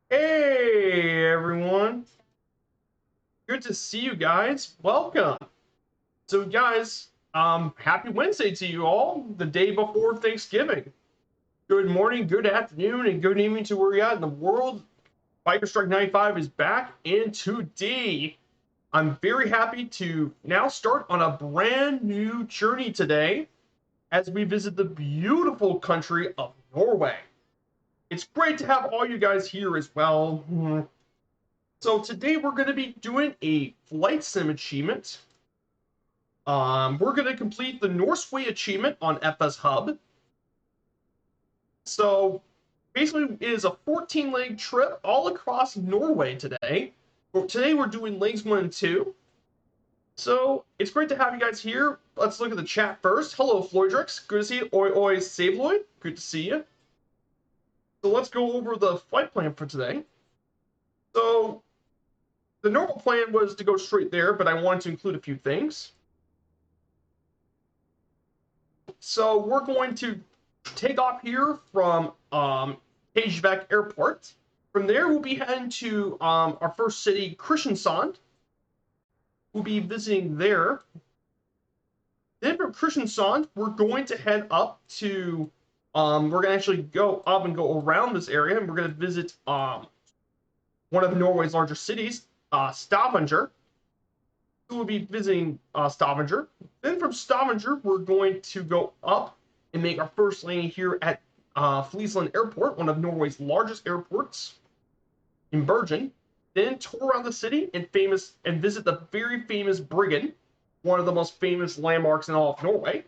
Hey everyone, good to see you guys. Welcome. So guys, happy Wednesday to you all, the day before Thanksgiving. Good morning, good afternoon, and good evening to where you're at in the world. Viper Strike 95 is back, and today I'm very happy to now start on a brand new journey today as we visit the beautiful country of Norway. It's great to have all you guys here as well. So today we're going to be doing a flight sim achievement. We're going to complete the Norse Way achievement on FS Hub. So basically it is a 14-leg trip all across Norway today. Today we're doing legs 1 and 2. So it's great to have you guys here. Let's look at the chat first. Hello Floydrix, good to see you. Oi oi Sabloid, good to see you. So let's go over the flight plan for today. So the normal plan was to go straight there, but I wanted to include a few things. So we're going to take off here from Kjevik Airport. From there, we'll be heading to our first city, Kristiansand. We'll be visiting there. Then from Kristiansand, we're going to head up to, we're going to actually go up and go around this area, and we're going to visit one of Norway's larger cities, Stavanger. We'll be visiting Stavanger. Then from Stavanger, we're going to go up and make our first landing here at Flesland Airport, one of Norway's largest airports in Bergen. Then tour around the city and visit the very famous Bergen, one of the most famous landmarks in all of Norway.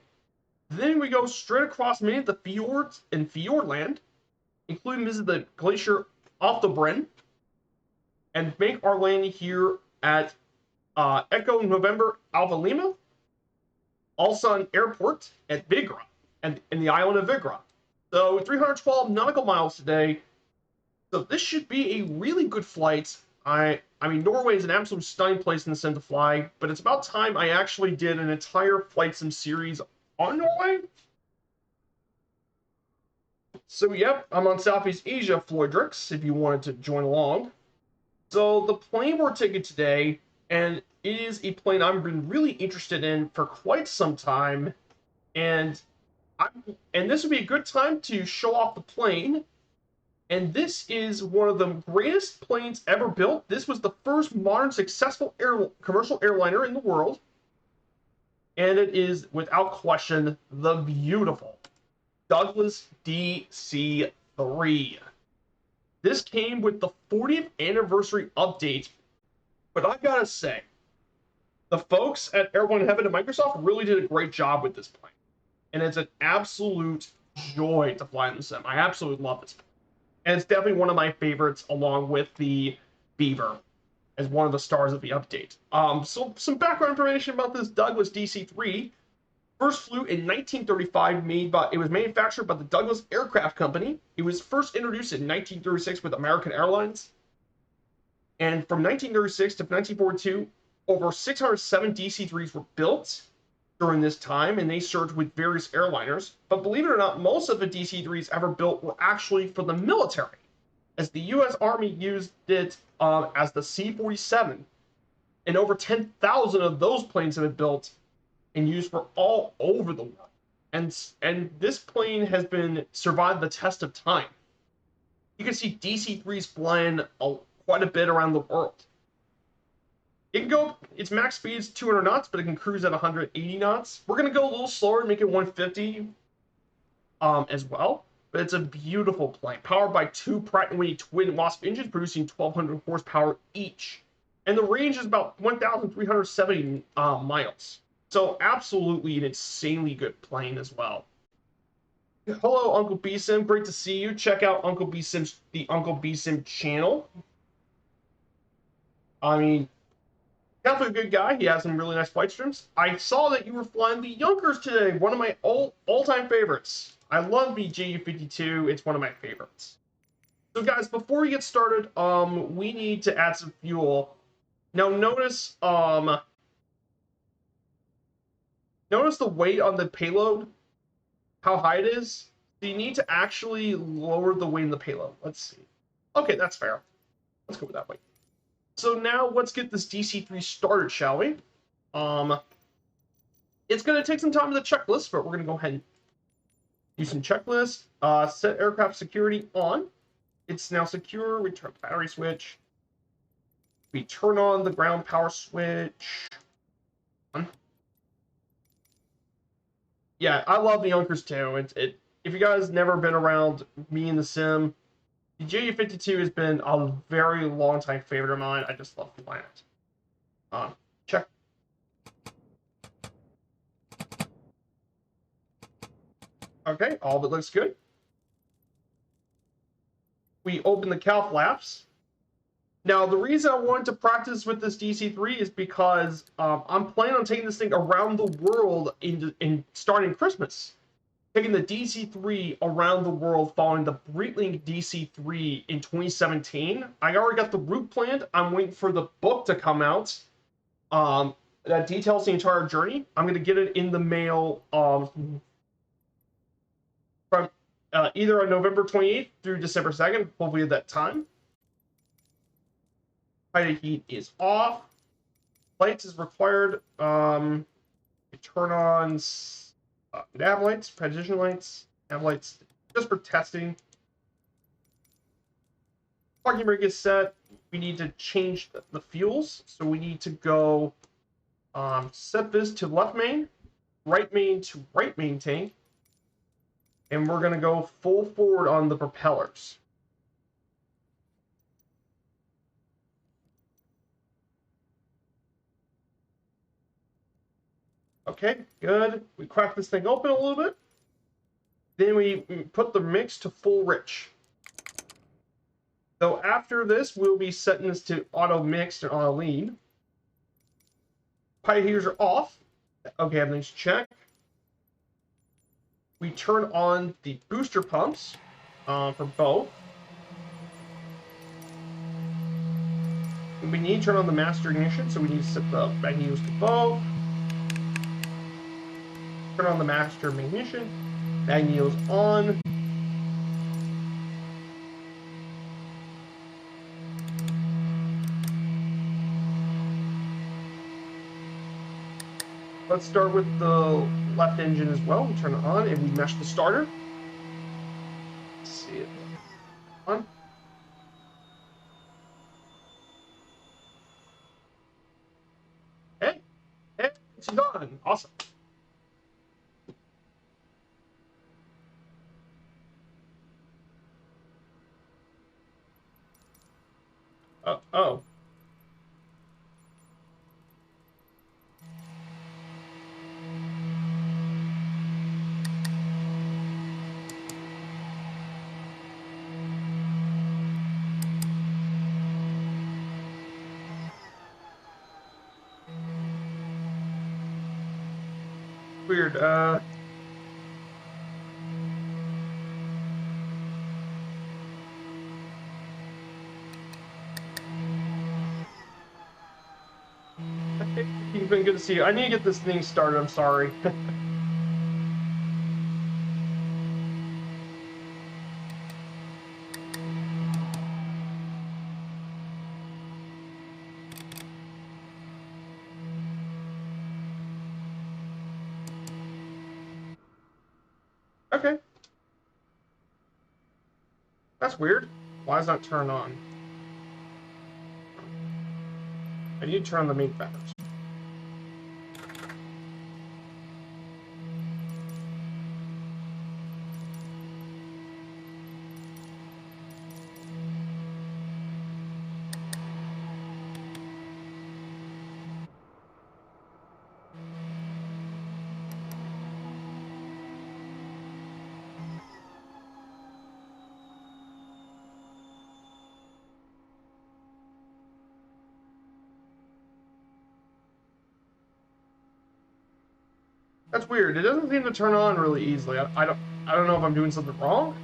Then we go straight across many of the fjords and Fjordland, including visit the glacier Oftebren, and make our landing here at Echo November Alpha Lima, Ålesund Airport at Vigra, and in the island of Vigra. So 312 nautical miles today. So this should be a really good flight. I mean, Norway is an absolute stunning place in the sim to fly, but it's about time I actually did an entire flight sim series on Norway. So yep, I'm on Southeast Asia, Floydrix, if you wanted to join along. So the plane we're taking today, and it is a plane I've been really interested in for quite some time, and this would be a good time to show off the plane. And this is one of the greatest planes ever built. This was the first modern successful commercial airliner in the world, and it is without question the beautiful Douglas DC-3. This came with the 40th anniversary update, but I gotta say, the folks at Airborne Heaven and Microsoft really did a great job with this plane. And it's an absolute joy to fly in the sim. I absolutely love this plane. And it's definitely one of my favorites, along with the Beaver, as one of the stars of the update. So some background information about this Douglas DC-3. First flew in 1935, it was manufactured by the Douglas Aircraft Company. It was first introduced in 1936 with American Airlines. And from 1936 to 1942, over 607 DC-3s were built during this time, and they served with various airliners. But believe it or not, most of the DC-3s ever built were actually for the military, as the U.S. Army used it as the C-47. And over 10,000 of those planes have been built and used for all over the world. And this plane has been survived the test of time. You can see DC-3s flying quite a bit around the world. It can go, its max speed is 200 knots, but it can cruise at 180 knots. We're going to go a little slower and make it 150 as well. But it's a beautiful plane, powered by two Pratt & Whitney twin Wasp engines, producing 1,200 horsepower each. And the range is about 1,370 miles. So absolutely an insanely good plane as well. Hello, Uncle B-Sim. Great to see you. Check out the Uncle B-Sim channel. I mean, definitely a good guy. He has some really nice flight streams. I saw that you were flying the Junkers today, one of my all-time favorites. I love the JU-52. It's one of my favorites. So guys, before we get started, we need to add some fuel. Now notice the weight on the payload, how high it is. So you need to actually lower the weight in the payload. Let's see. Okay, that's fair. Let's go with that way. So now let's get this DC-3 started, shall we? It's going to take some time with the checklist, but we're going to go ahead and do some checklists. Set aircraft security on. It's now secure. We turn battery switch. We turn on the ground power switch. Yeah, I love the Yonkers too. If you guys never been around me in the sim, the Ju-52 has been a very long time favorite of mine. I just love flying it. Check. Okay, all of it looks good. We open the cow flaps. Now, the reason I wanted to practice with this DC-3 is because I'm planning on taking this thing around the world in starting Christmas. Taking the DC-3 around the world following the Breitling DC-3 in 2017. I already got the route planned. I'm waiting for the book to come out that details the entire journey. I'm going to get it in the mail from either on November 28th through December 2nd, hopefully at that time. Height heat is off. Lights is required. Turn on nav lights, position lights, nav lights, just for testing. Parking brake is set. We need to change the fuels, so we need to go set this to left main, right main to right main tank, and we're going to go full forward on the propellers. Okay, good. We crack this thing open a little bit. Then we put the mix to full rich. So after this, we'll be setting this to auto mixed and auto lean. Pilot heaters are off. Okay, everything's checked. We turn on the booster pumps for both. And we need to turn on the master ignition, so we need to set the magnetos to both. Turn on the master ignition. Magnetos on. Let's start with the left engine as well. We turn it on and we mesh the starter. Let's see it on. Hey, it's done. Awesome. Oh. Weird. It's been good to see you. I need to get this thing started. I'm sorry. Okay. That's weird. Why is that turned on? I need to turn on the main fenders. That's weird. It doesn't seem to turn on really easily. I don't know if I'm doing something wrong.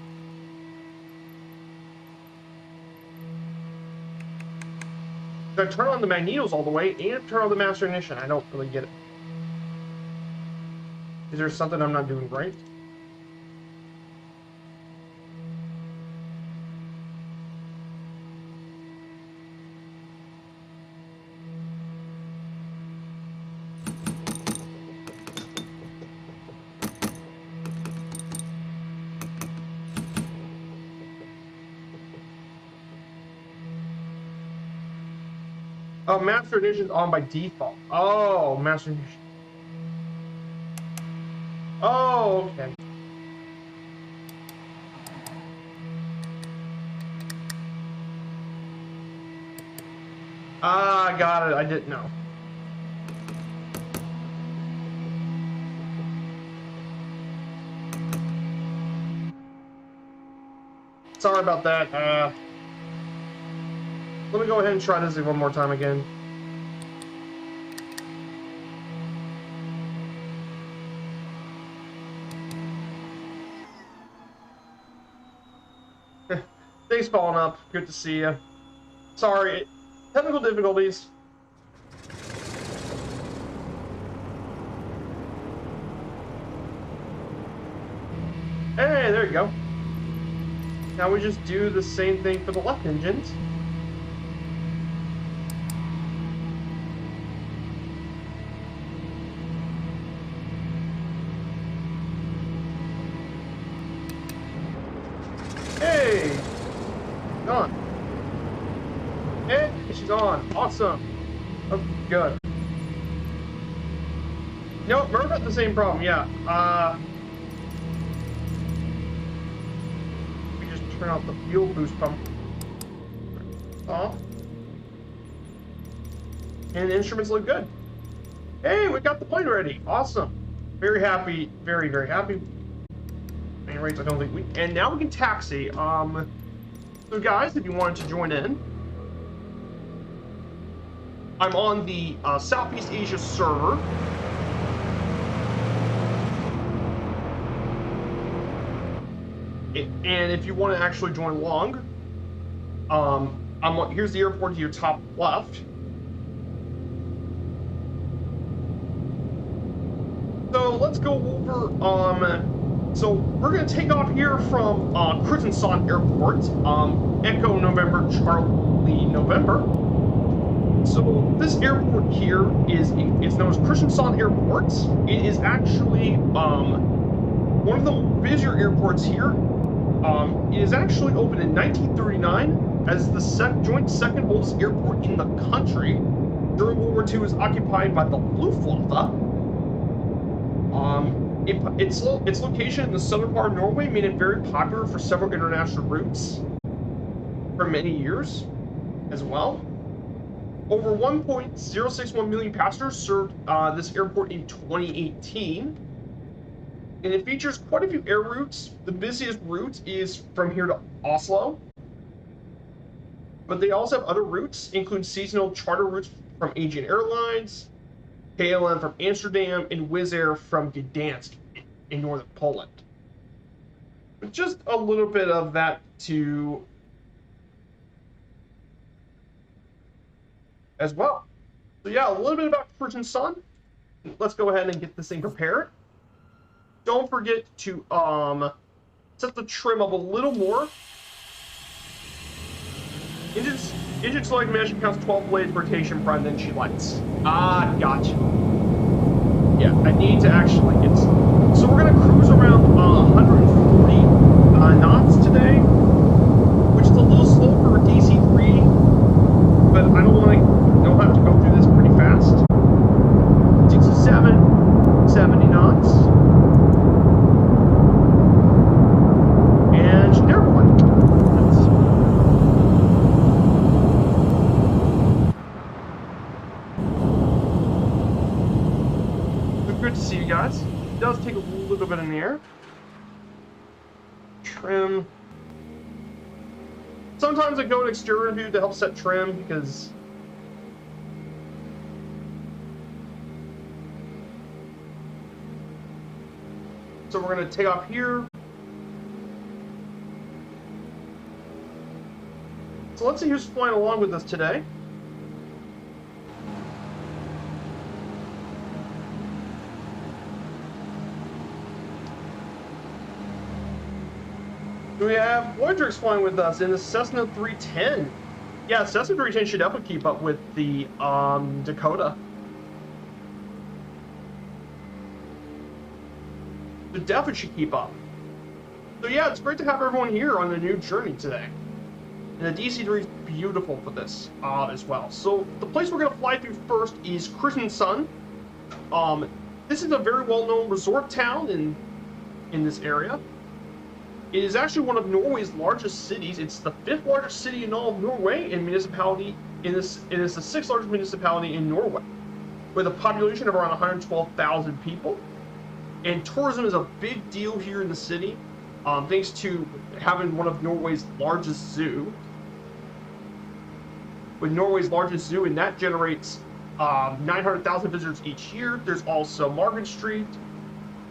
I turn on the magnetos all the way and turn on the master ignition. I don't really get it. Is there something I'm not doing right? Oh, Master Edition's on by default. Oh, Master Edition. Oh, okay. Ah, I got it. I didn't know. Sorry about that. Let me go ahead and try this one more time again. Thanks, following up. Good to see you. Sorry, technical difficulties. Hey, there you go. Now we just do the same thing for the left engines. Hey! She's on. Hey, she's on. Awesome. Oh, good. Nope, Merv had the same problem, yeah. We just turn off the fuel boost pump. Off. And the instruments look good. Hey, we got the plane ready. Awesome. Very happy. Very, very happy. Main rates, I don't think we... And now we can taxi. So guys, if you wanted to join in, I'm on the Southeast Asia server. And if you want to actually join along, here's the airport to your top left. So let's go over, so we're going to take off here from Kristiansand Airport, Echo November, Charlie November. So this airport here it's known as Kristiansand Airport. It is actually one of the busier airports here. It is actually opened in 1939 as the joint second oldest airport in the country. During World War II, it was occupied by the Luftwaffe. Its location in the southern part of Norway made it very popular for several international routes for many years as well. Over 1.061 million passengers served this airport in 2018. And it features quite a few air routes. The busiest route is from here to Oslo. But they also have other routes, including seasonal charter routes from Asian Airlines, KLM from Amsterdam, and Wizz Air from Gdansk in northern Poland. But just a little bit of that to as well. So yeah, a little bit about Kristiansand. Let's go ahead and get this thing prepared. Don't forget to set the trim up a little more. Engine select measure counts 12 blades rotation prime, then she lights. Ah, gotcha. Yeah, I need to actually get... So we're going to cruise around 140 knots today, which is a little slow for a DC-3, but I don't have to go through this pretty fast. 67, 70 knots. And generic one. Good to see you guys. It does take a little bit in the air. Trim. Sometimes I go to exterior view to help set trim because so we're going to take off here. So let's see who's flying along with us today. We have Voyager's flying with us in the Cessna 310. Yeah, Cessna 310 should definitely keep up with the Dakota. It definitely should keep up. So yeah, it's great to have everyone here on the new journey today. And the DC-3 is beautiful for this as well. So the place we're going to fly through first is Kristiansand. This is a very well-known resort town in this area. It is actually one of Norway's largest cities. It's the 5th largest city in all of Norway, and municipality. It is the 6th largest municipality in Norway, with a population of around 112,000 people. And tourism is a big deal here in the city, thanks to having one of Norway's largest zoo. With Norway's largest zoo, and that generates 900,000 visitors each year. There's also Market Street,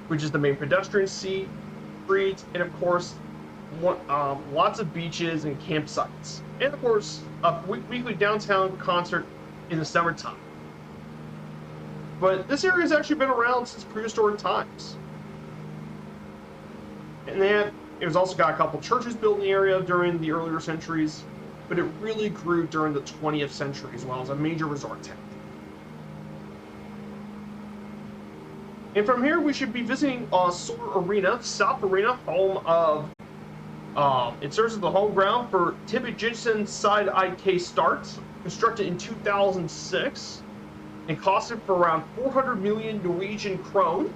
which is the main pedestrian street, and of course, lots of beaches and campsites. And of course, a weekly downtown concert in the summertime. But this area has actually been around since prehistoric times. And it was also got a couple churches built in the area during the earlier centuries, but it really grew during the 20th century as well as a major resort town. And from here, we should be visiting Sør Arena, South Arena, home of. It serves as the home ground for Tippet Jensen Side IK Start, constructed in 2006, and costed for around 400 million Norwegian krone.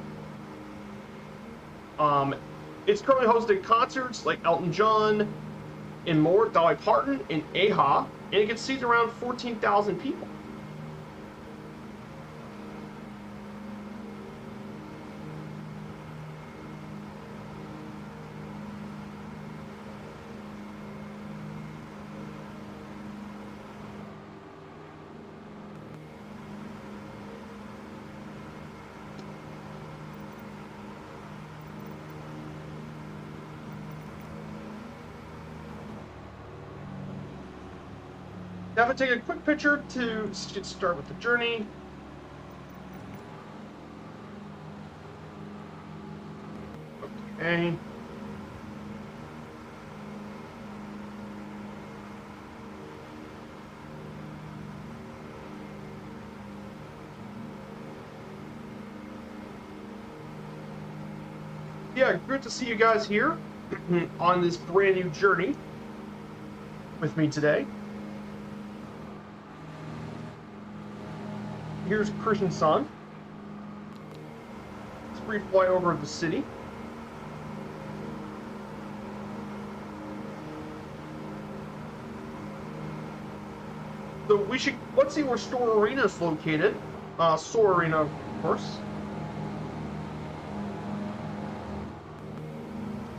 It's currently hosted concerts like Elton John and more, Dolly Parton and Aha, and it can seat around 14,000 people. Now, if I take a quick picture to get started with the journey. Okay. Yeah, great to see you guys here on this brand new journey with me today. Here's Kristiansand. It's a brief flyover of the city. So let's see where Sør Arena is located. Sør Arena, of course.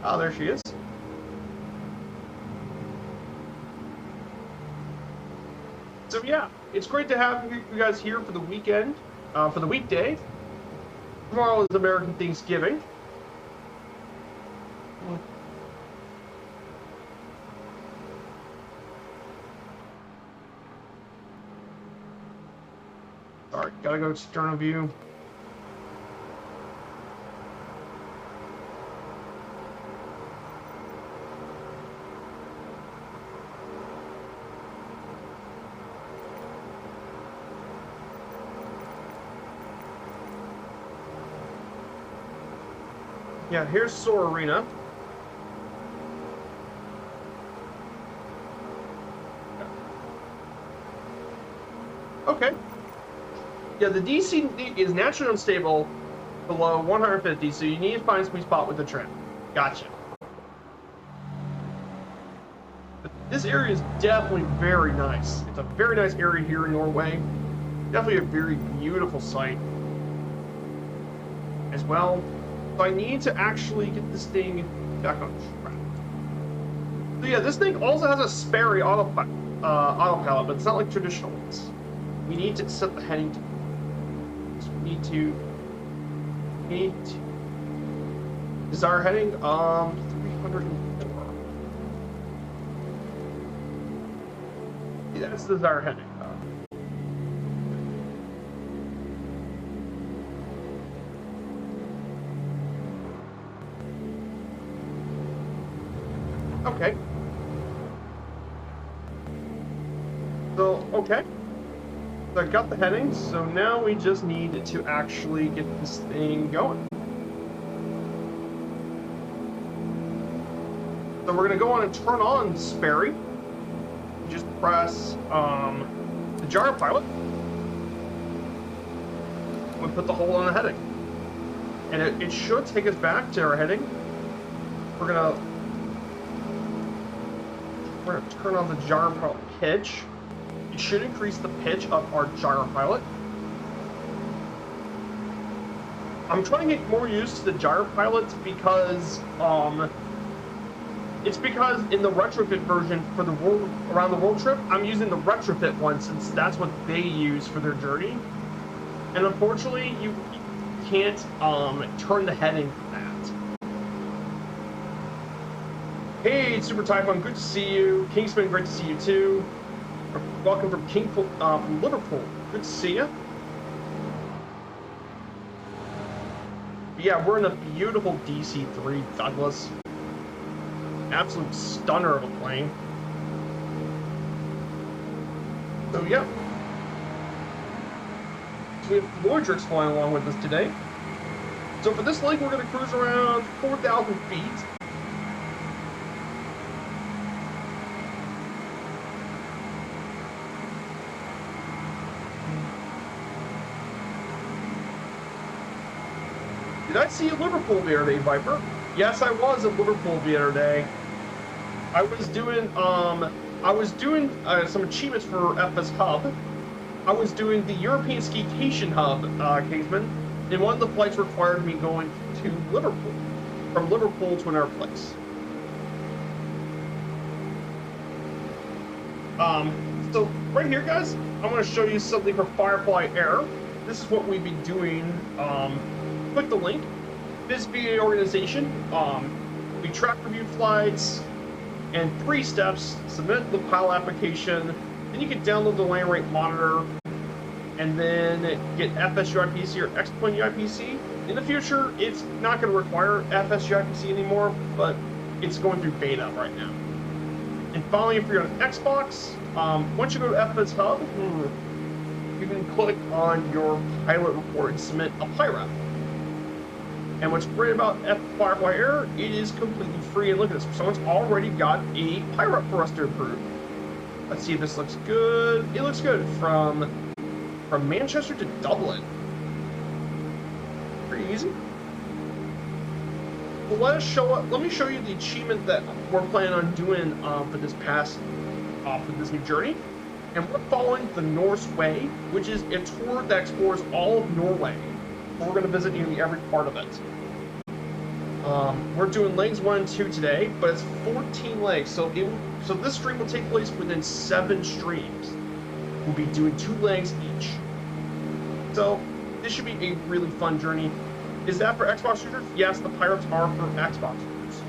Ah, there she is. So yeah, it's great to have you guys here for the weekend, for the weekday. Tomorrow is American Thanksgiving. Alright, gotta go to external view. Yeah, here's Sør Arena. Okay. Yeah, the DC is naturally unstable below 150, so you need to find a sweet spot with the trim. Gotcha. But this area is definitely very nice. It's a very nice area here in Norway. Definitely a very beautiful site as well. So I need to actually get this thing back on track. So yeah, this thing also has a Sperry autopilot, but it's not like traditional ones. We need to set the heading to. So we need to desire heading 304. Yeah, that's the desired heading. Okay. So, okay. So I got the headings, so now we just need to actually get this thing going. So we're going to go on and turn on Sperry. just press the gyro pilot. We put the hold on the heading. And it should take us back to our heading. We're gonna turn on the gyro pilot pitch. It should increase the pitch of our gyro pilot. I'm trying to get more used to the gyro pilots because it's because in the retrofit version for the around the world trip, I'm using the retrofit one since that's what they use for their journey. And unfortunately, you can't turn the heading for that. Hey, Super Typhon, good to see you. Kingsman, great to see you too. Welcome from from Liverpool. Good to see you. Yeah, we're in a beautiful DC-3 Douglas. Absolute stunner of a plane. So yeah. So we have Lloydrix flying along with us today. So for this leg, we're going to cruise around 4,000 feet. Did I see Liverpool the other day, Viper? Yes, I was at Liverpool the other day. I was doing some achievements for FS Hub. I was doing the European Skication Hub, Kingsman, and one of the flights required me going to Liverpool, from Liverpool to another place. So right here, guys, I'm going to show you something for Firefly Air. This is what we've been doing. Click the link. This VA organization, we track review flights, and 3 steps: submit the pilot application, then you can download the land rate monitor, and then get FSUIPC or X-Plane UIPC. In the future, it's not going to require FSUIPC anymore, but it's going through beta right now. And finally, if you're on Xbox, once you go to FS Hub, you can click on your pilot report and submit a PIRAP. And what's great about Firefly Air, it is completely free. And look at this, someone's already got a PIRAP for us to approve. Let's see if this looks good. It looks good from Manchester to Dublin. Pretty easy. Well, let me show you the achievement that we're planning on doing for this new journey. And we're following the Norse Way, which is a tour that explores all of Norway. We're going to visit nearly every part of it. We're doing legs 1 and 2 today, but it's 14 legs, so this stream will take place within 7 streams. We'll be doing 2 legs each. So this should be a really fun journey. Is that for Xbox users? Yes, the pirates are for Xbox users.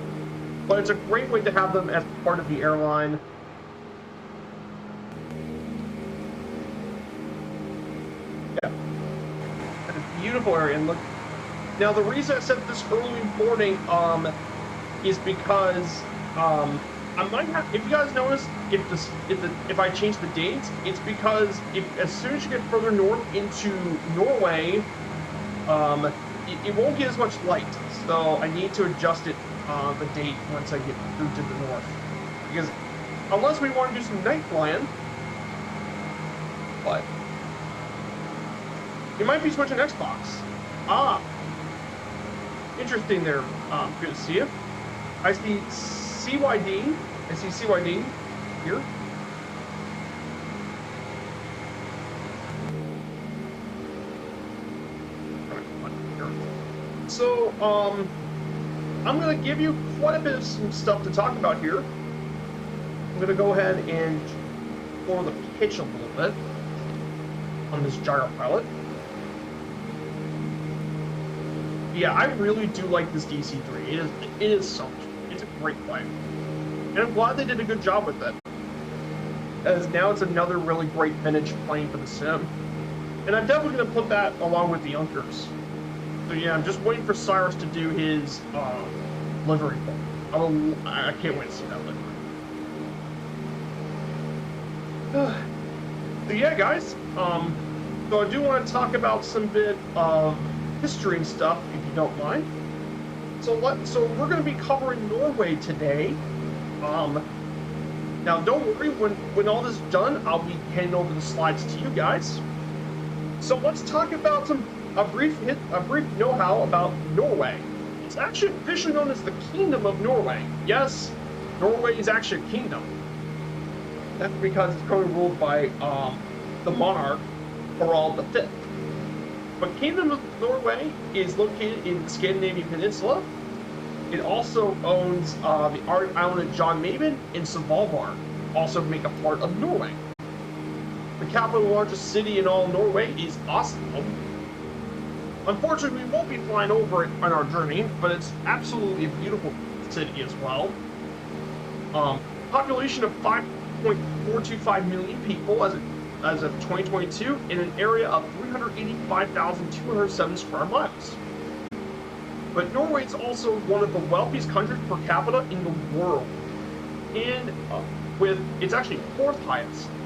But it's a great way to have them as part of the airline. Yeah. And a beautiful area, and look. Now the reason I said this early boarding is because I might have, if you guys notice, if I change the dates, it's because as soon as you get further north into Norway, it won't get as much light. So I need to adjust it the date once I get through to the north, because unless we want to do some night flying, but you might be switching Xbox. Interesting there. Good to see you. I see CYD. I see CYD here. So, I'm going to give you quite a bit of some stuff to talk about here. I'm going to go ahead and explore the pitch a little bit on this gyro pilot. Yeah, I really do like this DC-3. It is so much. It's a great plane. And I'm glad they did a good job with it. As now it's another really great vintage plane for the sim. And I'm definitely going to put that along with the Unkers. So yeah, I'm just waiting for Cyrus to do his livery. I can't wait to see that livery. So yeah, guys. So I do want to talk about some bit of history and stuff, if you don't mind. So we're going to be covering Norway today. Now, don't worry, when all this is done, I'll be handing over the slides to you guys. So let's talk about a brief know-how about Norway. It's actually officially known as the Kingdom of Norway. Yes, Norway is actually a kingdom. That's because it's currently ruled by the monarch, Harald V. But Kingdom of Norway is located in the Scandinavian Peninsula. It also owns the Arctic island of John Maben and Svalbard, also make a part of Norway. The capital and largest city in all Norway is Oslo. Unfortunately, we won't be flying over it on our journey, but it's absolutely a beautiful city as well. Population of 5.425 million people as of 2022 in an area of 385,207 square miles. But Norway is also one of the wealthiest countries per capita in the world, and it's actually fourth highest.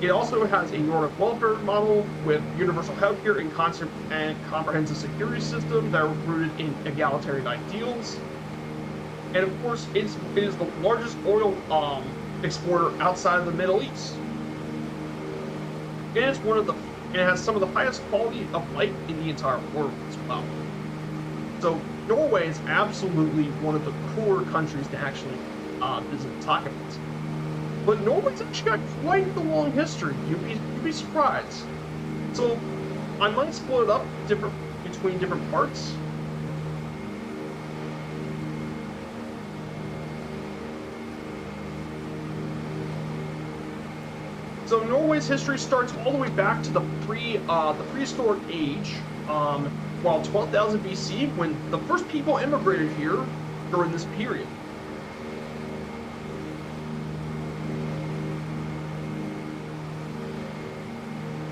It also has a Nordic welfare model with universal healthcare and comprehensive security system that are rooted in egalitarian ideals. And of course, it is the largest oil exporter outside of the Middle East. It has some of the highest quality of life in the entire world as well. So Norway is absolutely one of the cooler countries to actually visit and talk about. But Norway's actually got quite the long history. You'd be surprised. So I might split it up between different parts. So Norway's history starts all the way back to the prehistoric age, well, 12,000 BC, when the first people immigrated here during this period.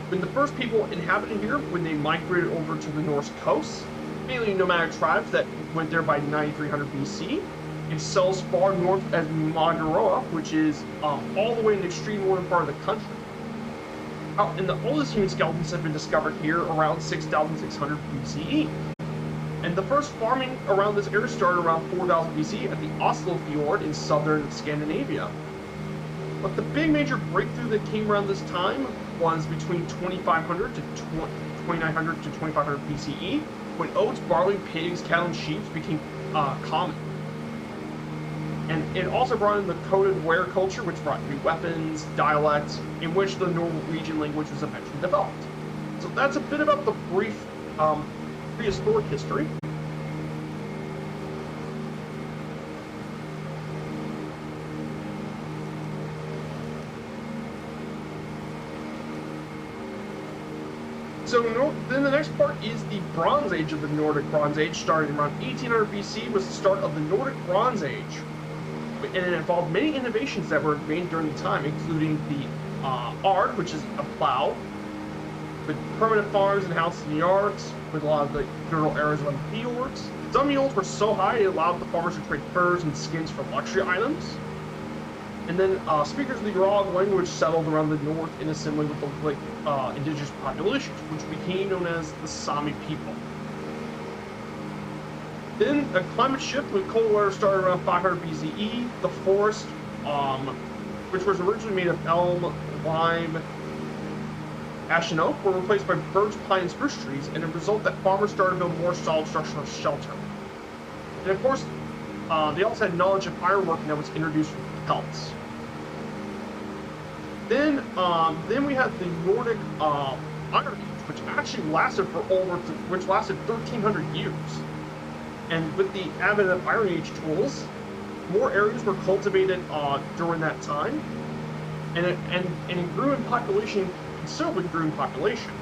When the first people inhabited here, when they migrated over to the Norse coast, mainly nomadic tribes that went there by 9300 BC, it sells far north as Mageroa, which is all the way in the extreme northern part of the country. And the oldest human skeletons have been discovered here around 6,600 BCE. And the first farming around this area started around 4000 BC at the Oslo Fjord in southern Scandinavia. But the big major breakthrough that came around this time was between 2500 to 2900 to 2500 BCE, when oats, barley, pigs, cattle, and sheep became common. And it also brought in the coded ware culture, which brought new weapons, dialects, in which the Norwegian language was eventually developed. So that's a bit about the brief prehistoric history. So then the next part is the Bronze Age of the Nordic Bronze Age, starting around 1800 BC was the start of the Nordic Bronze Age. And it involved many innovations that were made during the time, including the ard, which is a plow, with permanent farms and houses and yards, with a lot of the rural areas around the fields. Some mules were so high it allowed the farmers to trade furs and skins for luxury items. And then speakers of the Ural language settled around the north in assembly with the indigenous populations, which became known as the Sami people. Then a climate shift when cold weather started around 500 BCE. The forest, which was originally made of elm, lime, ash, and oak, were replaced by birch, pine, and spruce trees, and as a result that farmers started to build more solid structural shelter. And of course, they also had knowledge of ironworking that was introduced from pelts. Then we had the Nordic Iron Age, which actually lasted 1,300 years. And with the advent of Iron Age tools, more areas were cultivated during that time, and it grew in population, considerably grew in population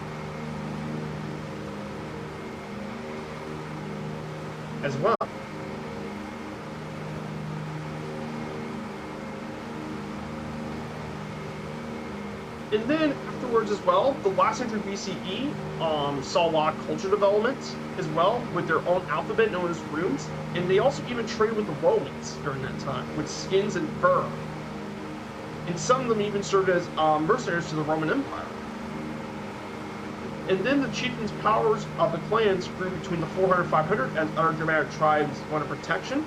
as well. And then afterwards as well, the last century BCE saw a lot of culture development as well, with their own alphabet known as runes, and they also even traded with the Romans during that time, with skins and fur. And some of them even served as mercenaries to the Roman Empire. And then the chieftains' powers of the clans grew between the 400 and 500 as other Germanic tribes wanted protection.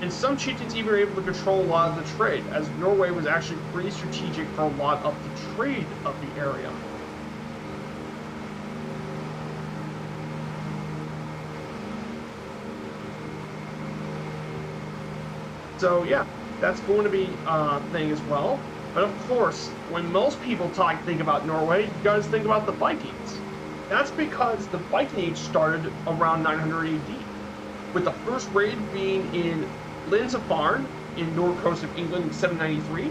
And some chieftains even were able to control a lot of the trade, as Norway was actually pretty strategic for a lot of the trade of the area. So yeah, that's going to be a thing as well. But of course, when most people think about Norway, you guys think about the Vikings. That's because the Viking Age started around 900 AD, with the first raid being in Lindisfarne in north coast of England in 793.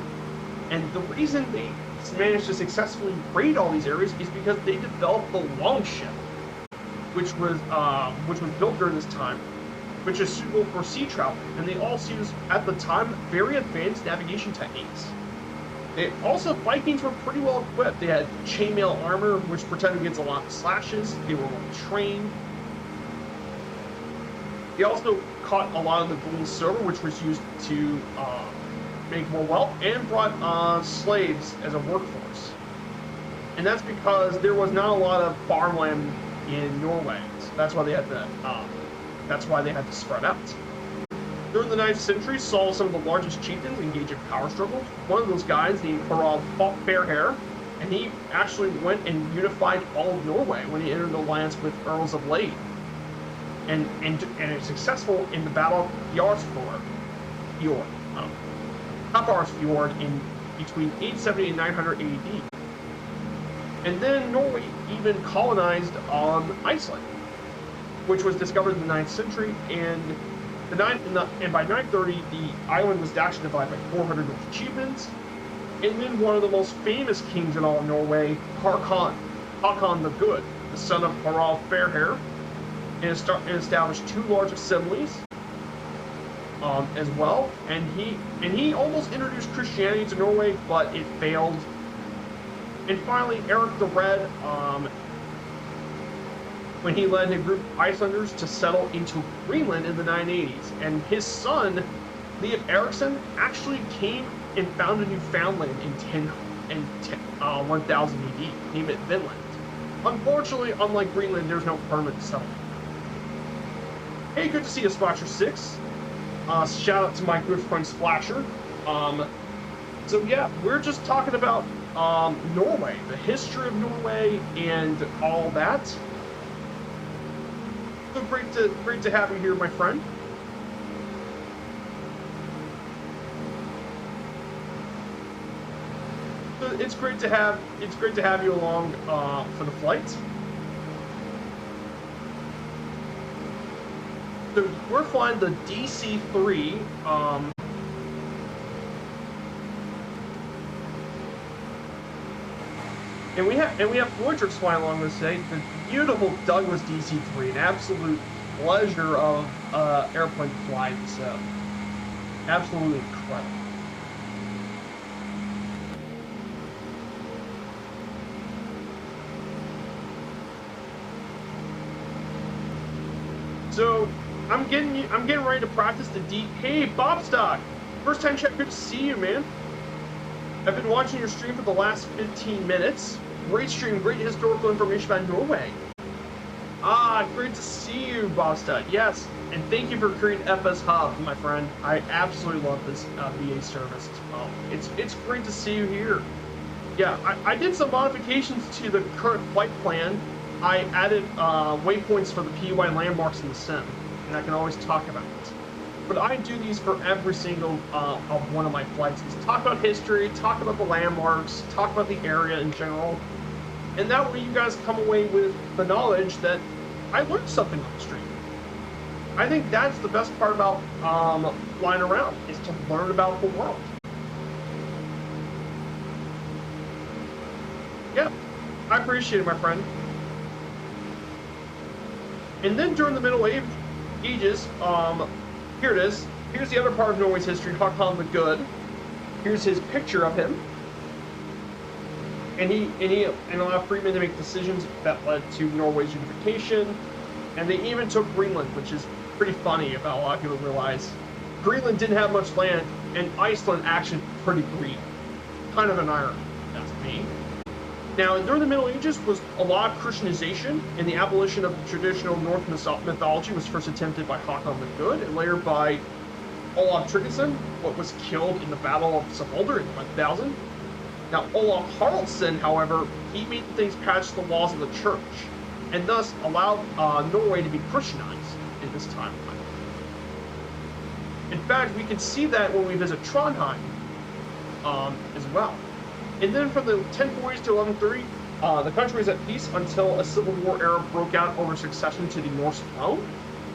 And the reason they managed to successfully raid all these areas is because they developed the longship, which was built during this time, which is suitable for sea travel. And they also used, at the time, very advanced navigation techniques. Vikings were pretty well equipped. They had chainmail armor, which protected against a lot of slashes. They were well trained. They also caught a lot of the gold and silver, which was used to make more wealth, and brought slaves as a workforce. And that's because there was not a lot of farmland in Norway. So that's why they had to spread out. During the 9th century, saw some of the largest chieftains engage in power struggles. One of those guys, named Harald, fought Fairhair, and he actually went and unified all of Norway when he entered the alliance with Earls of Lade, and is successful in the Battle of Hafrsfjord in between 870 and 900 AD. And then Norway even colonized Iceland, which was discovered in the 9th century, and by 930, the island was actually divided by 400 Norse chieftains. And then one of the most famous kings in all of Norway, Håkon the Good, the son of Harald Fairhair, and established 2 large assemblies as well. And he almost introduced Christianity to Norway, but it failed. And finally, Eric the Red, when he led a group of Icelanders to settle into Greenland in the 980s. And his son, Leif Erikson, actually came and founded Newfoundland in 1000 AD, named it Vinland. Unfortunately, unlike Greenland, there's no permanent settlement. Hey, good to see you, Splasher 6. Shout out to my good friend Splasher. So yeah, we're just talking about Norway, the history of Norway, and all that. So great to have you here, my friend. So it's great to have you along for the flight. So we're flying the DC-3. And we have Voyager's flying along this day. The beautiful Douglas DC-3, an absolute pleasure of airplane flying. So absolutely incredible. So I'm getting ready to practice the D. Hey, Bobstock, first time chat. Good to see you, man. I've been watching your stream for the last 15 minutes. Great stream, great historical information about Norway. Great to see you, Bobstock. Yes, and thank you for creating FS Hub, my friend. I absolutely love this VA service as well. It's great to see you here. Yeah, I did some modifications to the current flight plan. I added waypoints for the PUI landmarks in the sim, and I can always talk about it. But I do these for every single of one of my flights. Just talk about history, talk about the landmarks, talk about the area in general. And that way you guys come away with the knowledge that I learned something on the stream. I think that's the best part about flying around, is to learn about the world. Yeah, I appreciate it, my friend. And then during the Middle Ages, here it is. Here's the other part of Norway's history, Håkon the Good. Here's his picture of him. And he allowed freedmen to make decisions that led to Norway's unification. And they even took Greenland, which is pretty funny about a lot of people realize. Greenland didn't have much land, and Iceland actually pretty green. Kind of an irony, that's me. Now, during the Middle Ages was a lot of Christianization, and the abolition of the traditional Norse mythology was first attempted by Håkon the Good, and later by Olav Tryggvason, what was killed in the Battle of Svolder in 1000. Now, Olaf Haraldsson, however, he made things past the laws of the church, and thus allowed Norway to be Christianized in this timeline. In fact, we can see that when we visit Trondheim as well. And then from the 1040s to 1130, the country was at peace until a civil war era broke out over succession to the Norse throne,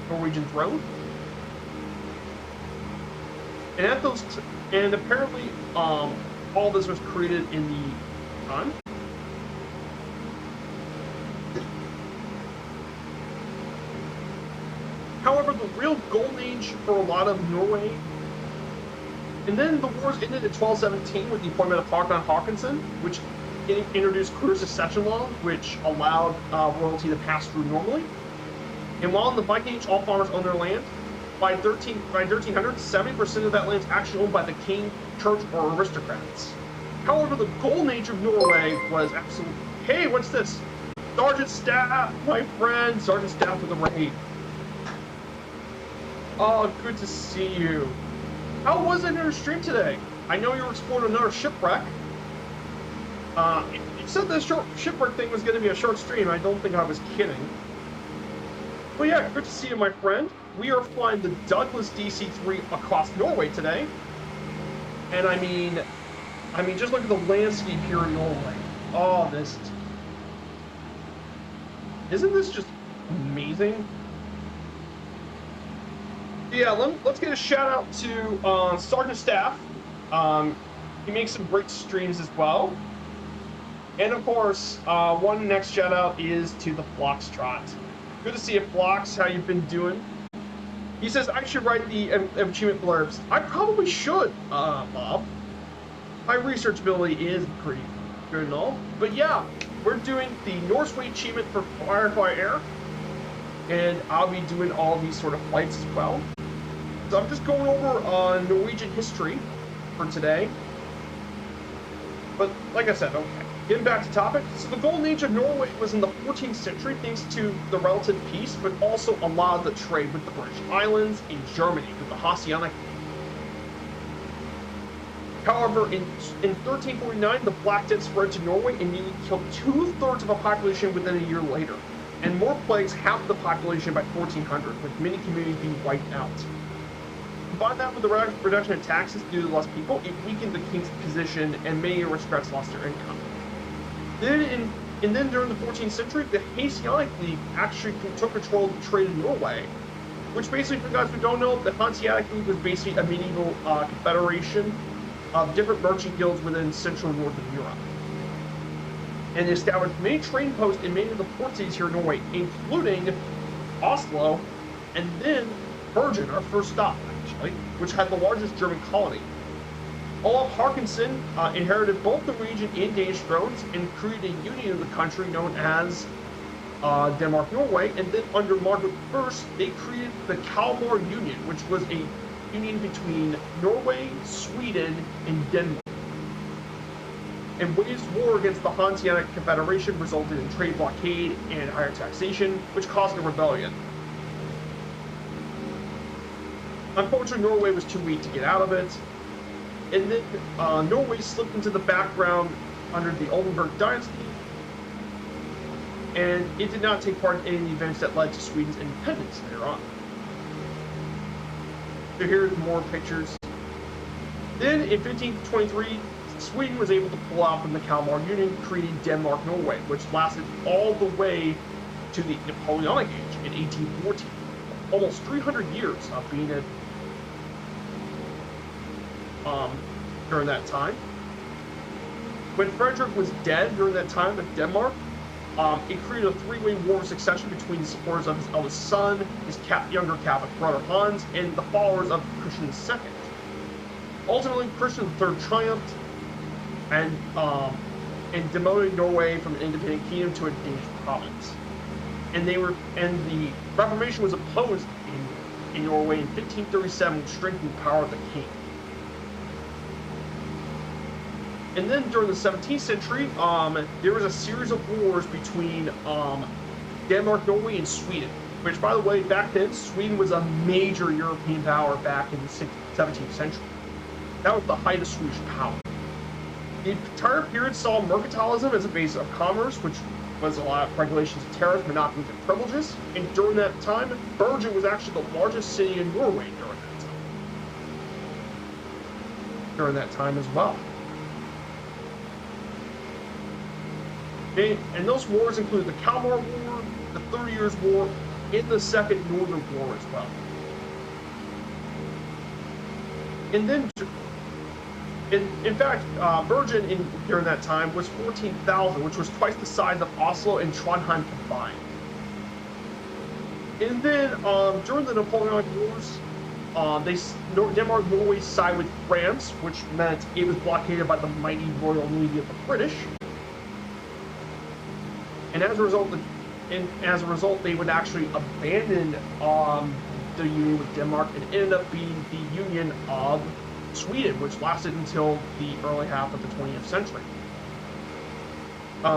Norwegian throne. And apparently, all this was created in the time. However, the real golden age for a lot of Norway, and then the wars ended in 1217 with the appointment of Håkon Håkonsson, which introduced clear succession law, which allowed royalty to pass through normally. And while in the Viking Age, all farmers owned their land, by 1300, 70% of that land is actually owned by the king, church, or aristocrats. However, the golden age of Norway was absolutely... Hey, what's this? Sergeant Staff, my friend! Sergeant Staff with the raid. Oh, good to see you. How was it in your stream today? I know you were exploring another shipwreck. You said this shipwreck thing was going to be a short stream. I don't think I was kidding. But yeah, good to see you, my friend. We are flying the Douglas DC-3 across Norway today. And I mean, just look at the landscape here in Norway. Oh, isn't this just amazing? Yeah, let's get a shout out to Sergeant Staff. He makes some great streams as well. And of course, one next shout out is to the Floxtrot. Good to see you, Flox. How you been doing? He says, I should write the achievement blurbs. I probably should, Bob. My research ability is pretty good and all. But yeah, we're doing the Norse Way achievement for Firefly Air. And I'll be doing all these sort of flights as well. So I'm just going over Norwegian history for today. But like I said, okay. Getting back to topic, so the golden age of Norway was in the 14th century thanks to the relative peace, but also a lot of the trade with the British Islands and Germany with the Hanseatic. However, in 1349, the Black Death spread to Norway and nearly killed 2/3 of the population within a year later, and more plagues half the population by 1400, with many communities being wiped out. Combine that with the reduction in taxes due to less people, it weakened the king's position, and many aristocrats lost their income. Then during the 14th century, the Hanseatic League actually took control of the trade in Norway, which basically, for guys who don't know, the Hanseatic League was basically a medieval confederation of different merchant guilds within Central and Northern Europe. And they established many trading posts in many of the port cities here in Norway, including Oslo, and then Bergen, our first stop, actually, which had the largest German colony. Olaf Håkonsson inherited both the Norwegian and Danish thrones and created a union of the country known as Denmark-Norway, and then under Margaret I, they created the Kalmar Union, which was a union between Norway, Sweden, and Denmark. And waged war against the Hanseatic Confederation resulted in trade blockade and higher taxation, which caused a rebellion. Unfortunately, Norway was too weak to get out of it. And then Norway slipped into the background under the Oldenburg dynasty, and it did not take part in any of the events that led to Sweden's independence later on. So here's more pictures. Then in 1523, Sweden was able to pull out from the Kalmar Union, creating Denmark-Norway, which lasted all the way to the Napoleonic Age in 1814. Almost 300 years of being a during that time. When Frederick was dead during that time of Denmark, it created a three-way war of succession between the supporters of his eldest son, his younger Catholic brother Hans, and the followers of Christian II. Ultimately, Christian III triumphed and demoted Norway from an independent kingdom to a Danish province. And the Reformation was opposed in Norway in 1537, which strengthened the power of the king. And then during the 17th century, there was a series of wars between Denmark, Norway, and Sweden. which, by the way, back then, Sweden was a major European power back in the 17th century. That was the height of Swedish power. The entire period saw mercantilism as a base of commerce, which was a lot of regulations of tariffs, monopolies, and privileges. And during that time, Bergen was actually the largest city in Norway during that time as well. And those wars included the Kalmar War, the 30 Years' War, and the Second Northern War as well. And then, in fact, Bergen during that time was 14,000, which was twice the size of Oslo and Trondheim combined. And then, during the Napoleonic Wars, Denmark and Norway sided with France, which meant it was blockaded by the mighty Royal Navy of the British. And as a result, they would actually abandon the union with Denmark and ended up being the Union of Sweden, which lasted until the early half of the 20th century.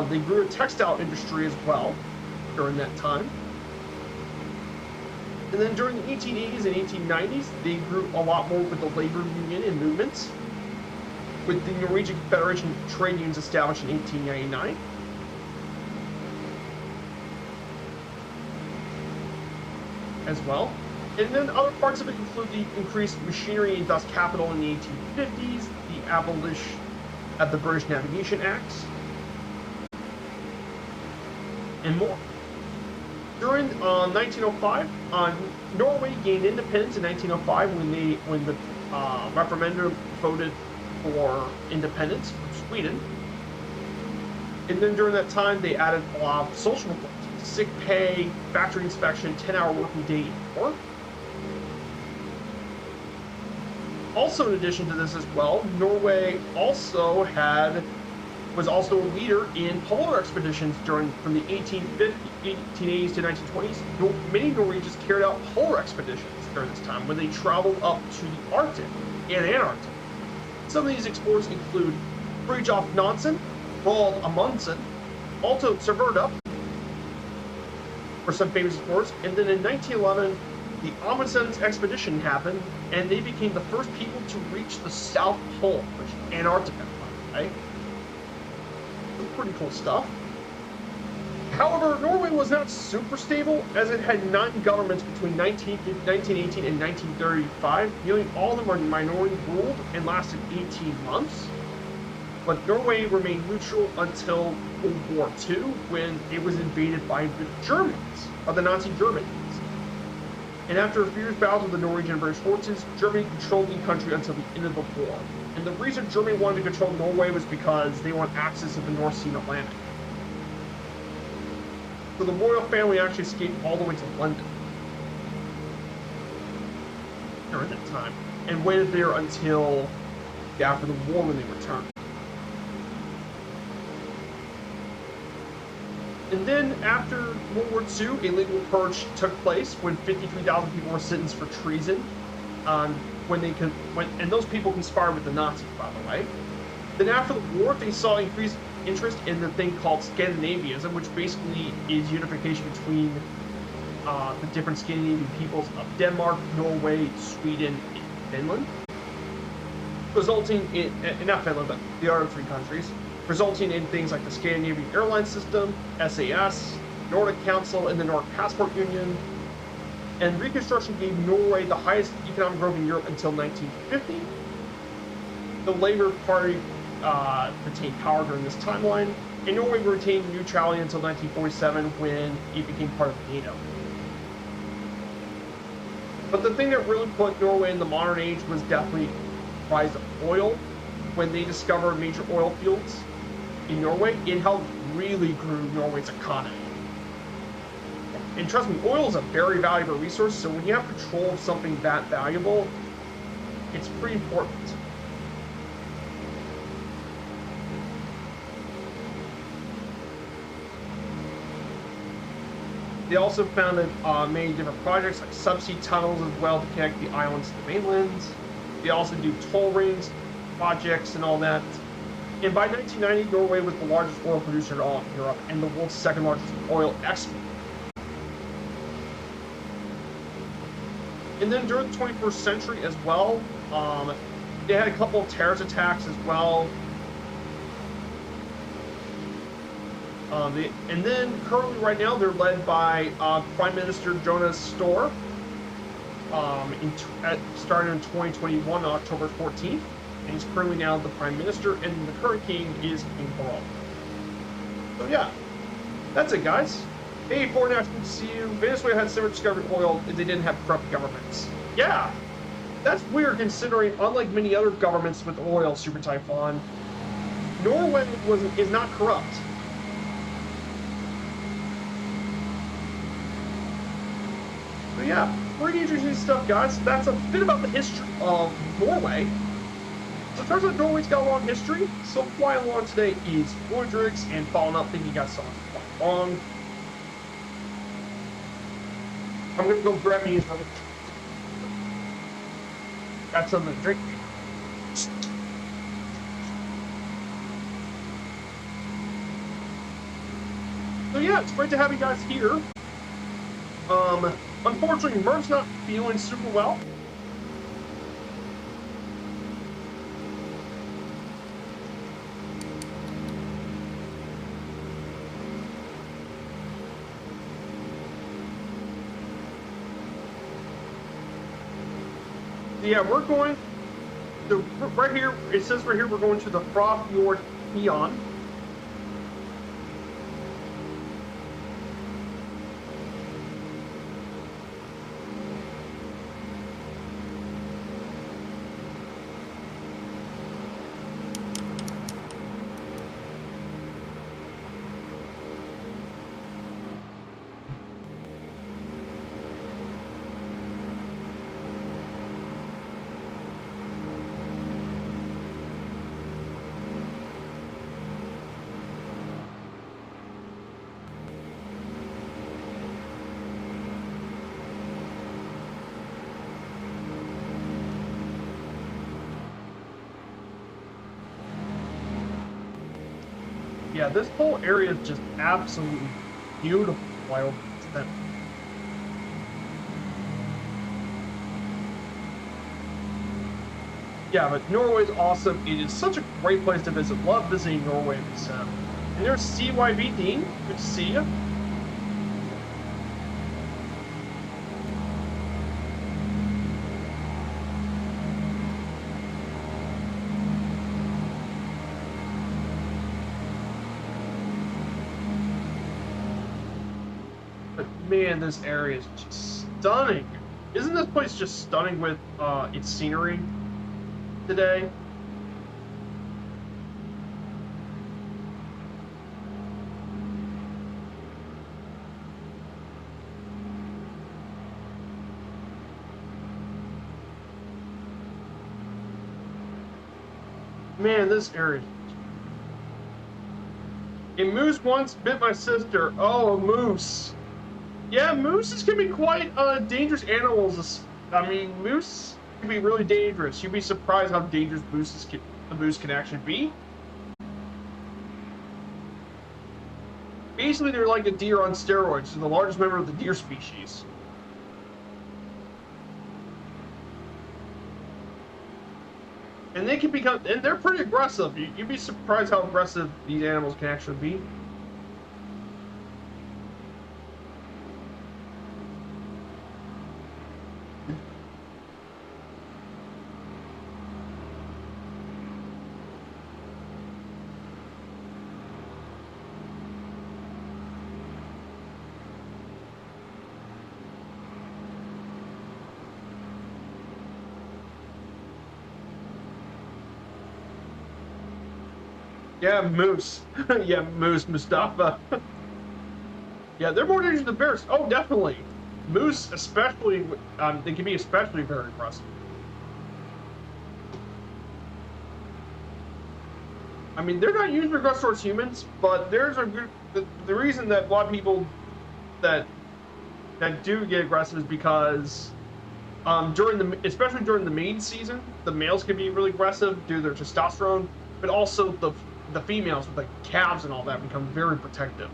They grew a textile industry as well during that time. And then during the 1880s and 1890s, they grew a lot more with the labor union and movements, with the Norwegian Confederation of Trade Unions established in 1899. As well. And then other parts of it include the increased machinery and thus capital in the 1850s, the abolition of the British Navigation Acts, and more. During 1905, Norway gained independence in 1905 when the referendum voted for independence from Sweden. And then during that time, they added a lot of social reforms, sick pay, factory inspection, 10-hour working day, and more. Also, in addition to this as well, Norway was also a leader in polar expeditions from the 1880s to 1920s. Many Norwegians carried out polar expeditions during this time when they traveled up to the Arctic and Antarctic. Some of these explorers include Fridtjof Nansen, Roald Amundsen, Otto Sverdrup, for some famous explorers. And then in 1911, the Amundsen's expedition happened, and they became the first people to reach the South Pole, which is Antarctica, right? Pretty cool stuff. However, Norway was not super stable, as it had 9 governments between 1918 and 1935. Nearly all of them were minority ruled and lasted 18 months. But Norway remained neutral until World War II, when it was invaded by the Germans, or the Nazi Germans. And after a fierce battle with the Norwegian and British forces, Germany controlled the country until the end of the war. And the reason Germany wanted to control Norway was because they wanted access to the North Sea and Atlantic. So the royal family actually escaped all the way to London during that time, and waited there until after the war when they returned. And then after World War II, a legal purge took place when 53,000 people were sentenced for treason. And those people conspired with the Nazis, by the way. Then after the war, they saw increased interest in the thing called Scandinavism, which basically is unification between the different Scandinavian peoples of Denmark, Norway, Sweden, and Finland, resulting in, not Finland, but the other 3 countries, resulting in things like the Scandinavian Airline System, SAS, Nordic Council, and the Nordic Passport Union. And Reconstruction gave Norway the highest economic growth in Europe until 1950. The Labour Party retained power during this timeline, and Norway retained neutrality until 1947 when it became part of NATO. But the thing that really put Norway in the modern age was definitely the rise of oil. When they discovered major oil fields in Norway, it helped really grew Norway's economy. And trust me, oil is a very valuable resource, so when you have control of something that valuable, it's pretty important. They also founded many different projects, like subsea tunnels as well, to connect the islands to the mainland. They also do toll rings, projects, and all that. And by 1990, Norway was the largest oil producer in all of Europe and the world's 2nd largest oil exporter. And then during the 21st century as well, they had a couple of terrorist attacks as well. And then currently right now they're led by Prime Minister Jonas Store, starting in 2021 on October 14th, and he's currently now the Prime Minister, and the current king is King Harald. So yeah, that's it, guys. Hey, foreign national, see you. Venezuela had similar discovered oil, and they didn't have corrupt governments. Yeah, that's weird considering, unlike many other governments with oil, Super Typhon, Norway is not corrupt. So yeah, pretty interesting stuff, guys. That's a bit about the history of Norway. So it turns out Norway's got a long history. So flying along today is Wondrix, and following up thinking you got something wrong. I'm gonna go grab me something. Got something to drink. So yeah, it's great to have you guys here. Unfortunately, Merv's not feeling super well. Yeah, we're going to, right here, it says right here, we're going to the Frofjord Eon. Yeah, this whole area is just absolutely beautiful. Yeah, but Norway's awesome. It is such a great place to visit. Love visiting Norway. And there's CYB Dean. Good to see you. Man, this area is just stunning. Isn't this place just stunning with its scenery today? Man, this area. A moose once bit my sister. Oh, a moose. Yeah, mooses can be quite dangerous animals. I mean, moose can be really dangerous. You'd be surprised how dangerous a moose can actually be. Basically, they're like a deer on steroids. They're the largest member of the deer species. And they can become, and they're pretty aggressive. You'd be surprised how aggressive these animals can actually be. Yeah, moose. Yeah, moose, Mustafa. Yeah, they're more dangerous than bears. Oh, definitely. Moose, especially, they can be especially very aggressive. I mean, they're not usually aggressive towards humans, but there's a good. The reason that a lot of people that do get aggressive is because especially during the mating season, the males can be really aggressive due to their testosterone, but also the females with like calves and all that become very protective.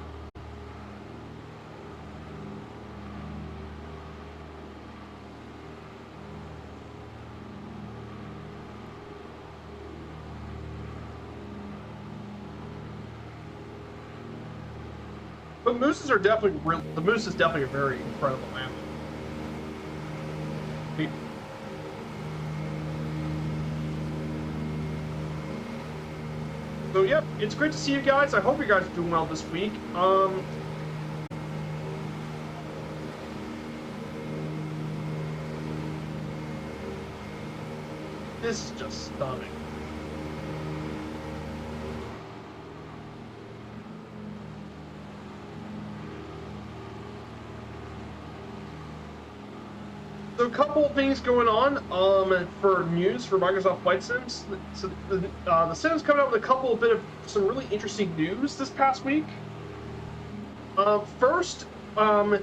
But mooses are definitely real. The moose is definitely a very incredible animal. So yeah, it's great to see you guys. I hope you guys are doing well this week. This is just stunning. So a couple of things going on for news for Microsoft Flight Sims. So the Sims coming out with a couple of some really interesting news this past week. First, World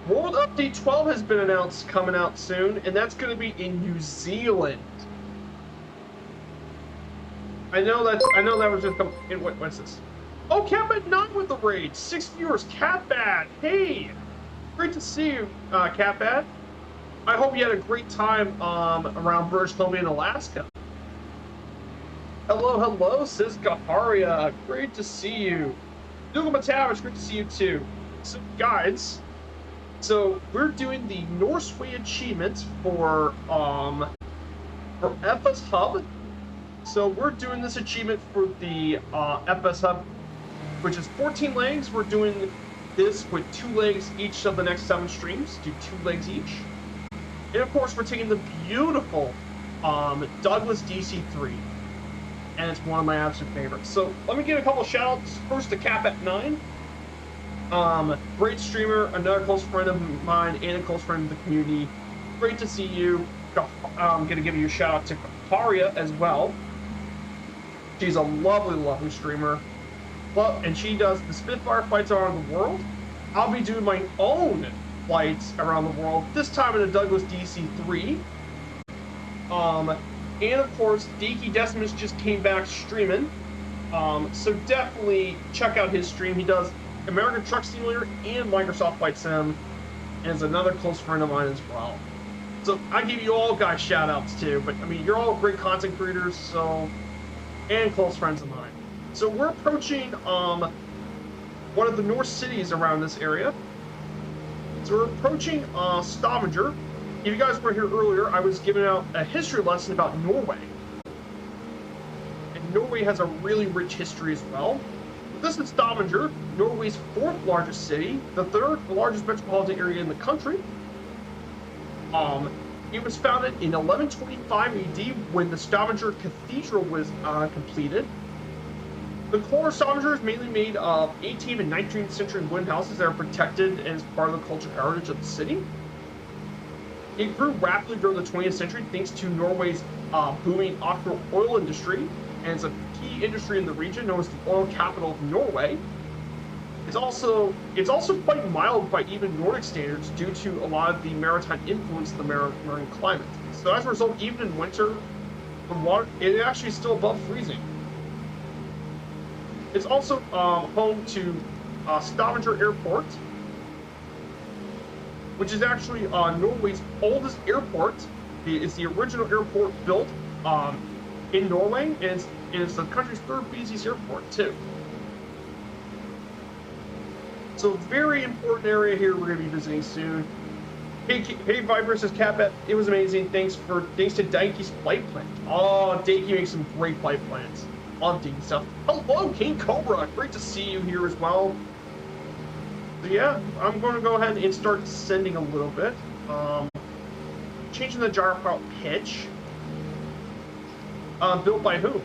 Update 12 has been announced coming out soon, and that's going to be in New Zealand. I know that was just what's this? Oh, Catbad 9 with the raid. 6 viewers. Catbad, hey, great to see you, Catbad. I hope you had a great time around British Columbia and Alaska. Hello, says Gaharia. Great to see you. Dougal Matavich, great to see you too. So, guys, we're doing the Norse Way achievement for FS Hub. So we're doing this achievement for the FS Hub, which is 14 legs. We're doing this with 2 legs each of the next 7 streams. Do 2 legs each. And of course, we're taking the beautiful Douglas DC-3, and it's one of my absolute favorites. So let me give a couple shout outs. First to Cap9, great streamer, another close friend of mine, and a close friend of the community. Great to see you. I'm gonna give you a shout out to Karia as well. She's a lovely streamer. Well, and she does the Spitfire flights around the world. I'll be doing my own flights around the world, this time in a Douglas DC-3. And of course, Deke Decimus just came back streaming. So definitely check out his stream. He does American Truck Simulator and Microsoft Flight Sim, and is another close friend of mine as well. So I give you all guys shout outs too, but I mean, you're all great content creators, so, and close friends of mine. So we're approaching one of the Norse cities around this area. So we're approaching Stavanger. If you guys were here earlier, I was giving out a history lesson about Norway. And Norway has a really rich history as well. This is Stavanger, Norway's 4th largest city, the 3rd largest metropolitan area in the country. It was founded in 1125 AD when the Stavanger Cathedral was completed. The core of Stavanger is mainly made of 18th and 19th century wooden houses that are protected as part of the cultural heritage of the city. It grew rapidly during the 20th century thanks to Norway's booming offshore oil industry, and it's a key industry in the region known as the oil capital of Norway. It's also quite mild by even Nordic standards due to a lot of the maritime influence of the marine climate. So as a result, even in winter, the water it actually is still above freezing. It's also home to Stavanger Airport, which is actually Norway's oldest airport. It's the original airport built in Norway, and it's the country's 3rd busiest airport too. So very important area here we're going to be visiting soon. Hey Viper says Catbet, it was amazing. Thanks to Dankey's flight plan. Oh, Dankey makes some great flight plans. Love Dankey stuff. Hello, King Cobra. Great to see you here as well. So yeah, I'm going to go ahead and start sending a little bit. Changing the gyropower pitch. Built by whom?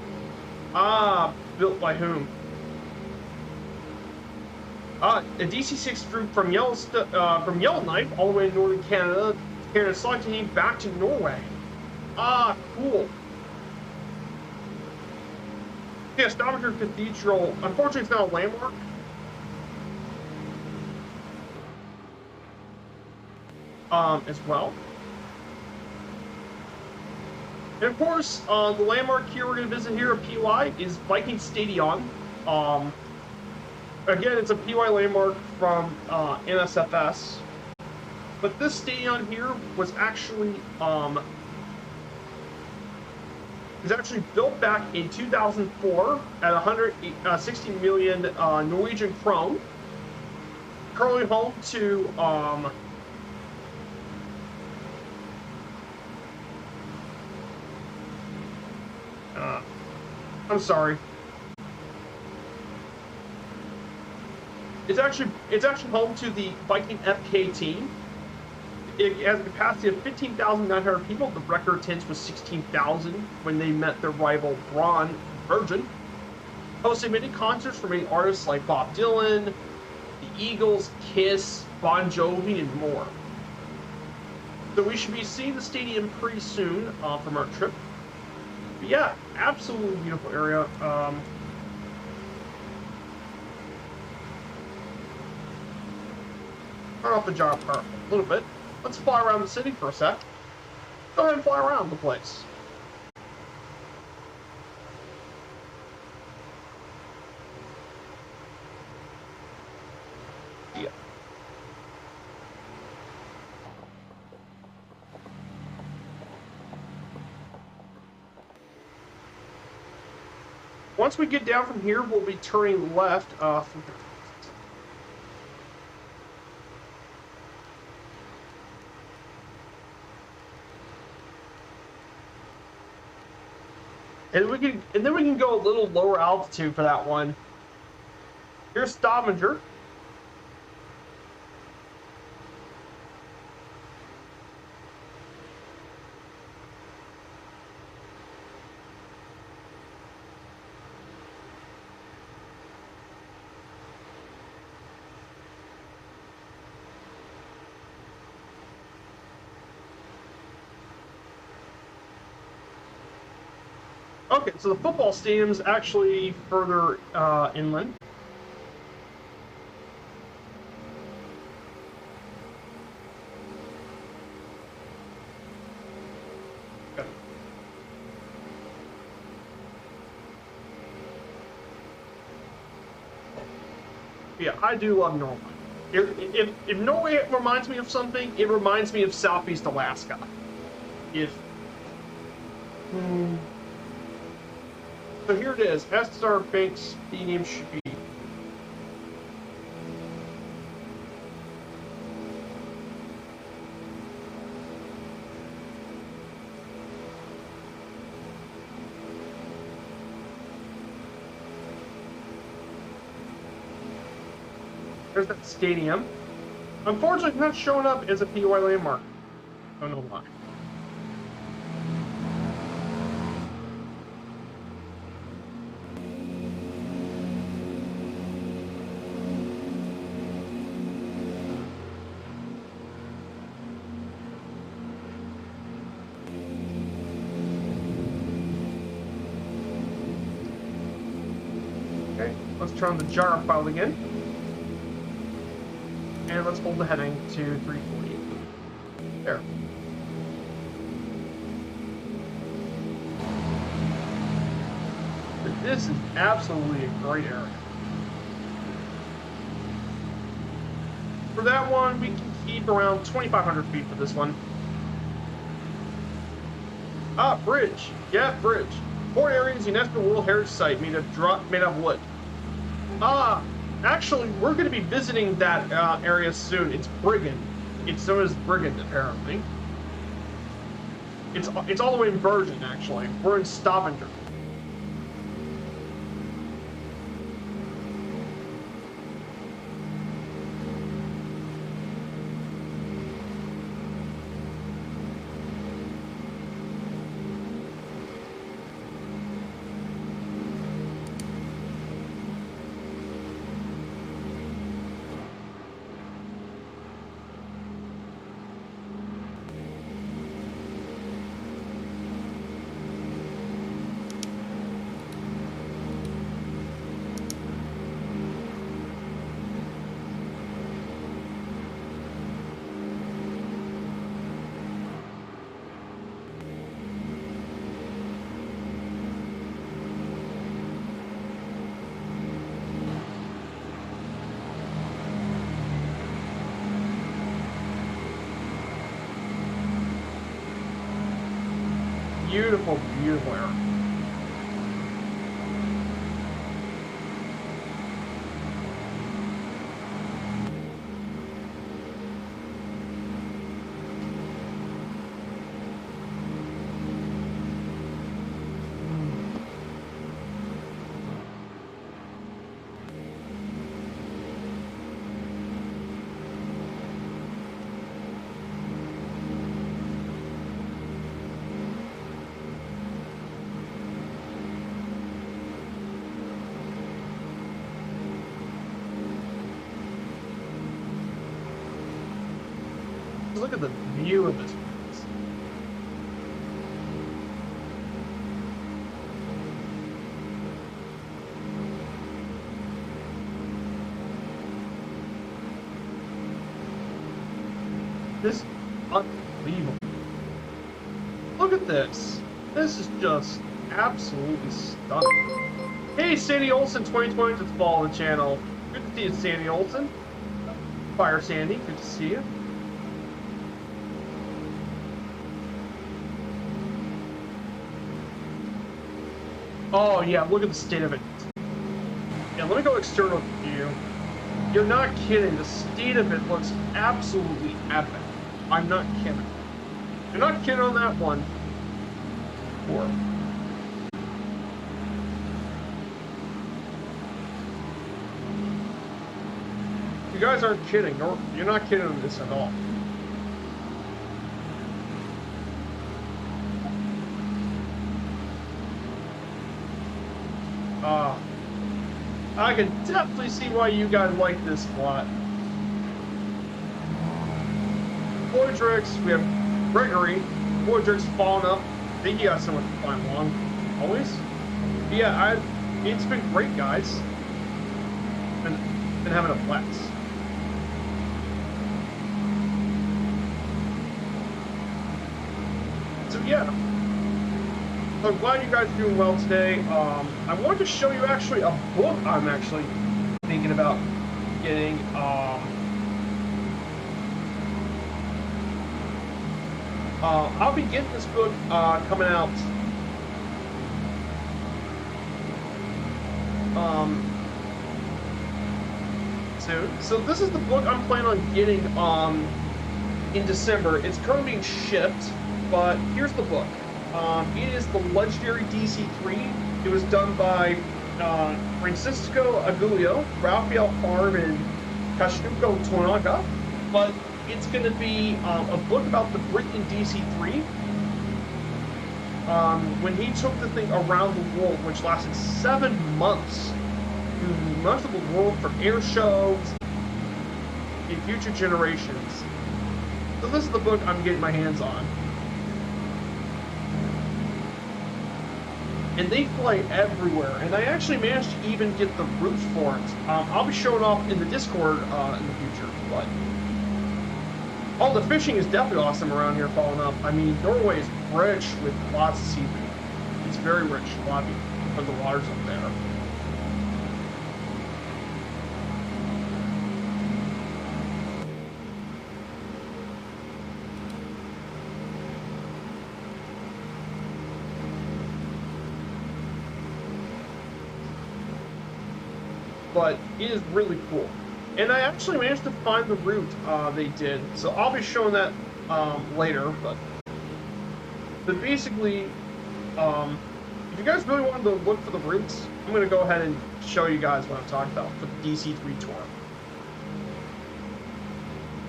Built by whom? A DC-6 flew from Yellowknife all the way to northern Canada, selecting him back to Norway. Cool. Yeah, Stavanger Cathedral. Unfortunately, it's not a landmark. As well. And of course, the landmark here we're going to visit here at PY is Viking Stadion. Again, it's a PY landmark from NSFS. But this stadion here was actually built back in 2004 at 160 million Norwegian krone. currently home to I'm sorry. It's actually home to the Viking FK team. It has a capacity of 15,900 people. The record attendance was 16,000 when they met their rival Bergen. Hosting many concerts for many artists like Bob Dylan, the Eagles, Kiss, Bon Jovi, and more. So we should be seeing the stadium pretty soon from our trip. But yeah, absolutely beautiful area. Turn off the gyro power a little bit. Let's fly around the city for a sec. Go ahead and fly around the place. Yeah. Once we get down from here, we'll be turning left from here. And then we can go a little lower altitude for that one. Here's Stavanger. Okay, so the football stadium's actually further inland. Okay. Yeah, I do love Norway. If Norway reminds me of something, it reminds me of Southeast Alaska. So here it is. SR Bank Stadium should be. There's that stadium. Unfortunately, it's not showing up as a POI landmark. I don't know why. Okay, let's turn on the gyro file again. And let's hold the heading to 340. There. But this is absolutely a great area. For that one, we can keep around 2,500 feet for this one. Ah, bridge. Yeah, bridge. Port Area's UNESCO World Heritage Site made of wood. Ah, actually, we're going to be visiting that area soon. It's Bergen. It's known as Bergen, apparently. It's all the way in Bergen, actually. We're in Stavanger. Beautiful, beautiful area. Look at the view of this place. This is unbelievable. Look at this. This is just absolutely stunning. Hey, Sandy Olsen 2020 just followed the channel. Good to see you, Sandy Olsen. Fire Sandy, good to see you. Oh yeah, look at the state of it. Yeah, let me go external view. You're not kidding. The state of it looks absolutely epic. I'm not kidding. You're not kidding on that one. Or you guys aren't kidding. Or you're not kidding on this at all. I can definitely see why you guys like this spot. Voidrix, we have Gregory. Voidrix falling up. I think you got someone to climb along. Always? But yeah, it's been great, guys. Been having a blast. So yeah. So I'm glad you guys are doing well today. I wanted to show you actually a book I'm actually thinking about getting. I'll be getting this book coming out soon. So this is the book I'm planning on getting in December. It's currently being shipped, but here's the book. It is the legendary DC3. It was done by Francisco Aguilio, Rafael Farm, and Katsuko Tanaka. But it's going to be a book about the Britain DC3. When he took the thing around the world, which lasted 7 months, to much of the world for air shows in future generations. So this is the book I'm getting my hands on. And they fly everywhere, and I actually managed to even get the routes for it. I'll be showing off in the Discord in the future, but the fishing is definitely awesome around here falling up. I mean, Norway is rich with lots of seafood. It's very rich, a lot of the waters up there. But it is really cool. And I actually managed to find the route they did, so I'll be showing that later. But basically, if you guys really wanted to look for the routes, I'm going to go ahead and show you guys what I'm talking about for the DC3 tour.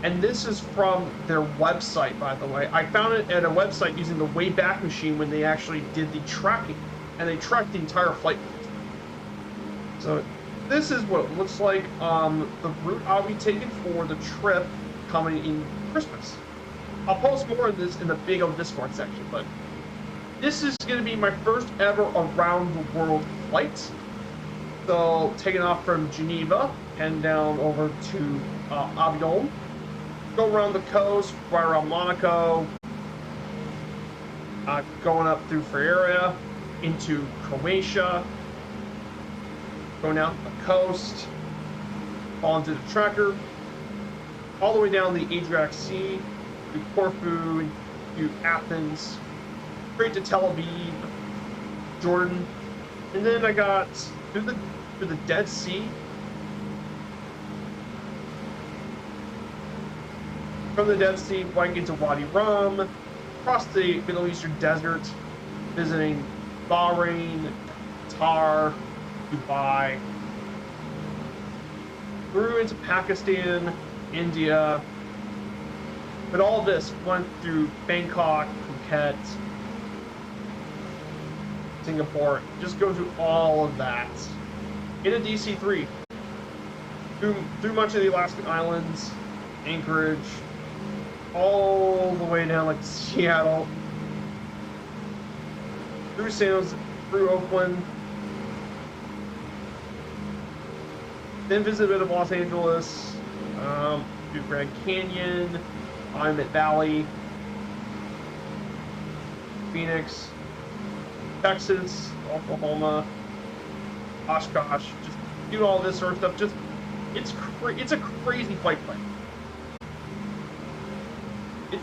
And this is from their website, by the way. I found it at a website using the Wayback Machine when they actually did the tracking, and they tracked the entire flight. So this is what it looks like, the route I'll be taking for the trip coming in Christmas. I'll post more of this in the big old Discord section, but this is going to be my first ever around the world flight. So taking off from Geneva, heading down over to Avignon, go around the coast, right around Monaco, going up through Ferrara into Croatia, going down the coast, onto the tracker, all the way down the Adriatic Sea, to Corfu, to Athens, straight to Tel Aviv, Jordan, and then I got through the Dead Sea, from the Dead Sea, flying into Wadi Rum, across the Middle Eastern desert, visiting Bahrain, Qatar, Dubai, through into Pakistan, India, but all this went through Bangkok, Phuket, Singapore. Just go through all of that in a DC3, through much of the Alaskan islands, Anchorage, all the way down like Seattle, through San Jose, through Oakland, then visit a bit of Los Angeles, do Grand Canyon, Emmett Valley, Phoenix, Texas, Oklahoma, Oshkosh, just do all this sort of stuff. Just it's a crazy flight plan.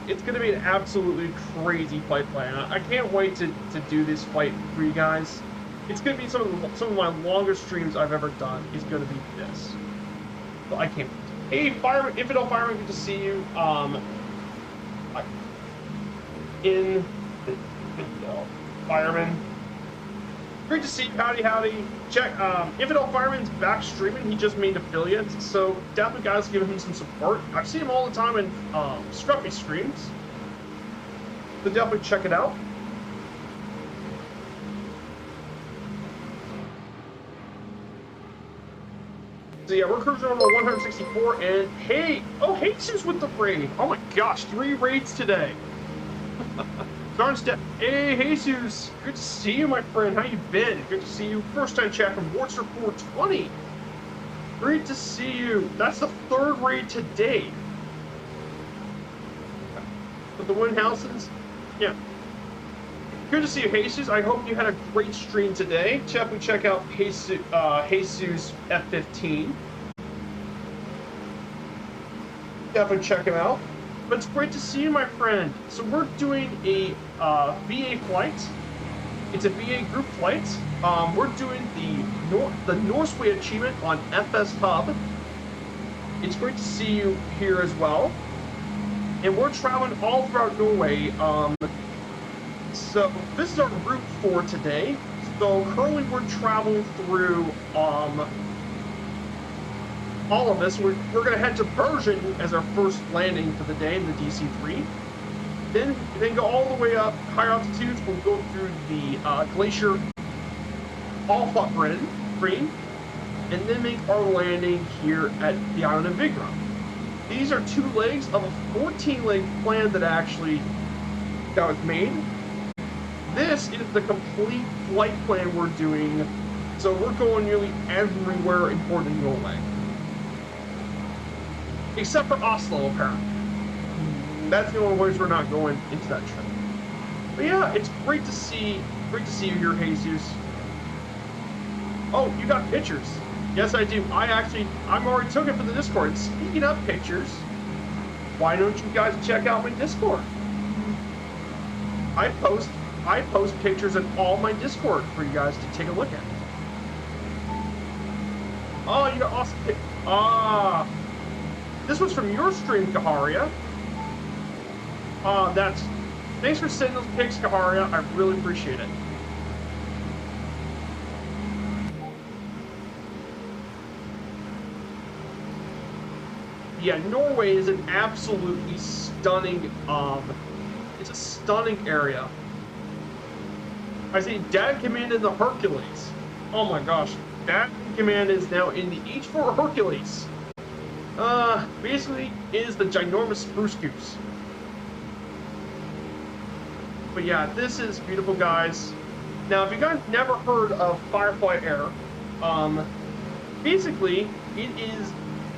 It's going to be an absolutely crazy flight plan. I can't wait to do this flight for you guys. It's going to be some of my longest streams I've ever done. Is going to be this. So I can't. Hey, Fireman, Infidel Fireman, good to see you. Infidel Fireman. Great to see you. Howdy, howdy. Check. Infidel Fireman's back streaming. He just made affiliates, so definitely guys give him some support. I've seen him all the time in Scruffy streams, so definitely check it out. So yeah, we're cruising over 164, and hey, oh, Jesus with the raid. Oh my gosh, 3 raids today. Hey, Jesus, good to see you, my friend. How you been? Good to see you. First time chat from Warster 420. Great to see you. That's the 3rd raid today. With the win houses, yeah. Good to see you, Jesus. I hope you had a great stream today. Definitely check out Jesus F15. Definitely check him out. But it's great to see you, my friend. So we're doing a VA flight. It's a VA group flight. We're doing the Norse Way achievement on FS Hub. It's great to see you here as well. And we're traveling all throughout Norway. So this is our route for today. So currently we're traveling through all of this. We're going to head to Bergen as our first landing for the day in the DC-3. Then go all the way up, higher altitudes. We'll go through the glacier, all fought green, and then make our landing here at the island of Vigra. These are 2 legs of a 14-leg plan that was made. This is the complete flight plan we're doing, so we're going nearly everywhere important in Norway. Except for Oslo, apparently. That's the only place we're not going into that trip. But yeah, it's great to see you here, Jesus. Oh, you got pictures. Yes, I do. I'm already took it for the Discord. And speaking of pictures, why don't you guys check out my Discord? I post pictures in all my Discord for you guys to take a look at. Oh, you got awesome pictures. This was from your stream, Kaharia. Thanks for sending those pics, Kaharia. I really appreciate it. Yeah, Norway is an absolutely stunning, it's a stunning area. I see Dad Command in the Hercules. Oh my gosh, Dad Command is now in the H4 Hercules. Basically is the ginormous spruce goose. But yeah, this is beautiful, guys. Now, if you guys never heard of Firefly Air, basically it is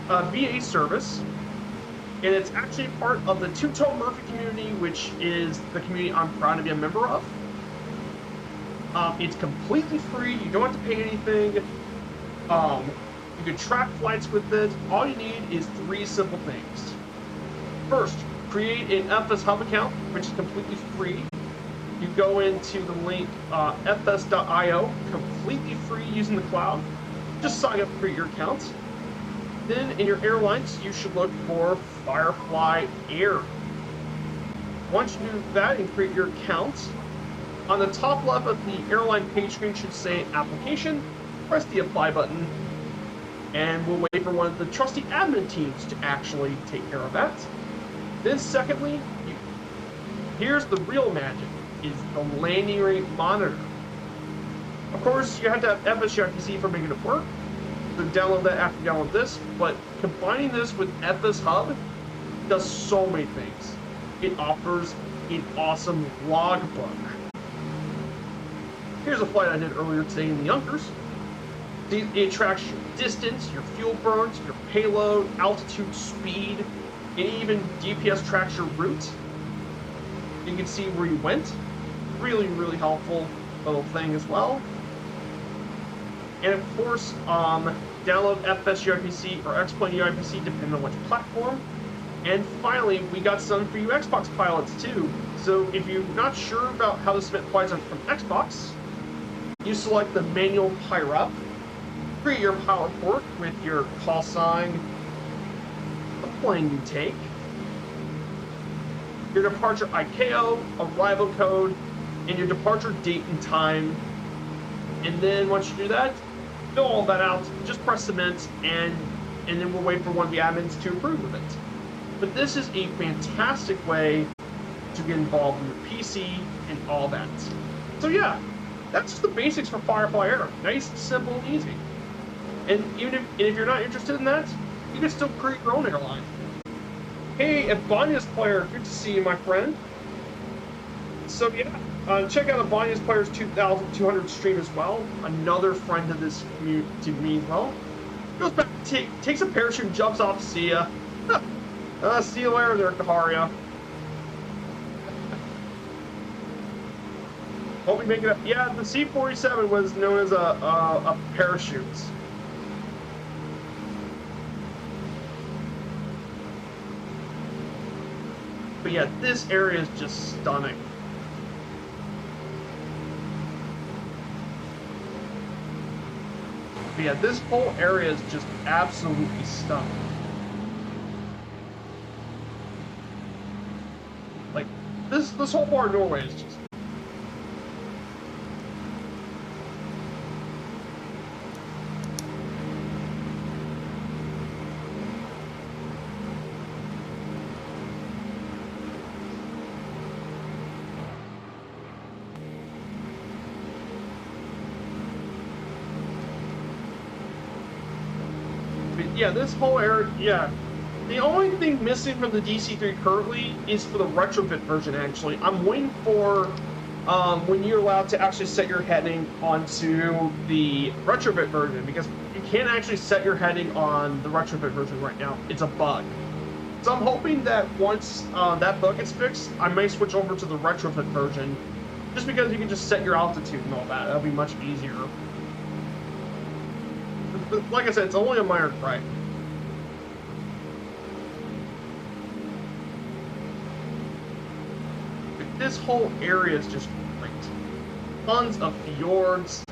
a VA service, and it's actually part of the Two-Tone Murphy community, which is the community I'm proud to be a member of. It's completely free. You don't have to pay anything. You can track flights with it. All you need is 3 simple things. First, create an FS Hub account, which is completely free. You go into the link fs.io, completely free using the cloud. Just sign up for your account. Then in your airlines, you should look for Firefly Air. Once you do that and create your account, on the top left of the airline page screen should say application. Press the apply button, and we'll wait for one of the trusty admin teams to actually take care of that. Then secondly, here's the real magic, is the landing rate monitor. Of course, you have to have FSGIPC for making it work. So download that after you download this, but combining this with FS Hub does so many things. it offers an awesome logbook. Here's a flight I did earlier today in the Yonkers. It tracks your distance, your fuel burns, your payload, altitude, speed, and even GPS tracks your route. You can see where you went. Really, really helpful little thing as well. And of course, download FS UIPC or X-Plane UIPC depending on which platform. And finally, we got some for you Xbox pilots too. So if you're not sure about how to submit flights from Xbox, you select the manual PIRUP, create your power port with your call sign, the plane you take, your departure ICAO, arrival code, and your departure date and time. And then once you do that, fill all that out, just press submit, and then we'll wait for one of the admins to approve of it. But this is a fantastic way to get involved in your PC and all that. So yeah, that's just the basics for Firefly Air. Nice, simple, and easy. And even if you're not interested in that, you can still create your own airline. Hey, Ebonia's Player, good to see you, my friend. So yeah, check out Ebonia's Player's 2200 stream as well. Another friend of this community to me as well. Goes back, takes a parachute, and jumps off. See ya. See you later there, Kaharia. Hope we make it up. Yeah, the C-47 was known as a parachute. But yeah, this area is just stunning. But yeah, this whole area is just absolutely stunning. Like, this whole part of Norway is just... Yeah, this whole area, yeah. The only thing missing from the DC-3 currently is for the retrofit version, actually. I'm waiting for when you're allowed to actually set your heading onto the retrofit version, because you can't actually set your heading on the retrofit version right now. It's a bug. So I'm hoping that once that bug gets fixed, I may switch over to the retrofit version, just because you can just set your altitude and all that. That'll be much easier. But like I said, it's only a minor gripe. This whole area is just great. Tons of fjords.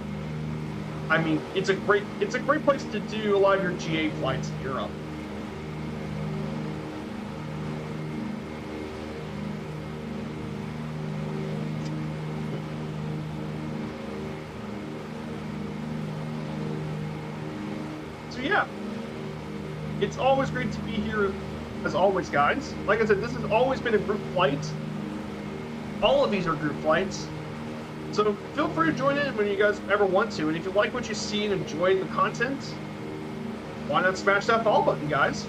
I mean, it's a great place to do a lot of your GA flights in Europe. Yeah, it's always great to be here, as always, guys. Like I said, this has always been a group flight. All of these are group flights, so feel free to join in when you guys ever want to. And if you like what you see and enjoy the content, why not smash that follow button, guys?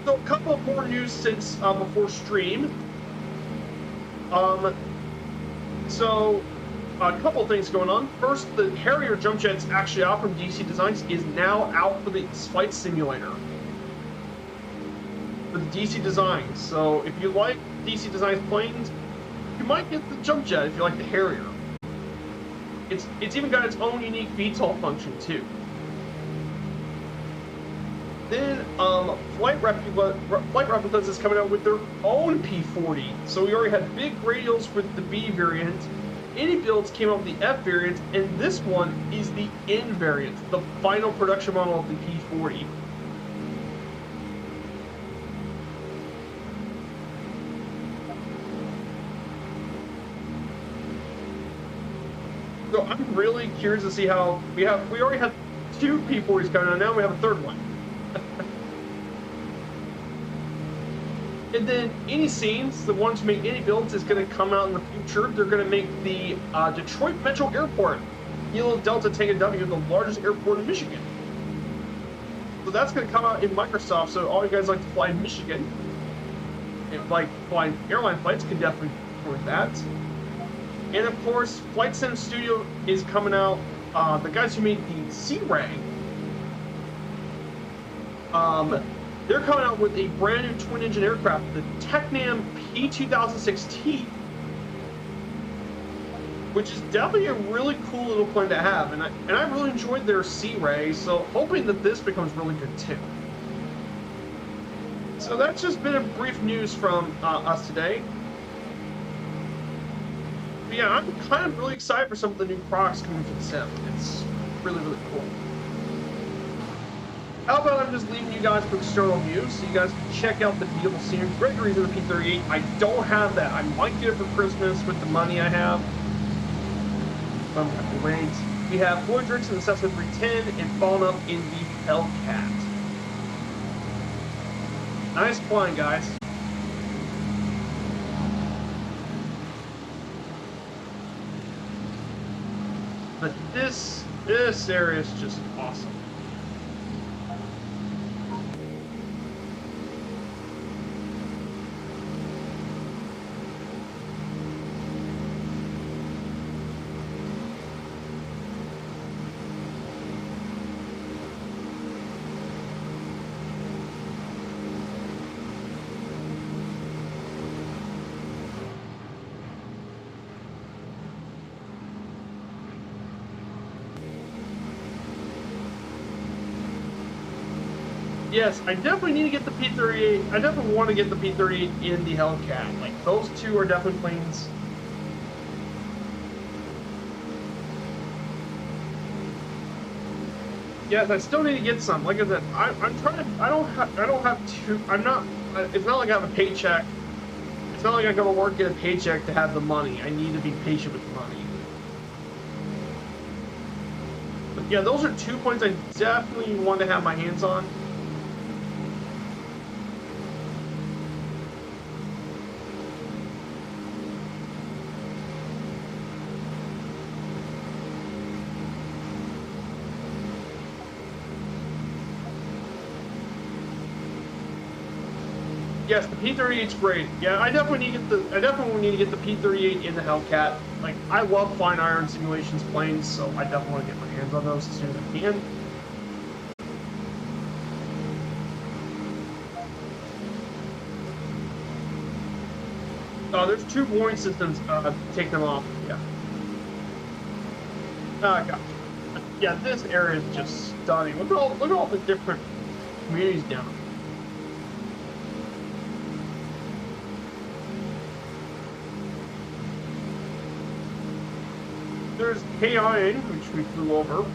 So a couple of more news since before stream. So a couple of things going on. First, the Harrier jump jet's actually out from DC Designs, is now out for the flight simulator for the DC Designs. So if you like DC Designs planes, you might get the jump jet if you like the Harrier. It's even got its own unique VTOL function too. Then Flight Replicas is coming out with their own P40. So we already had big radials with the B variant. Any builds came out with the F variant, and this one is the N variant, the final production model of the P40. So I'm really curious to see how we already have 2 P40s coming out, now we have a third one. And then any scenes, the ones who make any builds, is going to come out in the future. They're going to make the Detroit Metro Airport, Kilo Delta Tango W, the largest airport in Michigan. So that's going to come out in Microsoft, so all you guys like to fly in Michigan, like flying airline flights can definitely support that. And of course, Flight Sim Studio is coming out. The guys who made the Sea-Ray, they're coming out with a brand new twin-engine aircraft, the Tecnam P2006T, which is definitely a really cool little plane to have. And I really enjoyed their Sea-Ray, so hoping that this becomes really good too. So that's just been a brief news from us today. But yeah, I'm kind of really excited for some of the new products coming to the sim. It's really, really cool. How about I'm just leaving you guys with external views so you guys can check out the beautiful scenery. Gregory's in the P-38. I don't have that. I might get it for Christmas with the money I have. I'm going to have to wait. We have Floyd Drix in the Cessna 310 and fallen up in the Hellcat. Nice flying, guys. But this area is just awesome. Yes, I definitely need to get the P-38. I definitely want to get the P-38 in the Hellcat. Like, those two are definitely planes. Yes, I still need to get some. Like I said, I'm trying to. I don't have two. I'm not. It's not like I have a paycheck. It's not like I go to work, get a paycheck to have the money. I need to be patient with the money. But yeah, those are 2 points I definitely want to have my hands on. Yes, the P-38's great. Yeah, I definitely need to get the P-38 in the Hellcat. Like, I love flying Iron Simulations planes, so I definitely want to get my hands on those as soon as I can. There's 2 buoyant systems. Take them off. Yeah. Gotcha. Yeah, this area is just stunning. Look at all the different communities down there. There's KIN, which we flew over.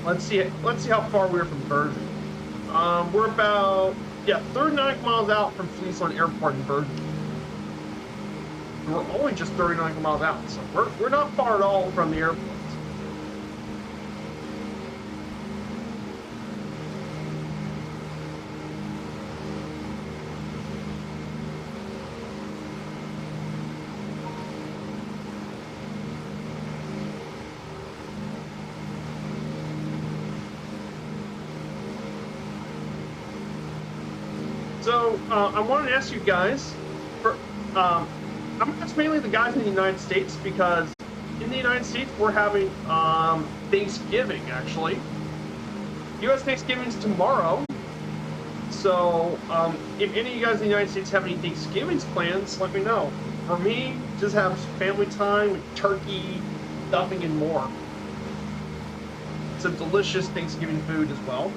Let's see how far we are from Bergen. We're about 39 miles out from Friesland Airport in Bergen. We're only just 39 miles out, so we're not far at all from the airport. So, I wanted to ask you guys, I'm going to ask mainly the guys in the United States, because in the United States, we're having Thanksgiving, actually. U.S. Thanksgiving's tomorrow. So, if any of you guys in the United States have any Thanksgiving plans, let me know. For me, just have family time with turkey, stuffing, and more. Some delicious Thanksgiving food as well.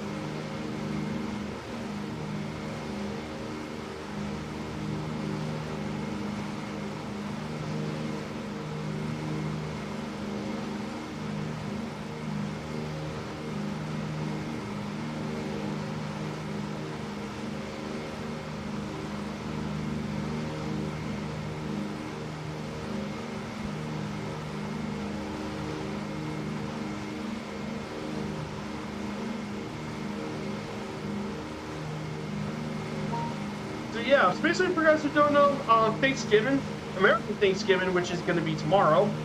Yeah, so basically for you guys who don't know, Thanksgiving, American Thanksgiving, which is going to be tomorrow,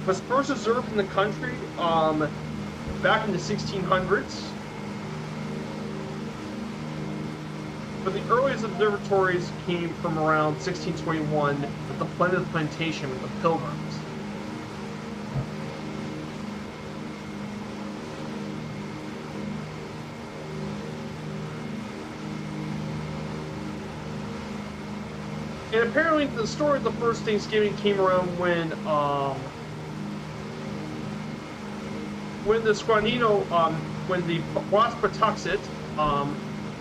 was first observed in the country back in the 1600s. But the earliest observatories came from around 1621 at the Plymouth Plantation with the Pilgrims. And apparently the story of the first Thanksgiving came around when the Squanino, when the Waspatuxet,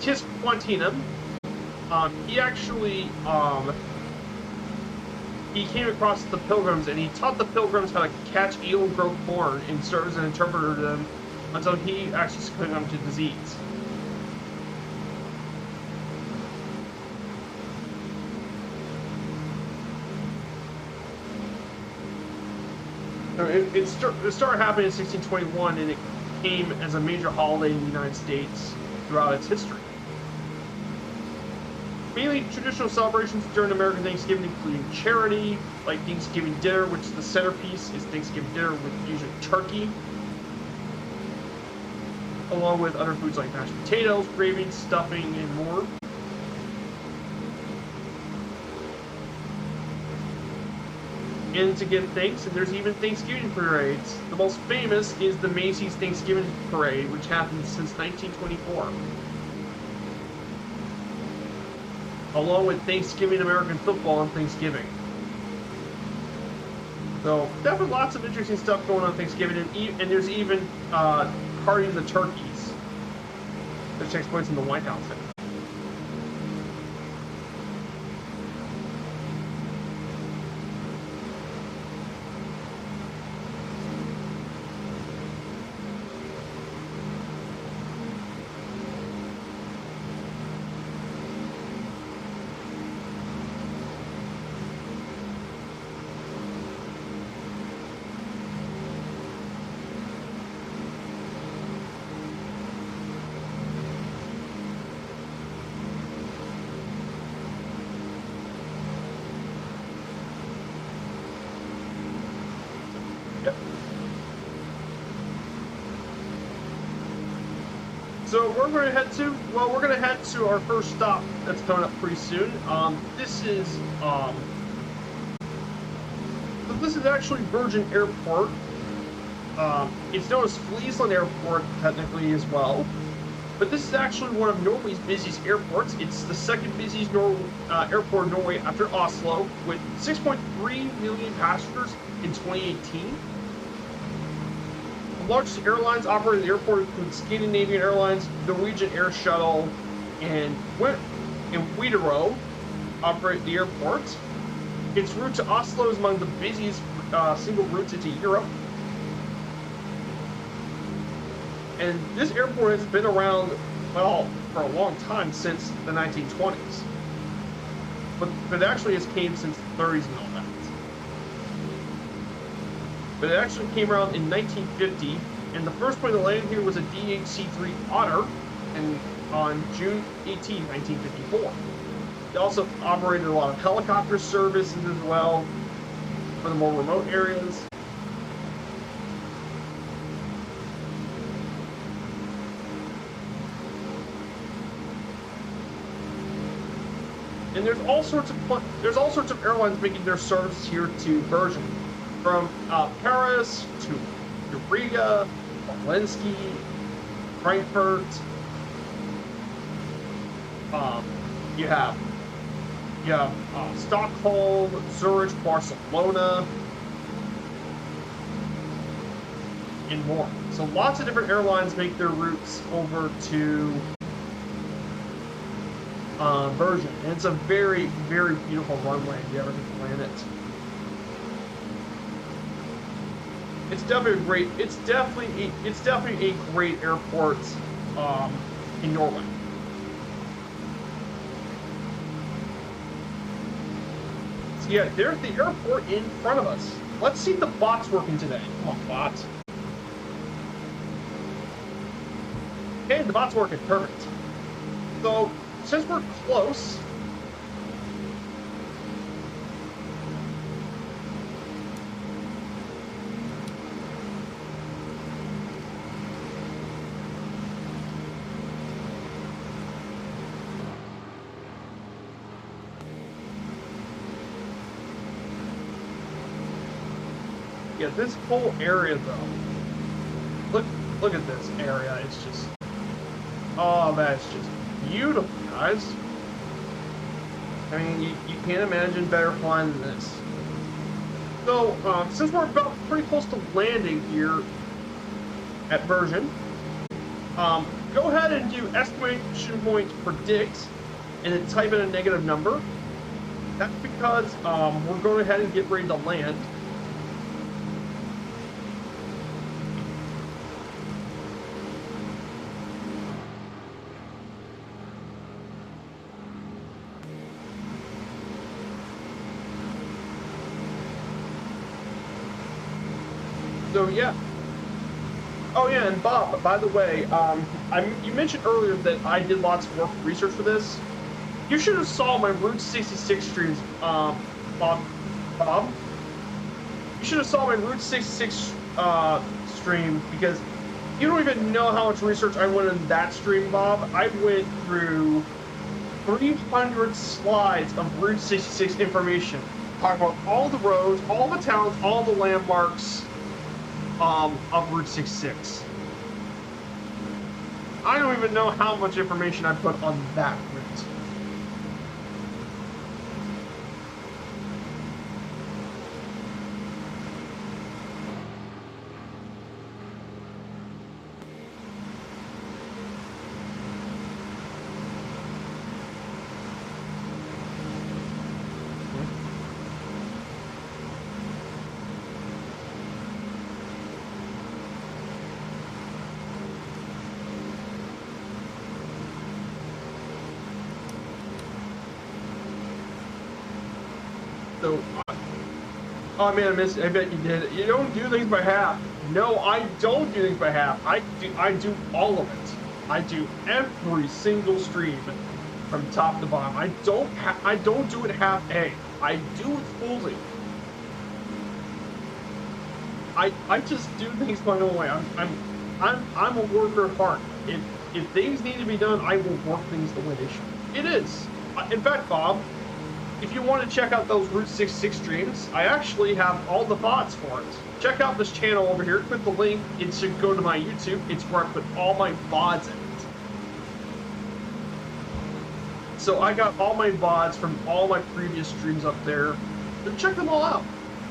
Tisquantinum, he actually, he came across the Pilgrims, and he taught the Pilgrims how to catch eel and grow corn, and served as an interpreter to them until he actually succumbed them to disease. It started happening in 1621, and it came as a major holiday in the United States throughout its history. Mainly traditional celebrations during American Thanksgiving include charity, like Thanksgiving dinner, which is the centerpiece, is Thanksgiving dinner with usually turkey, along with other foods like mashed potatoes, gravy, stuffing, and more. And to give thanks, and there's even Thanksgiving parades. The most famous is the Macy's Thanksgiving Parade, which happened since 1924. Along with Thanksgiving American football on Thanksgiving. So definitely lots of interesting stuff going on Thanksgiving, and there's even carving the turkeys that takes place in the White House. So we're going to head to our first stop that's coming up pretty soon. This is actually Bergen Airport. It's known as Friesland Airport technically as well, but this is actually one of Norway's busiest airports. It's the second busiest airport in Norway after Oslo, with 6.3 million passengers in 2018. The largest airlines operating the airport include Scandinavian Airlines, Norwegian Air Shuttle, and Widerøe operate the airport. Its route to Oslo is among the busiest single routes into Europe. And this airport has been around, well, for a long time, since the 1920s. But it actually has came since the 30s and all that. But it actually came around in 1950, and the first plane to land here was a DHC-3 Otter on June 18, 1954. They also operated a lot of helicopter services as well for the more remote areas. And there's all sorts of airlines making their service here to Bergen. From Paris to Riga, Helsinki, Frankfurt. You have Stockholm, Zurich, Barcelona, and more. So lots of different airlines make their routes over to Bergen, and it's a very, very beautiful runway if you ever get to land it. It's definitely a great airport in Norway. So yeah, there's the airport in front of us. Let's see if the bot's working today. Come on, bot. Okay, the bot's working. Perfect. So since we're close, yeah, this whole area though. Look at this area. It's just, oh, that's just beautiful, guys. I mean, you can't imagine better flying than this. So, since we're about pretty close to landing here at Bergen, go ahead and do exclamation point predict, and then type in a negative number. That's because we're going ahead and get ready to land. So yeah. Oh yeah, and Bob, by the way, you mentioned earlier that I did lots of work research for this. You should have saw my Route 66 streams, Bob. You should have saw my Route 66 stream, because you don't even know how much research I went in that stream, Bob. I went through 300 slides of Route 66 information, talking about all the roads, all the towns, all the landmarks of Route 66. I don't even know how much information I put on that route. So, oh man, I bet you did it. You don't do things by half. No, I don't do things by half. I do all of it. I do every single stream from top to bottom. I don't do it half-a. I do it fully. I just do things my own way. I'm a worker at heart. If things need to be done, I will work things the way they should. It is. In fact, Bob, if you want to check out those Route 66 streams, I actually have all the VODs for it. Check out this channel over here. Click the link. It should go to my YouTube. It's where I put all my VODs in it. So I got all my VODs from all my previous streams up there. So check them all out.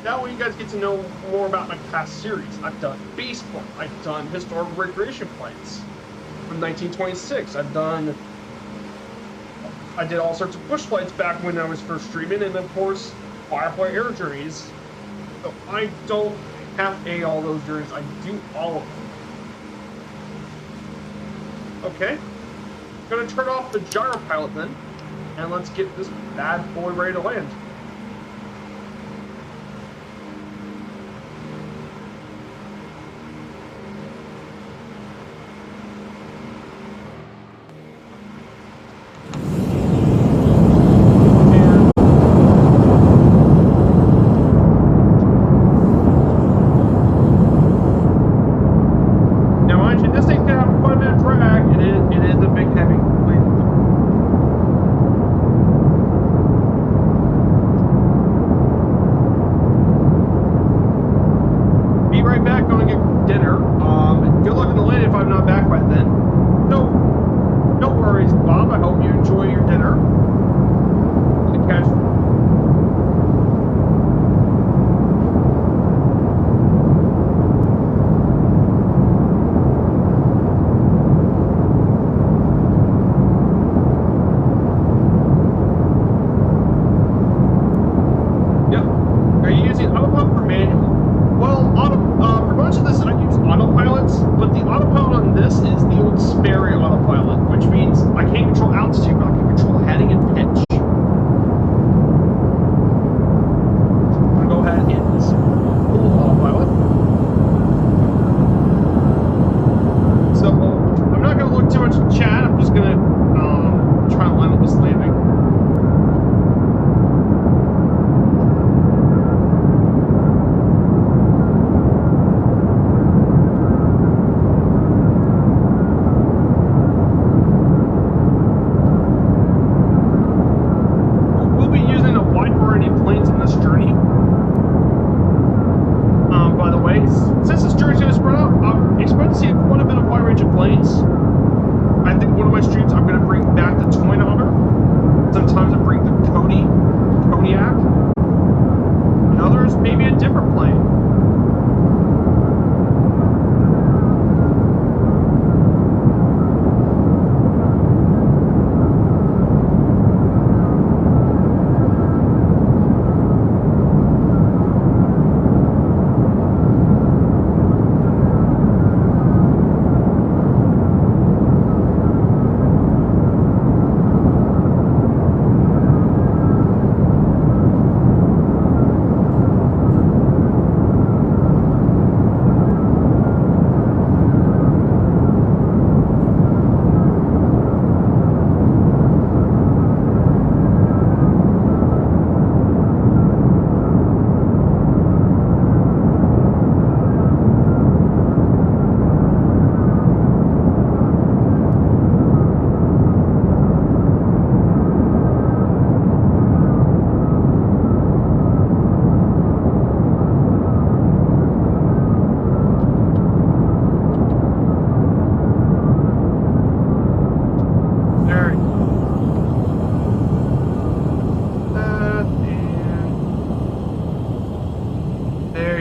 That way you guys get to know more about my past series. I've done baseball. I've done historical recreation planes from 1926. I did all sorts of push flights back when I was first streaming, and of course, Firefly air journeys. So I don't half-a all those journeys. I do all of them. Okay. I'm gonna turn off the gyro pilot then, and let's get this bad boy ready to land.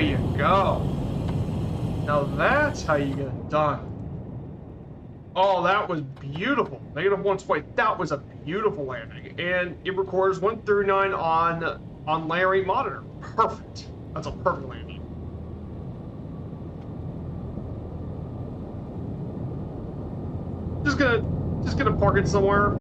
There you go. Now that's how you get it done. Oh, that was beautiful. -120. That was a beautiful landing. And it records 139 on layer 8 monitor. Perfect. That's a perfect landing. Just gonna park it somewhere.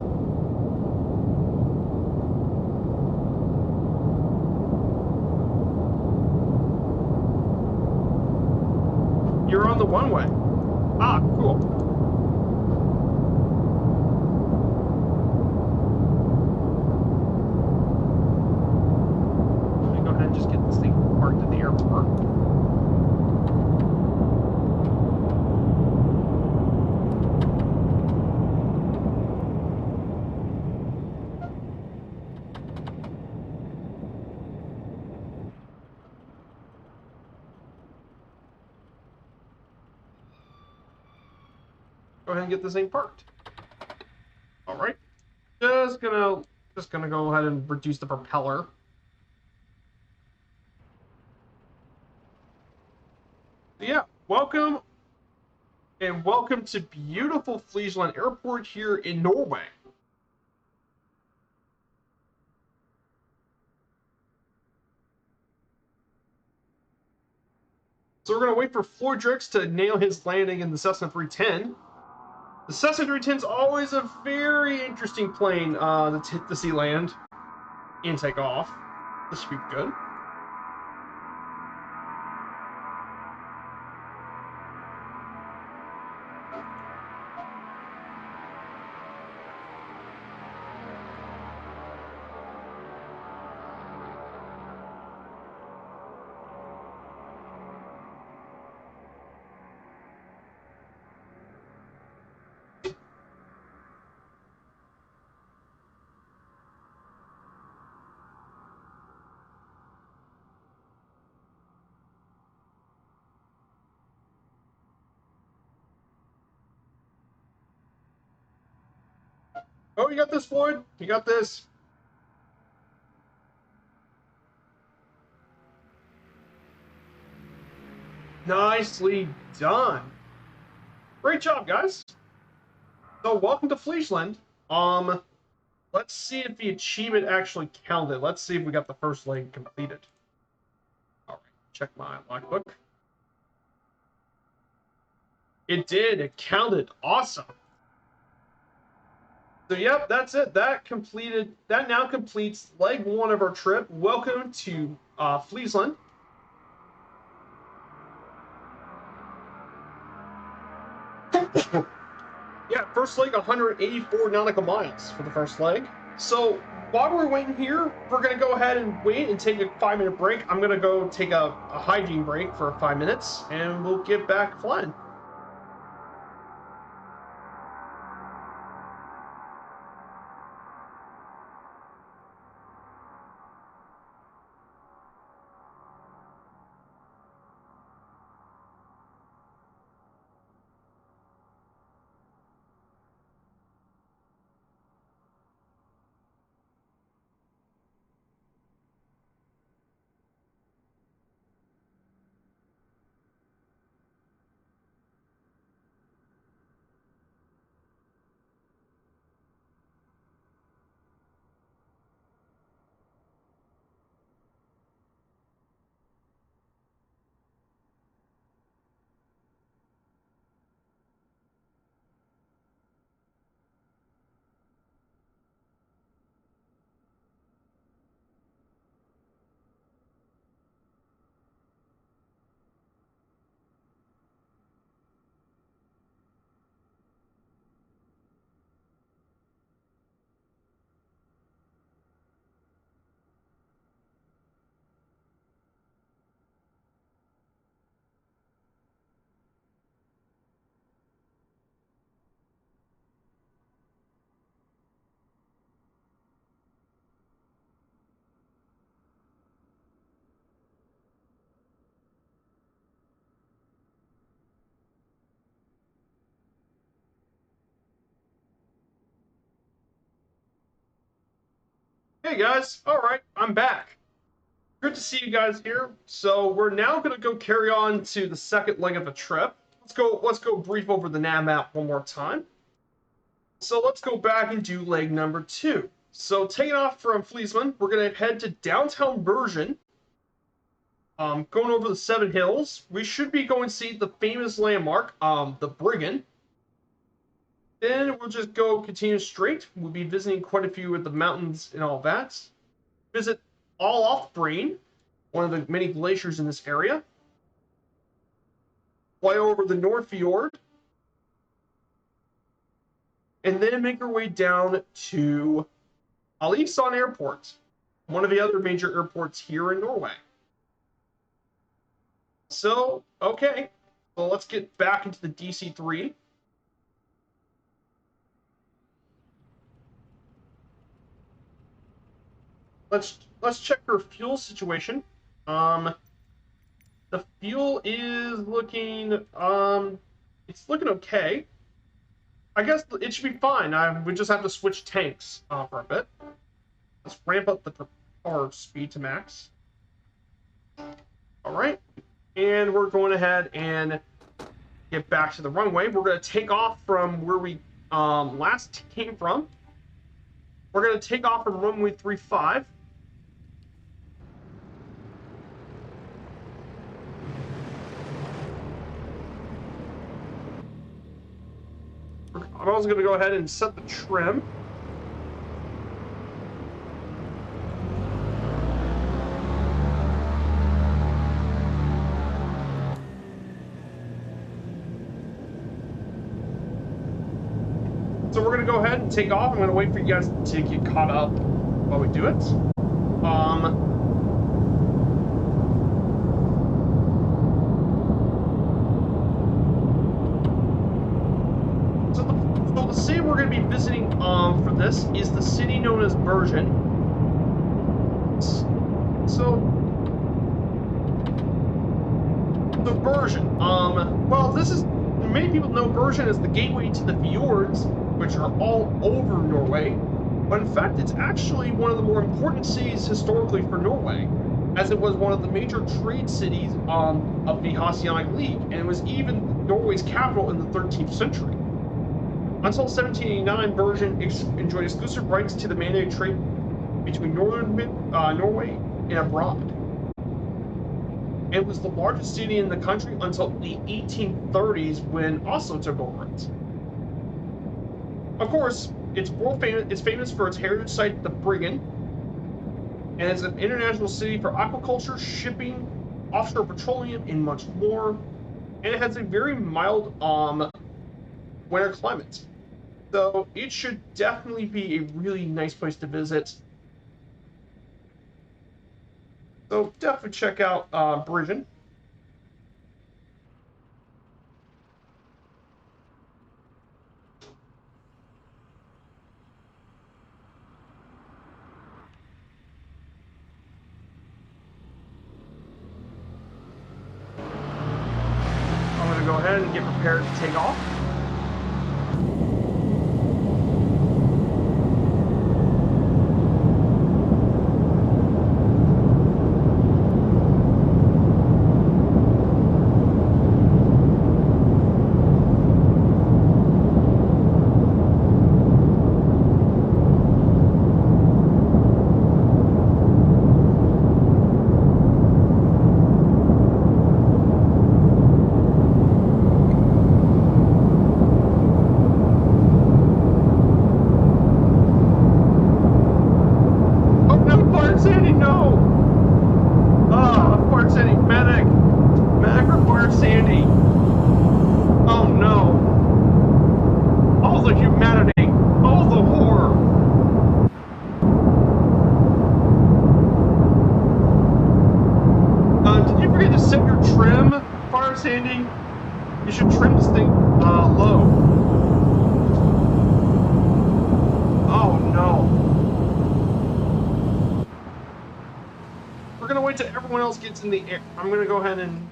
You're on the one-way. Ah, cool. Let me go ahead and just get this thing parked at the airport. Go ahead and get this thing parked. All right. Just gonna go ahead and reduce the propeller. Yeah, welcome to beautiful Flesland Airport here in Norway. So we're gonna wait for Flordrix to nail his landing in the Cessna 310. The Cessna 310 is always a very interesting plane to see land and take off. This should be good. Oh, you got this, Floyd? You got this? Nicely done. Great job, guys. So, welcome to Flesland. Let's see if the achievement actually counted. Let's see if we got the first leg completed. All right, check my logbook. It did. It counted. Awesome. So, yep, that's it. That now completes leg 1 of our trip. Welcome to Flesland. Yeah, first leg, 184 nautical miles for the first leg. So while we're waiting here, we're going to go ahead and wait and take a 5-minute break. I'm going to go take a hygiene break for 5 minutes, and we'll get back flying. Hey guys, all right, I'm back. Good to see you guys here. So we're now going to go carry on to the second leg of the trip. Let's go brief over the nav map one more time. So let's go back and do leg number 2. So taking off from Fleesman, we're going to head to downtown Bergen. Going over the 7 hills. We should be going to see the famous landmark, the Bergen. Then we'll just continue straight. We'll be visiting quite a few of the mountains and all that. Visit Ålesund, one of the many glaciers in this area. Fly over the North Fjord. And then make our way down to Ålesund Airport, one of the other major airports here in Norway. So, okay. So let's get back into the DC-3. Let's check our fuel situation. The fuel is looking it's looking okay. I guess it should be fine. We just have to switch tanks for a bit. Let's ramp up the power speed to max. All right, and we're going ahead and get back to the runway. We're going to take off from where we last came from. We're going to take off from runway 35. I'm also going to go ahead and set the trim. So we're going to go ahead and take off. I'm going to wait for you guys to get caught up while we do it. So the city we're going to be visiting for this is the city known as Bergen. So Bergen. Well, many people know Bergen as the gateway to the fjords, which are all over Norway, but in fact it's actually one of the more important cities historically for Norway, as it was one of the major trade cities of the Hanseatic League, and it was even Norway's capital in the 13th century. Until 1789, Bergen enjoyed exclusive rights to the mandated trade between northern Norway and abroad. It was the largest city in the country until the 1830s, when Oslo took over it. Of course, it's famous for its heritage site, the Bergen, and it's an international city for aquaculture, shipping, offshore petroleum, and much more. And it has a very mild winter climate, so it should definitely be a really nice place to visit. So definitely check out Bergen. I'm going to go ahead and get prepared to take off. You should trim this thing low. Oh no. We're gonna wait till everyone else gets in the air. I'm gonna go ahead and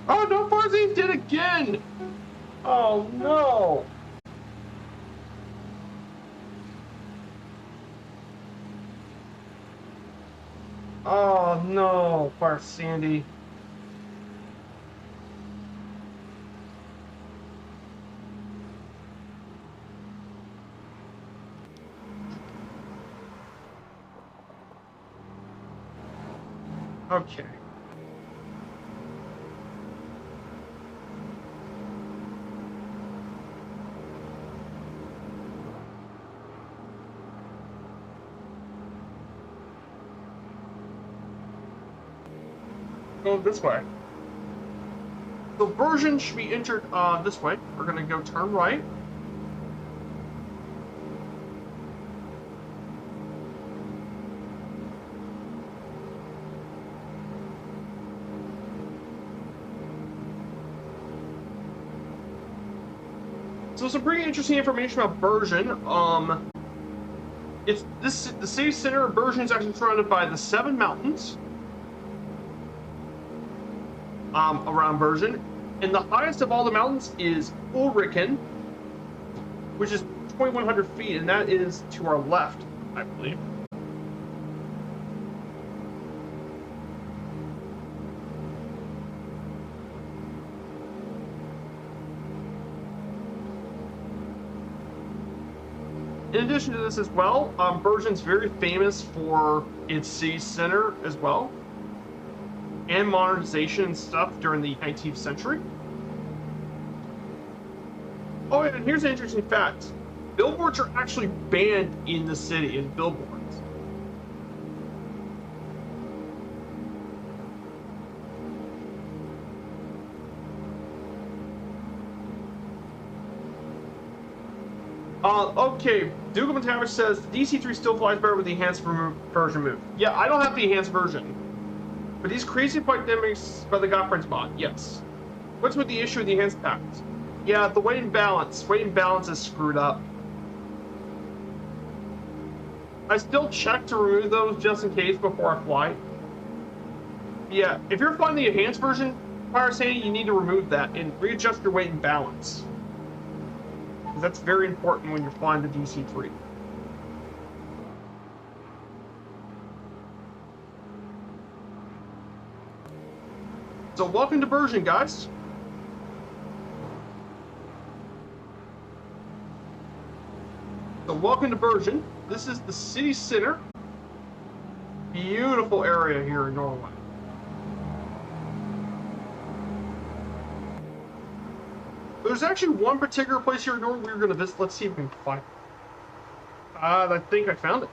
Oh, no, Farzine did again! Oh, no! Oh, no, Fire Sandy. Okay. Go this way. So Bergen should be entered this way. We're gonna go turn right. So some pretty interesting information about Bergen. The city center of Bergen is actually surrounded by the 7 mountains around Bergen, and the highest of all the mountains is Ulriken, which is 2,100 feet, and that is to our left, I believe. In addition to this as well, Bergen's very famous for its city center as well, and modernization and stuff during the 19th century. Oh, and here's an interesting fact. Billboards are actually banned in the city as billboards. Okay, Dougal McTavish says the DC-3 still flies better with the enhanced version move. Yeah, I don't have the enhanced version. But these crazy fight dynamics by the Godfriends mod, yes. What's with the issue with the enhanced packs? Yeah, the weight and balance. Weight and balance is screwed up. I still check to remove those just in case before I fly. Yeah, if you're flying the enhanced version, Fire Sandy, you need to remove that and readjust your weight and balance. That's very important when you're flying the DC-3. So welcome to Bergen, guys. So welcome to Bergen. This is the city center. Beautiful area here in Norway. There's actually one particular place here in Norway we're going to visit. Let's see if we can find it. I think I found it.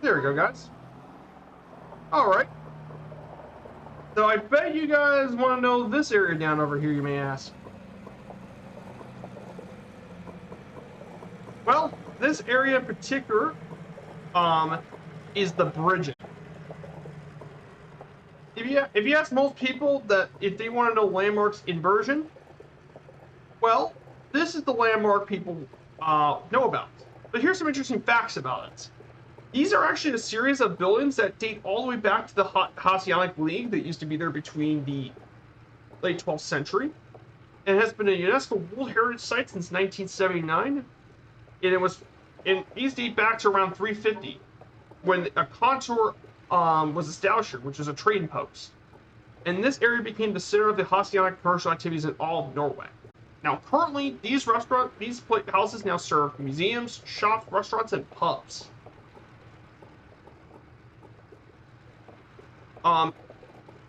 There we go, guys. Alright. So I bet you guys want to know this area down over here, you may ask. Well, this area in particular is the Bridget. If you ask most people that if they want to know landmarks in Bergen, well, this is the landmark people know about. But here's some interesting facts about it. These are actually a series of buildings that date all the way back to the Hanseatic League that used to be there between the late 12th century. And has been a UNESCO World Heritage Site since 1979. And these date back to around 350, when a contour was established here, which was a trading post. And this area became the center of the Hanseatic commercial activities in all of Norway. Now, currently, these houses now serve museums, shops, restaurants, and pubs.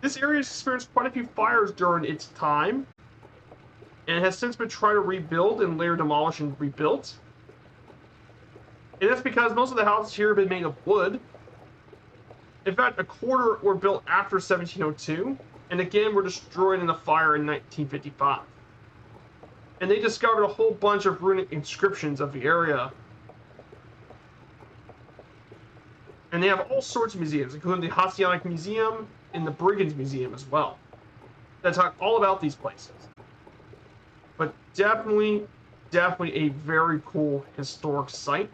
This area has experienced quite a few fires during its time, and has since been tried to rebuild and later demolished and rebuilt. And that's because most of the houses here have been made of wood. In fact, a quarter were built after 1702, and again were destroyed in a fire in 1955. And they discovered a whole bunch of runic inscriptions of the area. And they have all sorts of museums, including the Hasionic Museum and the Bergen Museum as well, that talk all about these places. But definitely a very cool historic site.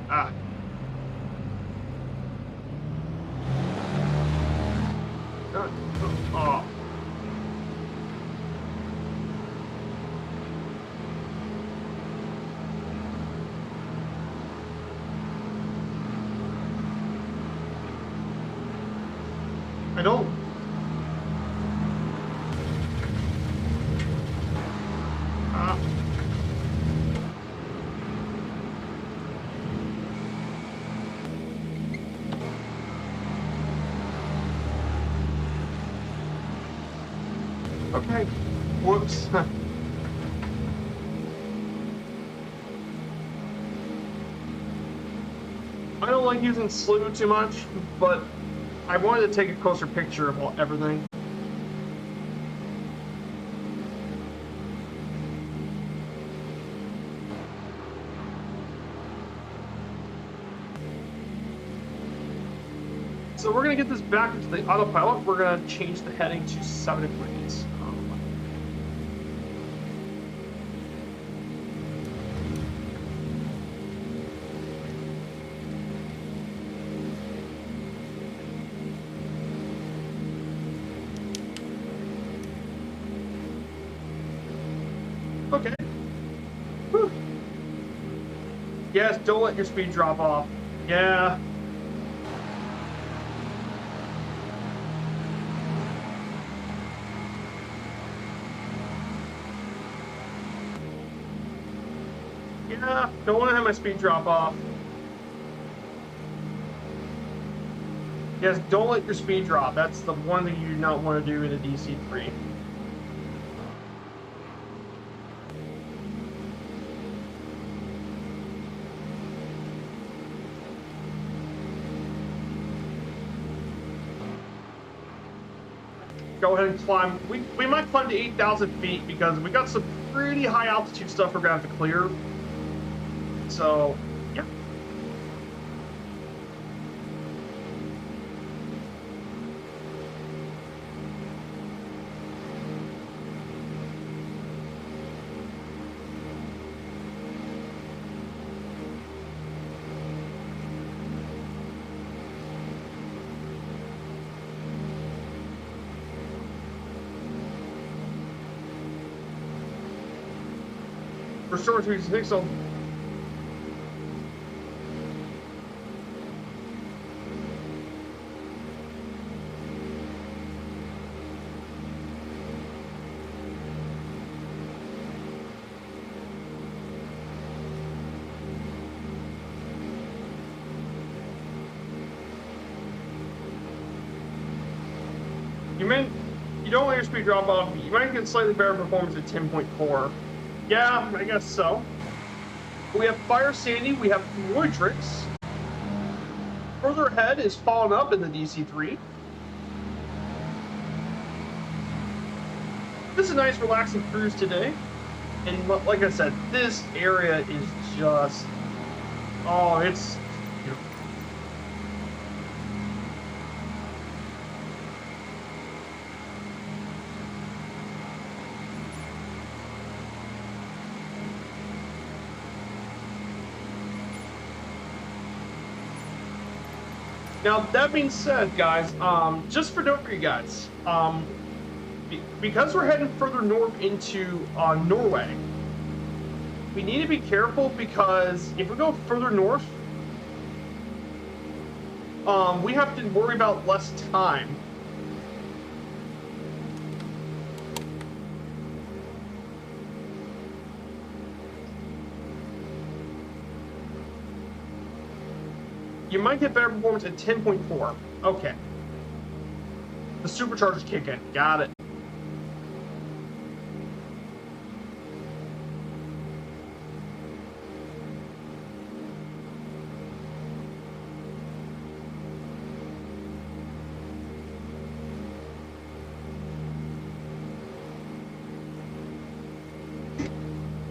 Ah. Oh. I don't. Ah. Okay. Whoops. I don't like using slew too much, but I wanted to take a closer picture of everything. So we're going to get this back into the autopilot. We're going to change the heading to 7 degrees. Okay. Whew. Yes, don't let your speed drop off. Yeah. Yeah, don't want to have my speed drop off. Yes, don't let your speed drop. That's the one thing you do not want to do in a DC3. Go ahead and climb. We might climb to 8,000 feet because we got some pretty high altitude stuff we're going to have to clear. So, yeah. For sure, 366, so you don't let your speed drop off. You might get slightly better performance at 10.4. Yeah, I guess so. We have Fire Sandy, we have Moidrix. Further ahead is Fallen Up in the DC3. This is a nice relaxing cruise today. And like I said, this area is just, oh, it's beautiful. Now, that being said, guys, just for note for you guys, because we're heading further north into Norway, we need to be careful because if we go further north, we have to worry about less time. You might get better performance at 10.4. Okay. The superchargers kick in. Got it.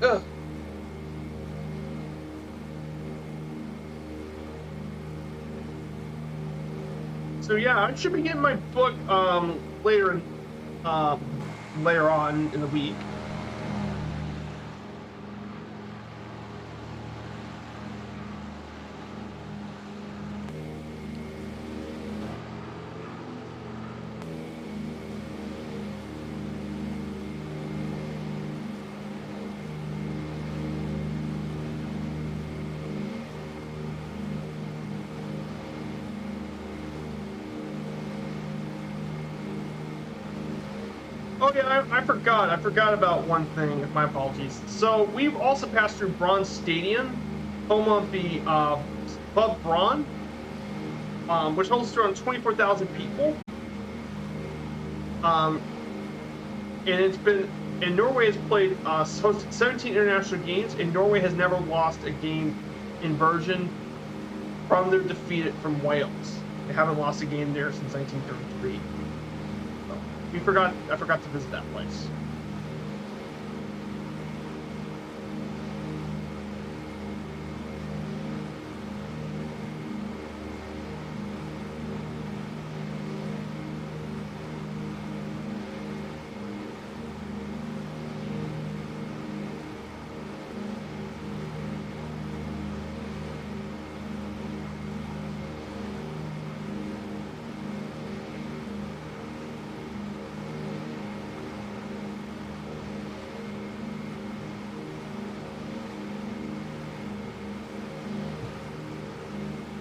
Ugh. So yeah, I should be getting my book later on in the week. Oh yeah, I forgot. I forgot about one thing. My apologies. So we've also passed through Braun Stadium, home of the Club Braun, which holds around 24,000 people. And Norway has hosted 17 international games, and Norway has never lost a game in Bergen from their defeat from Wales. They haven't lost a game there since 1933. I forgot to visit that place.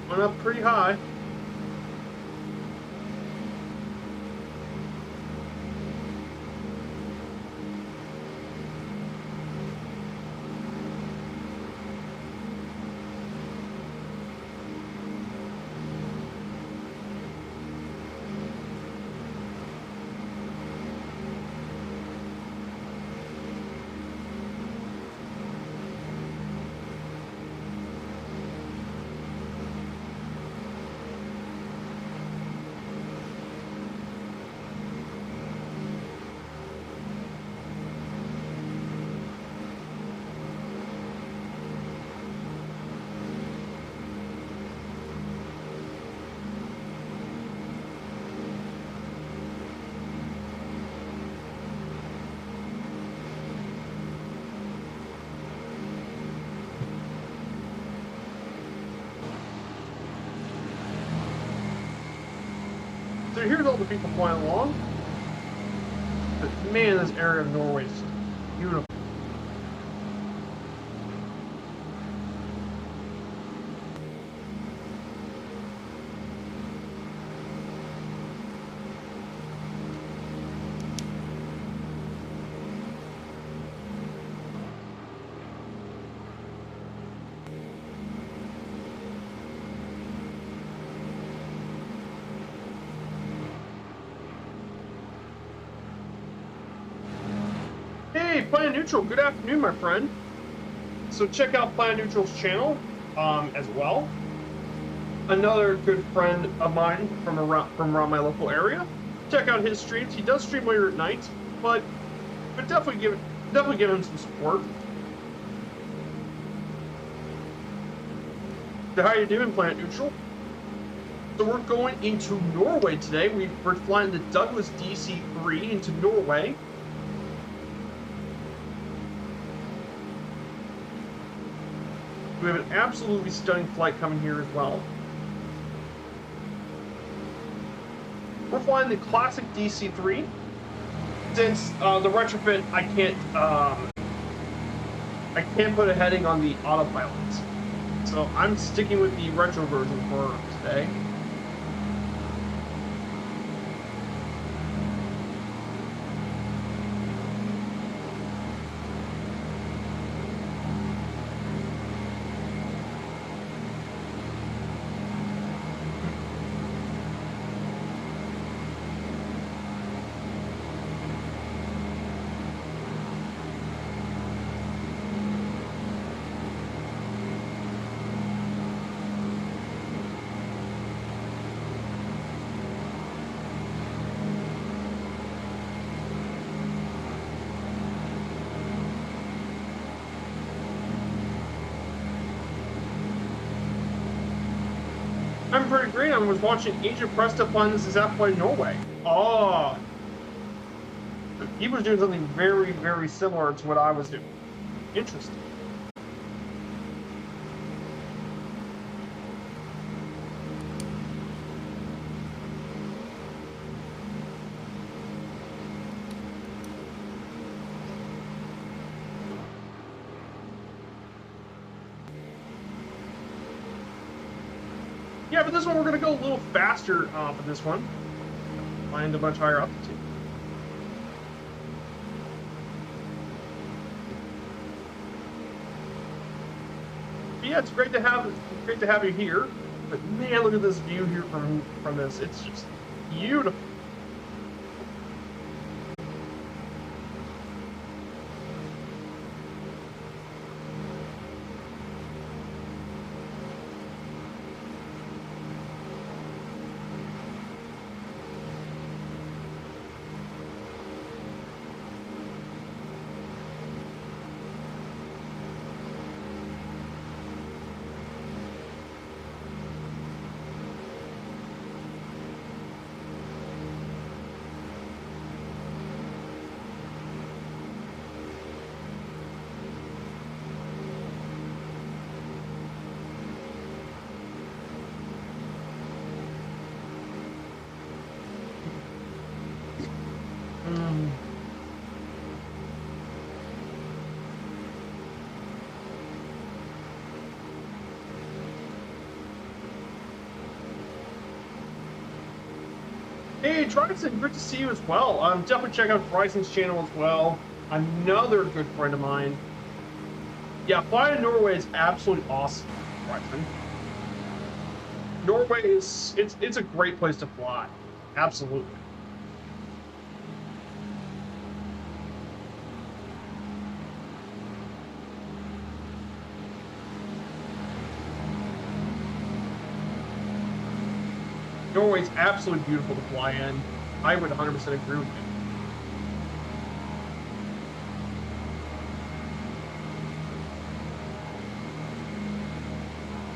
Went up pretty high. So here's all the people flying along. But man, this area of Norway is beautiful. Hey, Planet Neutral, good afternoon, my friend. So check out Planet Neutral's channel as well. Another good friend of mine from around my local area. Check out his streams. He does stream later at night, but definitely give him some support. So how you doing, Planet Neutral? So we're going into Norway today. We're flying the Douglas DC-3 into Norway. We have an absolutely stunning flight coming here as well. We're flying the classic DC-3. Since the retrofit, I can't put a heading on the autopilot. So I'm sticking with the retro version for today. I'm pretty great. I was watching Agent Presta playing this exact play in Norway. Oh. He was doing something very, very similar to what I was doing. Interesting. Yeah, but this one we're going to go a little faster for this one. Find a much higher altitude. But yeah, it's great to have you here. But man, look at this view here from this. It's just beautiful. Hey, Kristiansand, great to see you as well. Definitely check out Kristiansand's channel as well. Another good friend of mine. Yeah, flying in Norway is absolutely awesome, Kristiansand. Norway is it's a great place to fly. Absolutely. Norway's absolutely beautiful to fly in. I would 100% agree with you.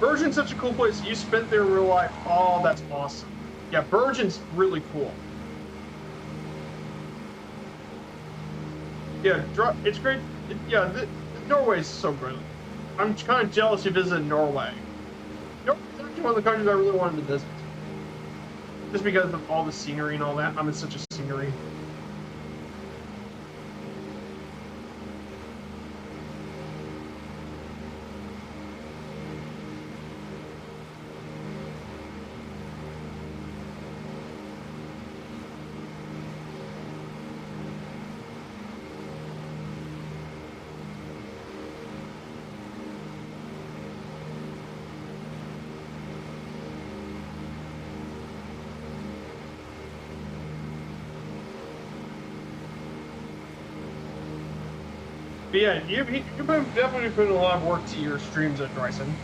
Bergen's such a cool place. You spent there in real life. Oh, that's awesome. Yeah, Bergen's really cool. Yeah, it's great. Yeah, Norway's so good. I'm kind of jealous you visited Norway. Norway's actually one of the countries I really wanted to visit. Just because of all the scenery and all that. I'm in such a scenery. But yeah, you've definitely put a lot of work to your streams at Kristiansand.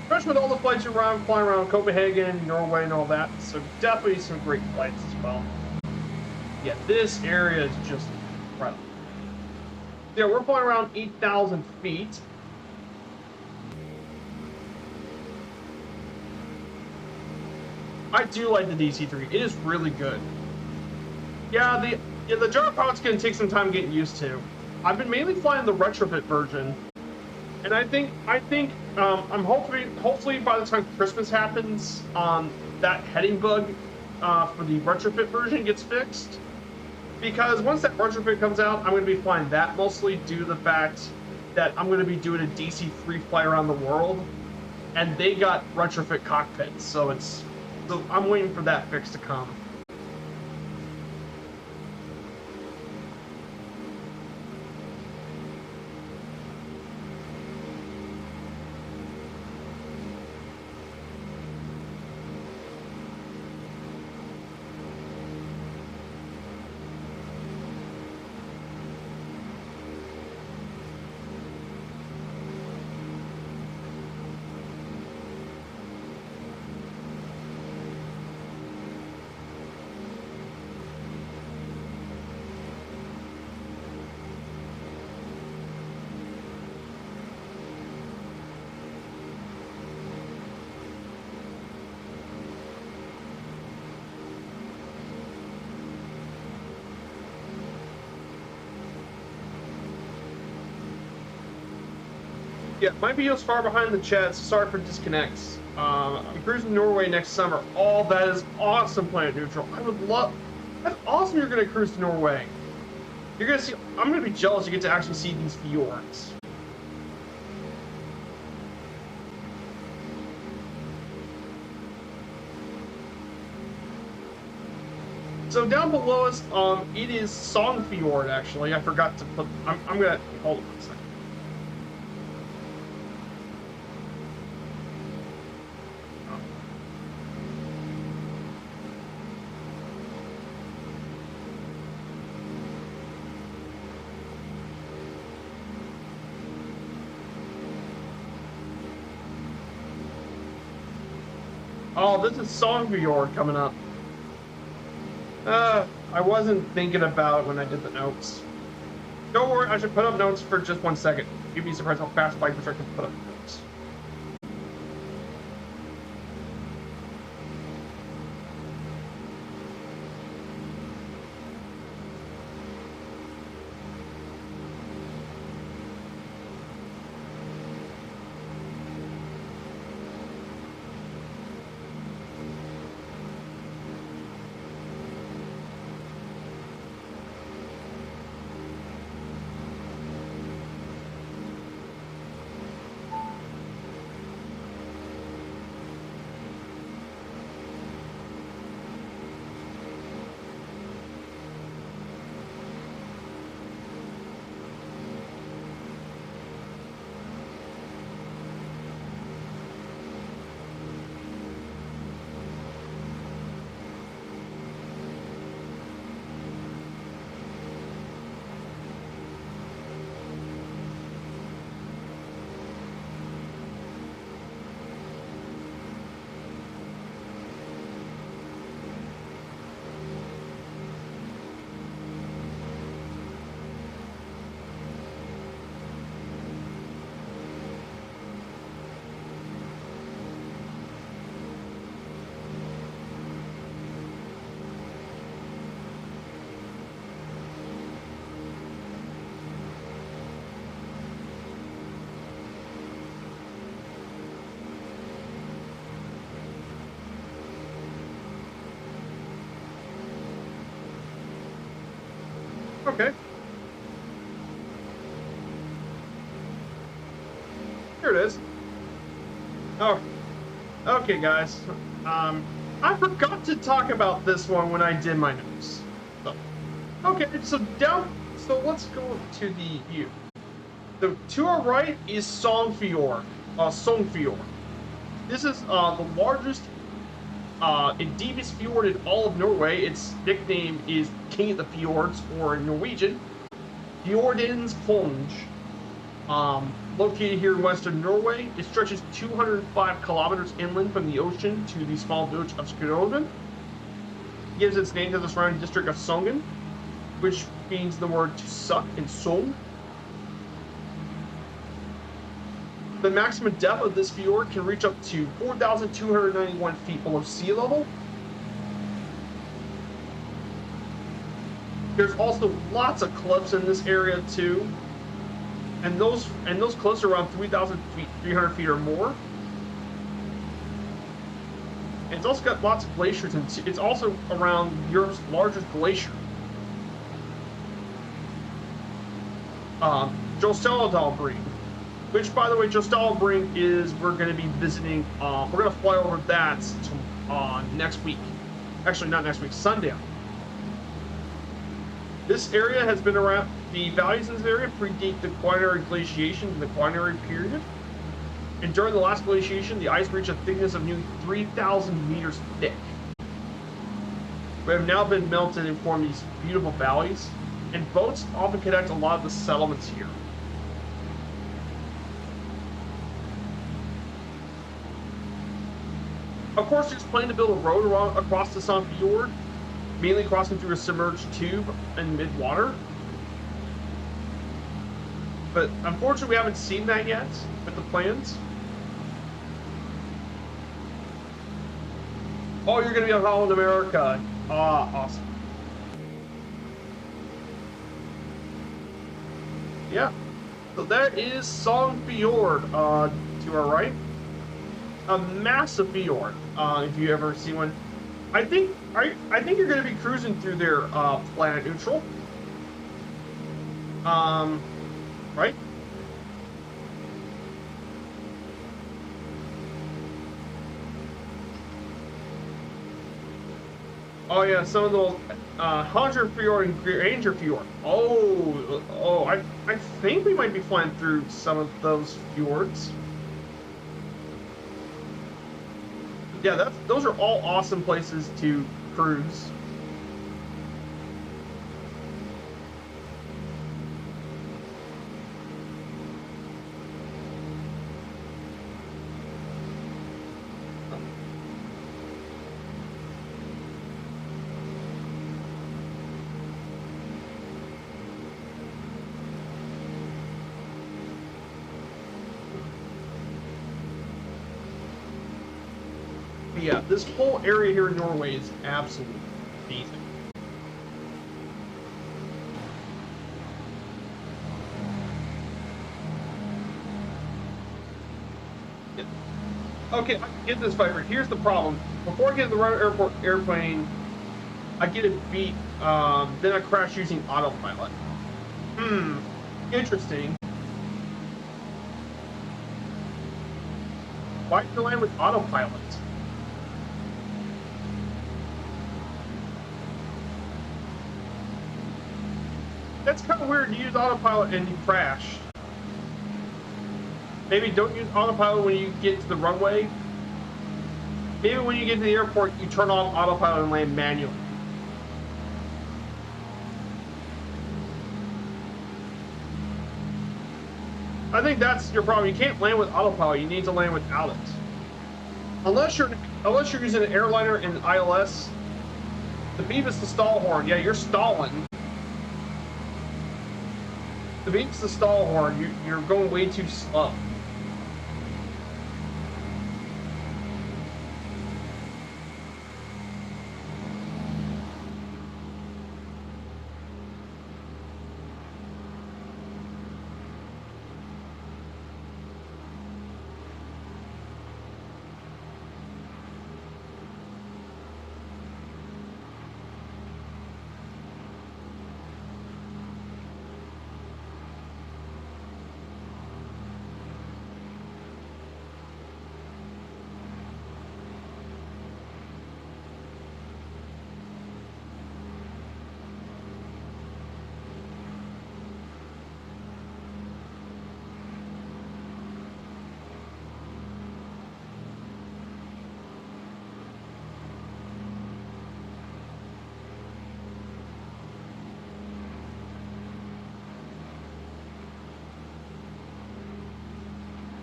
Especially with all the flights you're flying around Copenhagen, Norway, and all that. So definitely some great flights as well. Yeah, this area is just incredible. Yeah, we're flying around 8,000 feet. I do like the DC-3. It is really good. Yeah, the jar pilot's gonna take some time getting used to. I've been mainly flying the retrofit version, and I think I'm hopefully by the time Christmas happens, that heading bug for the retrofit version gets fixed. Because once that retrofit comes out, I'm going to be flying that mostly due to the fact that I'm going to be doing a DC-3 flight around the world, and they got retrofit cockpits, so I'm waiting for that fix to come. Yeah, my video's far behind the chat, so sorry for disconnects. I'm cruising Norway next summer. Oh, that is awesome, Planet Neutral. I would love... That's awesome you're going to cruise to Norway. You're going to see... I'm going to be jealous you get to actually see these fjords. So down below us, it is Songfjord, actually. I forgot to put... I'm going to... Hold on a second. Oh, this is Songfjord coming up. I wasn't thinking about it when I did the notes. Don't worry, I should put up notes for just 1 second. You'd be surprised how fast bikers can put up notes. Okay. Here it is. Oh, okay, guys. I forgot to talk about this one when I did my notes. So, okay, so let's go to the view. So to our right is Songfjord. This is the largest and deepest fjord in all of Norway. Its nickname is King of the Fjords, or in Norwegian, Fjordens Konge. Located here in western Norway, it stretches 205 kilometers inland from the ocean to the small village of Skroven. It gives its name to the surrounding district of Songen, which means the word to suck in Song. The maximum depth of this fjord can reach up to 4,291 feet below sea level. There's also lots of cliffs in this area too, and those cliffs are around 3,300 feet or more. And it's also got lots of glaciers, and it's also around Europe's largest glacier. Jostedalsbreen, which, by the way, Jostedalsbreen is, we're going to be visiting. We're going to fly over that next week. Actually, not next week, Sunday. This area has been around. The values in this area predate the Quaternary glaciation in the Quaternary period. And during the last glaciation, the ice reached a thickness of nearly 3,000 meters thick. We have now been melted and formed these beautiful valleys, and boats often connect a lot of the settlements here. Of course, there's planned to build a road across the Songfjord, mainly crossing through a submerged tube in mid-water. But unfortunately, we haven't seen that yet with the plans. Oh, you're going to be on Holland America. Ah, awesome. Yeah. So that is Song Fjord to our right. A massive fjord. If you ever see one, I think you're going to be cruising through there, planet neutral. Right? Oh yeah, some of those Hunter Fjord and Ranger Fjord. Oh, I think we might be flying through some of those fjords. Yeah, those are all awesome places to cruise. Yeah, this whole area here in Norway is absolutely amazing. Yeah. Okay, I can get this Viper. Here's the problem. Before I get to the right airport airplane, I get it beat. Then I crash using autopilot. Interesting. Why did you land with autopilot? That's kind of weird. You use autopilot and you crash. Maybe don't use autopilot when you get to the runway. Maybe when you get to the airport, you turn off autopilot and land manually. I think that's your problem. You can't land with autopilot. You need to land without it. Unless you're using an airliner and ILS. The beep is the stall horn. Yeah, you're stalling. The beep's the stall horn. You're going way too slow.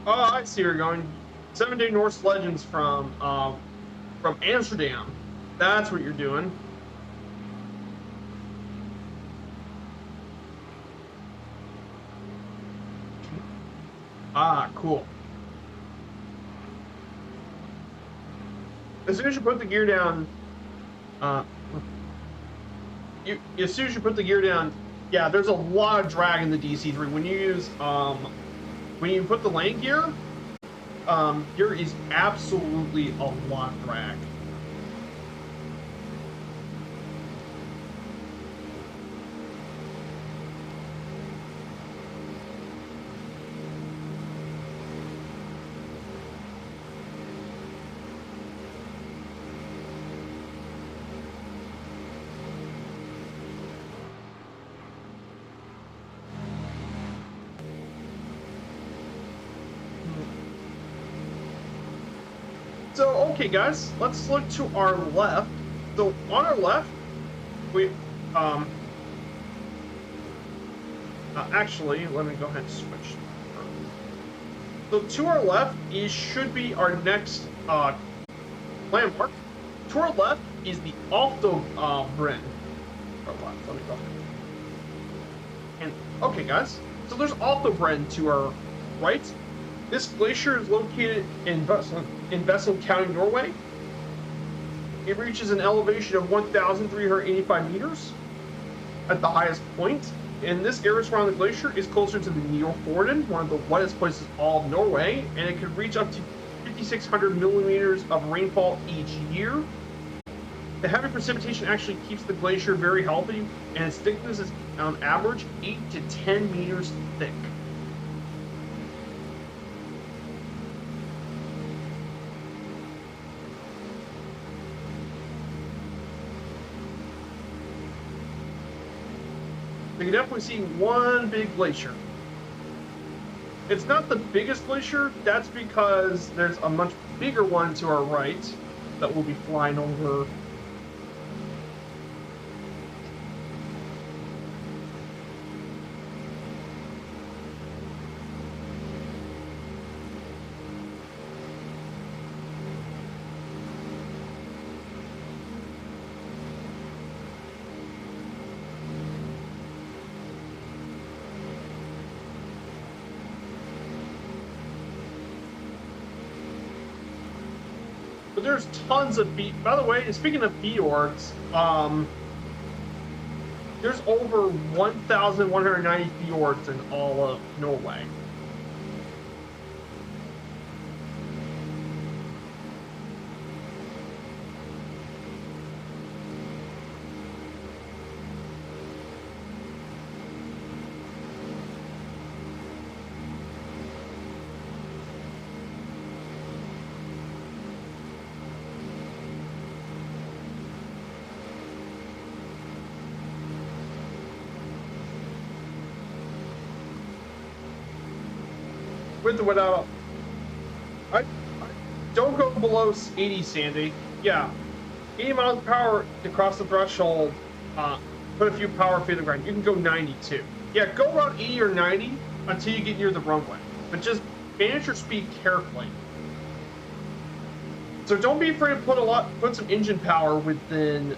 Oh, I see where you're going. 7-day Norse legends from Amsterdam. That's what you're doing. Ah, cool. As soon as you put the gear down, as soon as you put the gear down, yeah, there's a lot of drag in the DC3 when you use when you put the landing gear. There is absolutely a lot of drag. So, okay, guys, let's look to our left. So, on our left, we, actually, let me go ahead and switch. So, to our left should be our next landmark. To our left is the Alto Bryn. Let me go ahead. And, okay, guys, so there's Alto Bryn to our right. This glacier is located in Vestland County, Norway. It reaches an elevation of 1,385 meters at the highest point. And this area surrounding the glacier is closer to the Njordfjorden, one of the wettest places in all of Norway, and it could reach up to 5,600 millimeters of rainfall each year. The heavy precipitation actually keeps the glacier very healthy, and its thickness is on average 8 to 10 meters thick. You can definitely see one big glacier. It's not the biggest glacier, that's because there's a much bigger one to our right that will be flying over. But there's tons of by the way, speaking of fjords, there's over 1,190 fjords in all of Norway. With or without, I don't go below 80, Sandy. Yeah, 80 miles per hour to cross the threshold. Put a few power feet on the ground. You can go 92. Yeah, go around 80 or 90 until you get near the runway. But just manage your speed carefully. So don't be afraid to put some engine power within.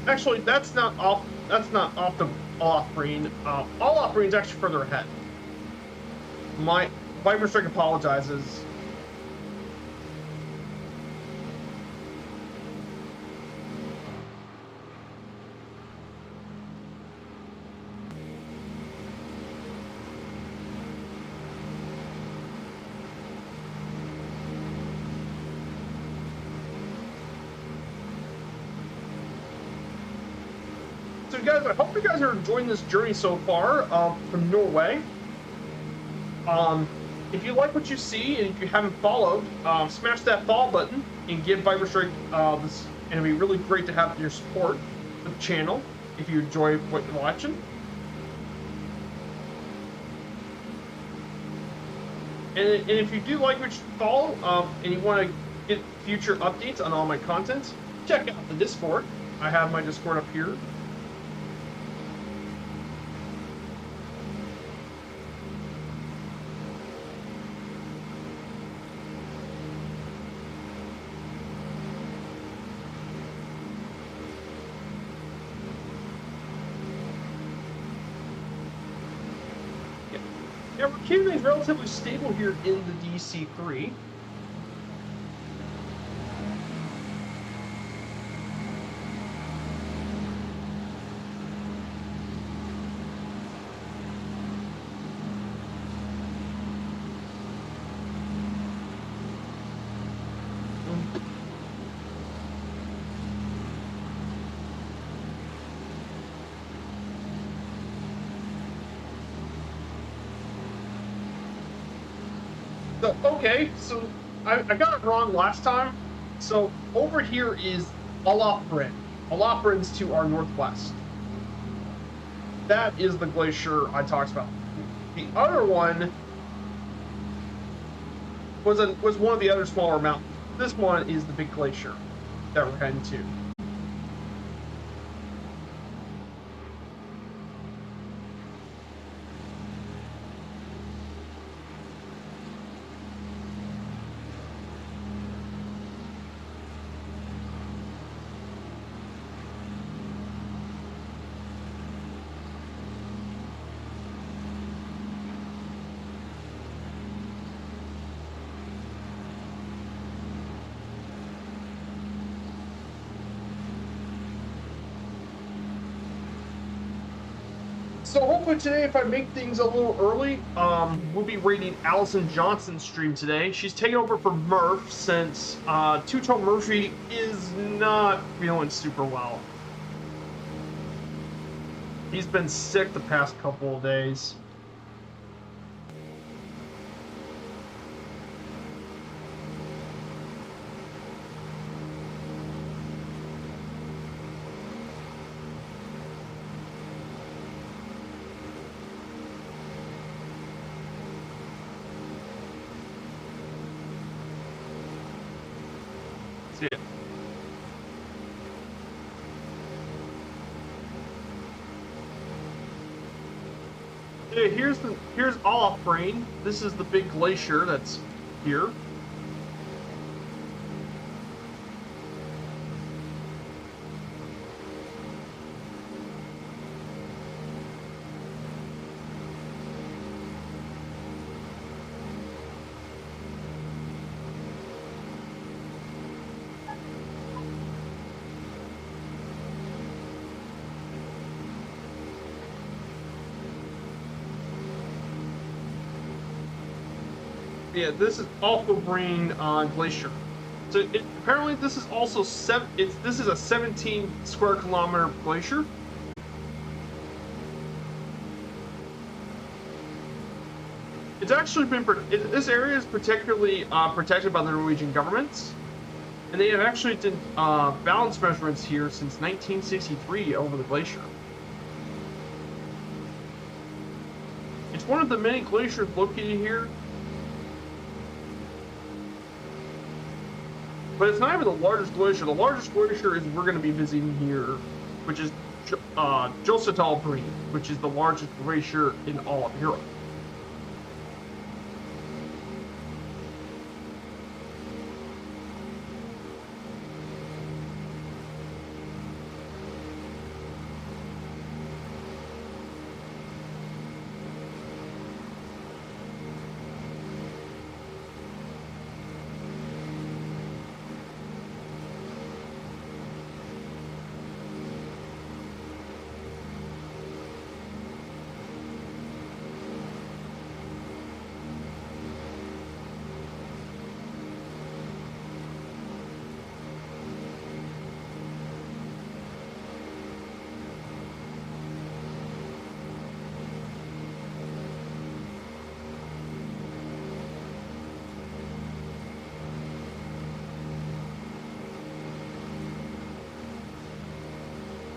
Actually, that's not off the off-green. All-off-green is actually further ahead. My Viper Strike apologizes. So guys, I hope you guys are enjoying this journey so far from Norway. If you like what you see and if you haven't followed, smash that follow button and give Viper Strike this, and it'd be really great to have your support for the channel if you enjoy what you're watching. And if you do like what you follow and you want to get future updates on all my content, check out the Discord. I have my Discord up here. Yeah, we're keeping things relatively stable here in the DC3. Okay, so I got it wrong last time. So over here is Ålesund. Ålesund's to our northwest. That is the glacier I talked about. The other one was one of the other smaller mountains. This one is the big glacier that we're heading to. So hopefully today, if I make things a little early, we'll be rating Allison Johnson's stream today. She's taking over for Murph since Two-Tone Murphy is not feeling super well. He's been sick the past couple of days. See it. Yeah, here's Olaf Brain. This is the big glacier that's here. Yeah, this is also Brain Glacier. So apparently this is also this is a 17 square kilometer glacier. It's actually been this area is particularly protected by the Norwegian government, and they have actually done balance measurements here since 1963 over the glacier. It's one of the many glaciers located here. But it's not even the largest glacier. The largest glacier is we're going to be visiting here, which is Josefsdal, which is the largest glacier in all of Europe.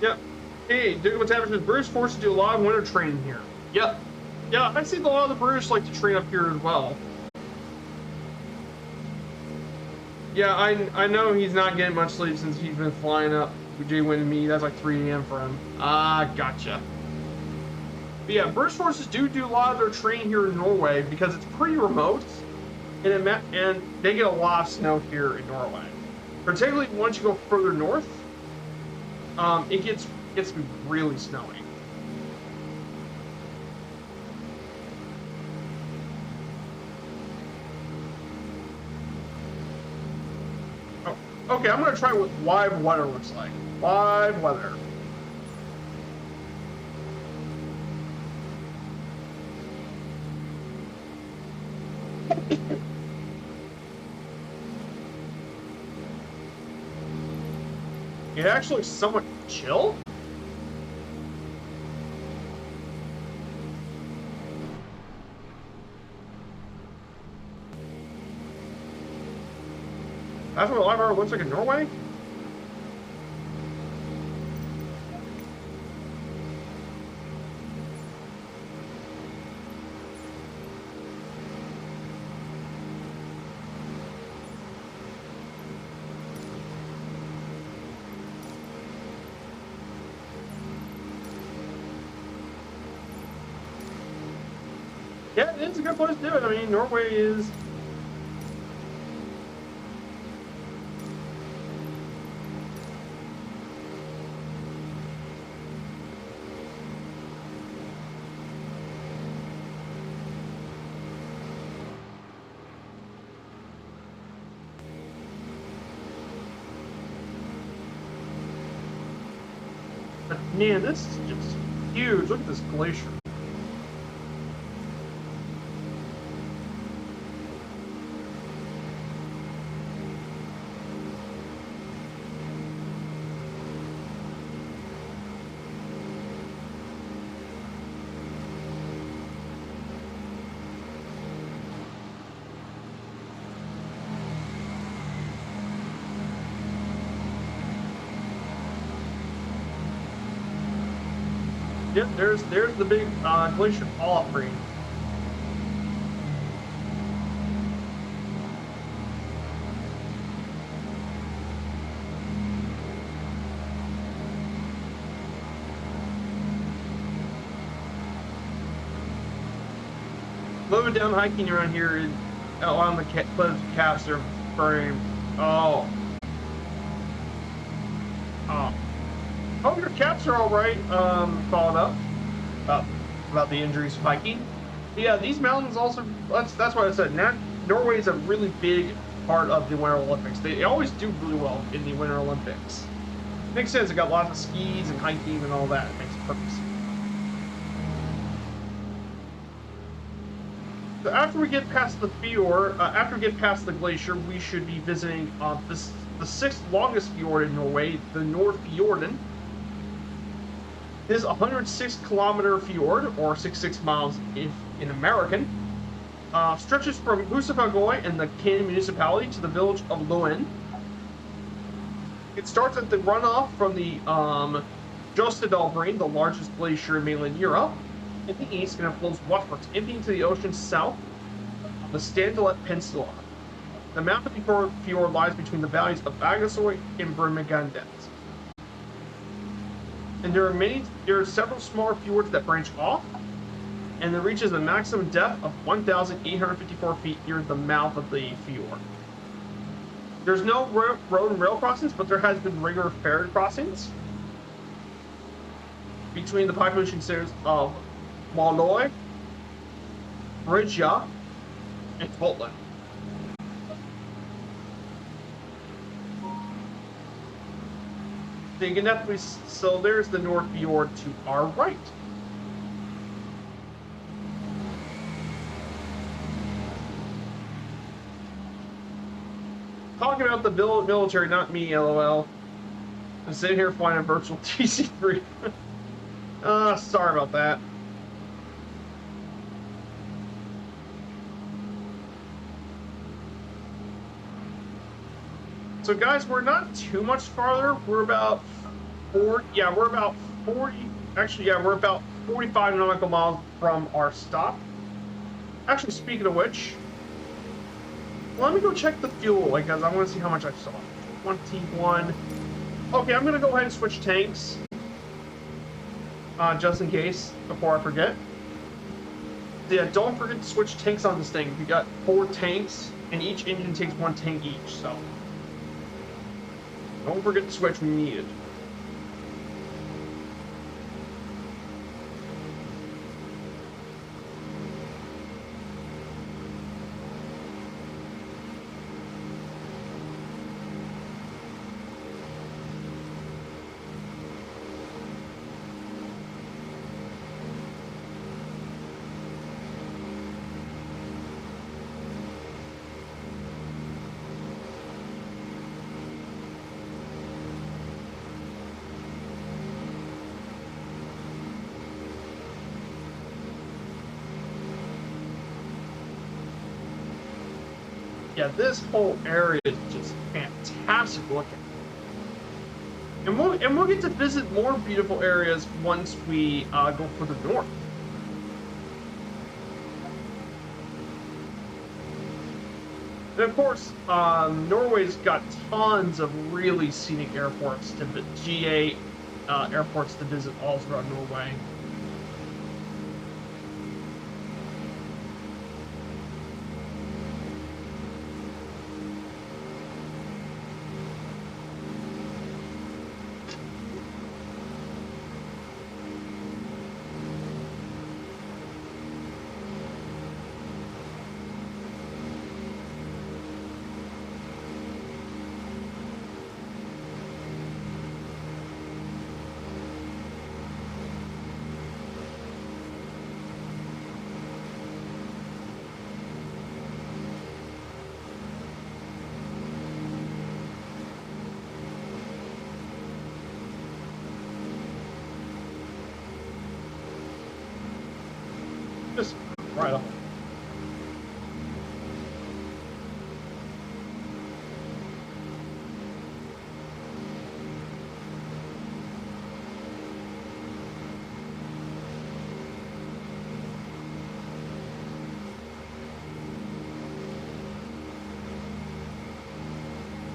Yep. Hey, Duke, what's happening? British forces do a lot of winter training here. Yep. Yeah, I see a lot of the British like to train up here as well. Yeah, I know he's not getting much sleep since he's been flying up with J-Win and me. That's like 3 a.m. for him. Ah, gotcha. But yeah, British forces do a lot of their training here in Norway because it's pretty remote, and they get a lot of snow here in Norway. Particularly once you go further north, it gets to be really snowy. Oh, okay, I'm gonna try what live weather looks like. Live weather. It actually looks somewhat chill. That's what live weather looks like in Norway? Yeah, it's a good place to do it. I mean, Norway is... But man, this is just huge. Look at this glacier. Yep, there's the big glacier fall-off green. Moving down hiking around here on the caps are burning. Oh. Oh. Hope your caps are all right. Followed up about the injuries hiking. Yeah, these mountains also. That's what I said. Norway is a really big part of the Winter Olympics. They always do really well in the Winter Olympics. Makes sense. They got lots of skis and hiking and all that. It makes perfect sense. So after we get past the fjord, after we get past the glacier, we should be visiting the sixth longest fjord in Norway, the Nordfjorden. This 106-kilometer fjord, or 66 miles in American, stretches from Husafagøy in the Canyon municipality to the village of Luen. It starts at the runoff from the Jostedalsbreen, the largest glacier in mainland Europe, in the east, and it flows westwards, emptying to the ocean south of the Standelett Peninsula. The mouth of the fjord lies between the valleys of Agasøy and Brumunddal. And there are several smaller fjords that branch off, and it reaches a maximum depth of 1,854 feet near the mouth of the fjord. There's no road and rail crossings, but there has been regular ferry crossings between the population centers of Maløy, Bryggja, and Totland. So you can definitely, so there's the Nordfjord to our right. Talking about the military, not me, LOL. I'm sitting here flying a virtual TC3. Sorry about that. So guys, we're not too much farther. We're about 40, yeah, we're about 40, actually, yeah, we're about 45 nautical miles from our stop. Actually, speaking of which, let me go check the fuel, because I want to see how much I saw. 21. Okay, I'm going to go ahead and switch tanks, just in case, before I forget. Yeah, don't forget to switch tanks on this thing. We got 4 tanks, and each engine takes 1 tank each, so don't forget to switch when you need it. Yeah, this whole area is just fantastic looking. And we'll get to visit more beautiful areas once we go further north. And of course, Norway's got tons of really scenic airports to GA airports to visit all throughout Norway. Just right up.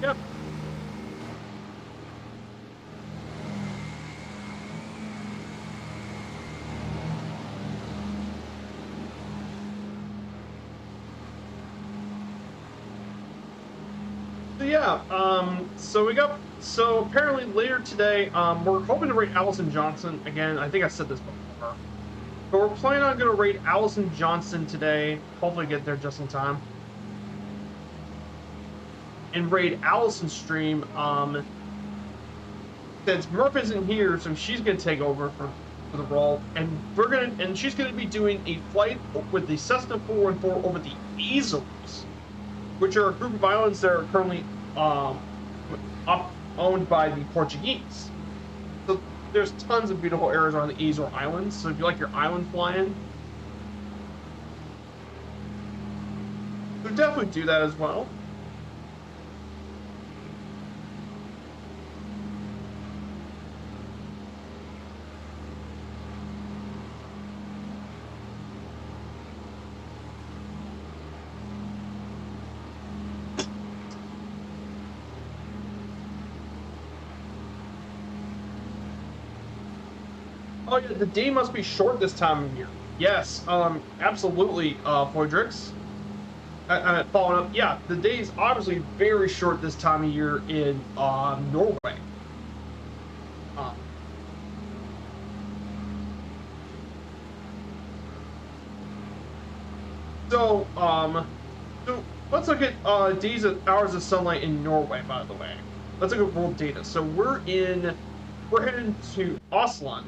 Yep. So apparently later today, we're hoping to raid Allison Johnson again. I think I said this before, but we're planning on going to raid Allison Johnson today. Hopefully get there just in time. And raid Allison's stream. Since Murph isn't here, so she's gonna take over for the role, and she's gonna be doing a flight with the Cessna 414 over the Azores, which are a group of islands that are currently owned by the Portuguese. So there's tons of beautiful areas around the Azore Islands. So if you like your island flying, so definitely do that as well. Oh yeah, the day must be short this time of year. Yes, absolutely, Floydrix. Following up, yeah, the day is obviously very short this time of year in Norway. So let's look at days of hours of sunlight in Norway. By the way, let's look at world data. So we're heading to Ålesund.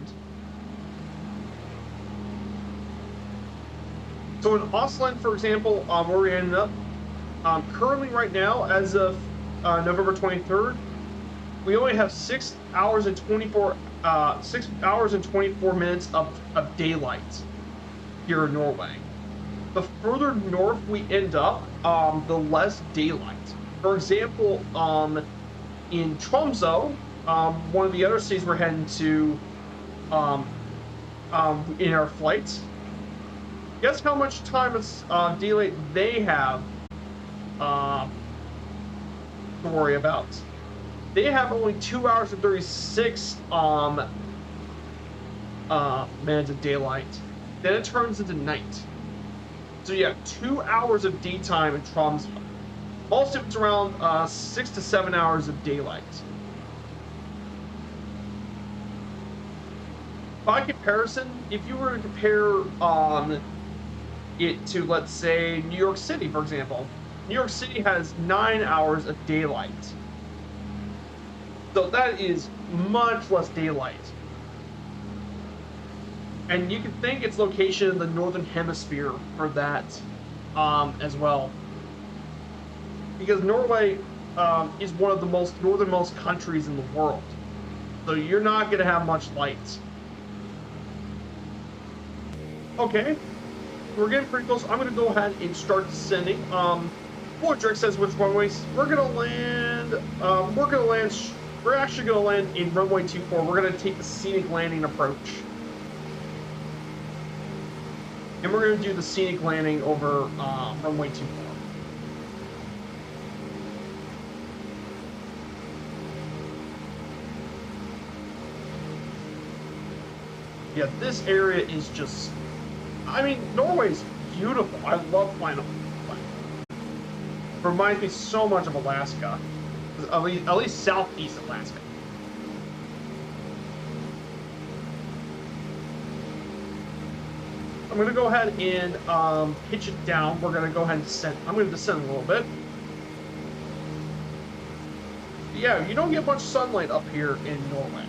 So in Ålesund, for example, where we ended up, currently right now, as of November 23rd, we only have 6 hours and 24 minutes of daylight here in Norway. The further north we end up, the less daylight. For example, in Tromsø, one of the other cities we're heading to in our flight, guess how much time it's daylight they have to worry about? They have only 2 hours and 36 minutes of daylight. Then it turns into night. So you have 2 hours of daytime in Tromsø. Most of it's around 6 to 7 hours of daylight. By comparison, if you were to compare it to, let's say, New York City, for example, New York City has 9 hours of daylight. So that is much less daylight. And you can thank its location in the northern hemisphere for that as well. Because Norway is one of the most northernmost countries in the world. So you're not going to have much light. Okay, we're getting pretty close. I'm going to go ahead and start descending. Floydrix says which runways. We're actually going to land in runway 24. We're going to take the scenic landing approach. And we're going to do the scenic landing over runway 24. Yeah, this area is just... I mean, Norway's beautiful. I love flying over it. Reminds me so much of Alaska. At least southeast Alaska. I'm going to go ahead and pitch it down. We're going to go ahead and descend. I'm going to descend a little bit. Yeah, you don't get much sunlight up here in Norway.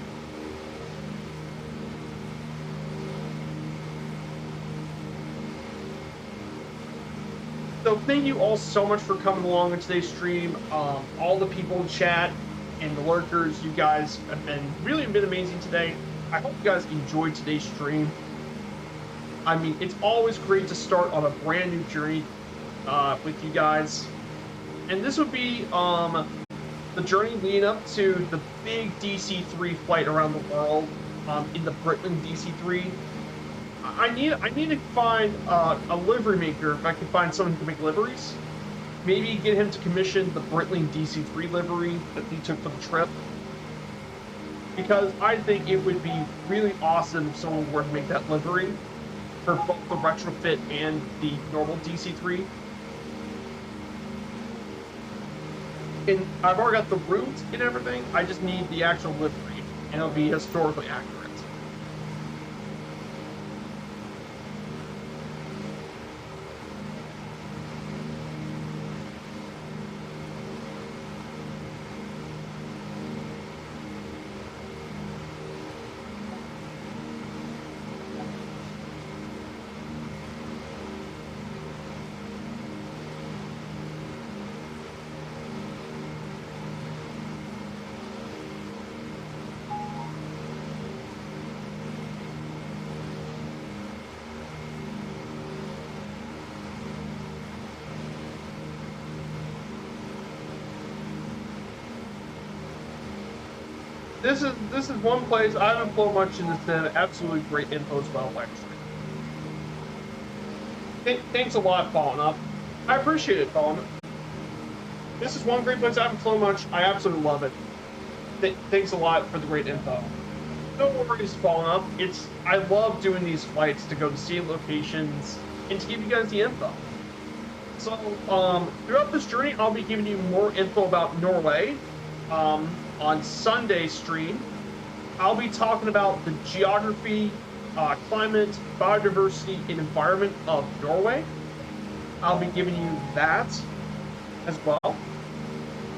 So thank you all so much for coming along on today's stream. All the people in chat and the lurkers, you guys have been amazing today. I hope you guys enjoyed today's stream. I mean, it's always great to start on a brand new journey with you guys. And this would be the journey leading up to the big DC-3 flight around the world in the Britling DC-3. I need to find a livery maker, if I can find someone who can make liveries. Maybe get him to commission the Britling DC-3 livery that he took for the trip. Because I think it would be really awesome if someone were to make that livery for both the retrofit and the normal DC-3. And I've already got the route and everything, I just need the actual livery, and it'll be historically accurate. This is one place I haven't flown much in this sim. Absolutely great info as well, actually. Thanks a lot, Fallen Up. I appreciate it, Fallen Up. This is one great place I haven't flown much. I absolutely love it. Thanks a lot for the great info. No worries, Fallen Up. I love doing these flights to go to see locations and to give you guys the info. So, throughout this journey, I'll be giving you more info about Norway. On Sunday's stream, I'll be talking about the geography, climate, biodiversity, and environment of Norway. I'll be giving you that as well.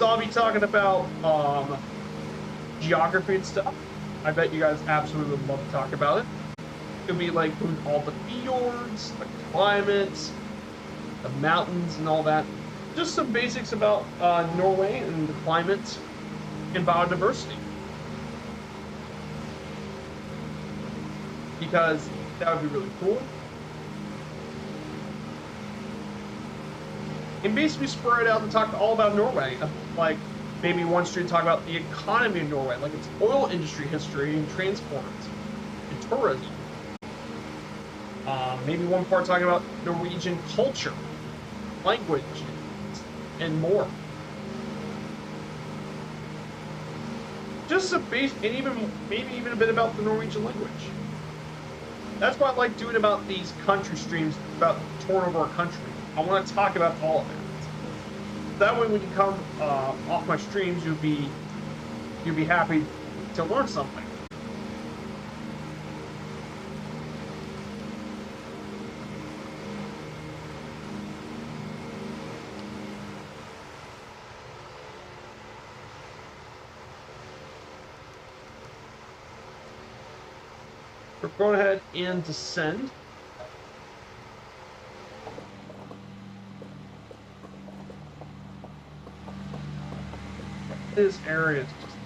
So I'll be talking about geography and stuff. I bet you guys absolutely would love to talk about it. It'll be like all the fjords, the climate, the mountains, and all that. Just some basics about Norway and the climate and biodiversity, because that would be really cool. And basically spread out and talk all about Norway, like maybe one stream talk about the economy of Norway, like its oil industry history and transport and tourism. Maybe one part talking about Norwegian culture, language, and more. Just a base, and maybe even a bit about the Norwegian language. That's why I like doing about these country streams, about touring over our country. I want to talk about all of that. That way, when you come off my streams, you'll be happy to learn something. We're going ahead and descend. This area is just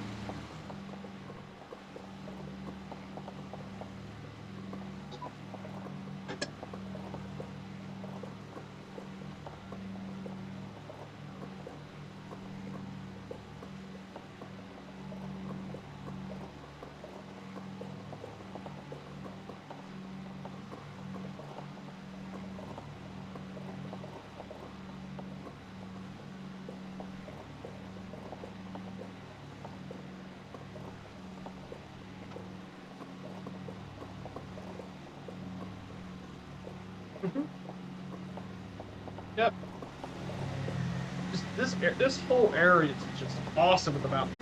Yep. This whole area is just awesome with the mountains.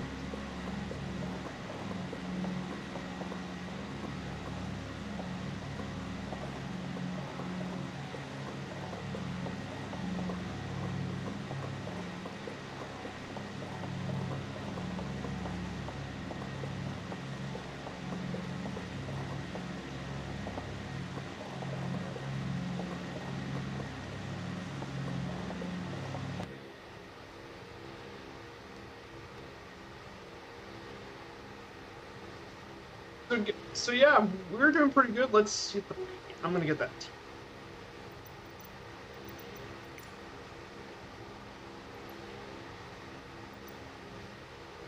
So yeah, we're doing pretty good. Let's see. I'm gonna get that.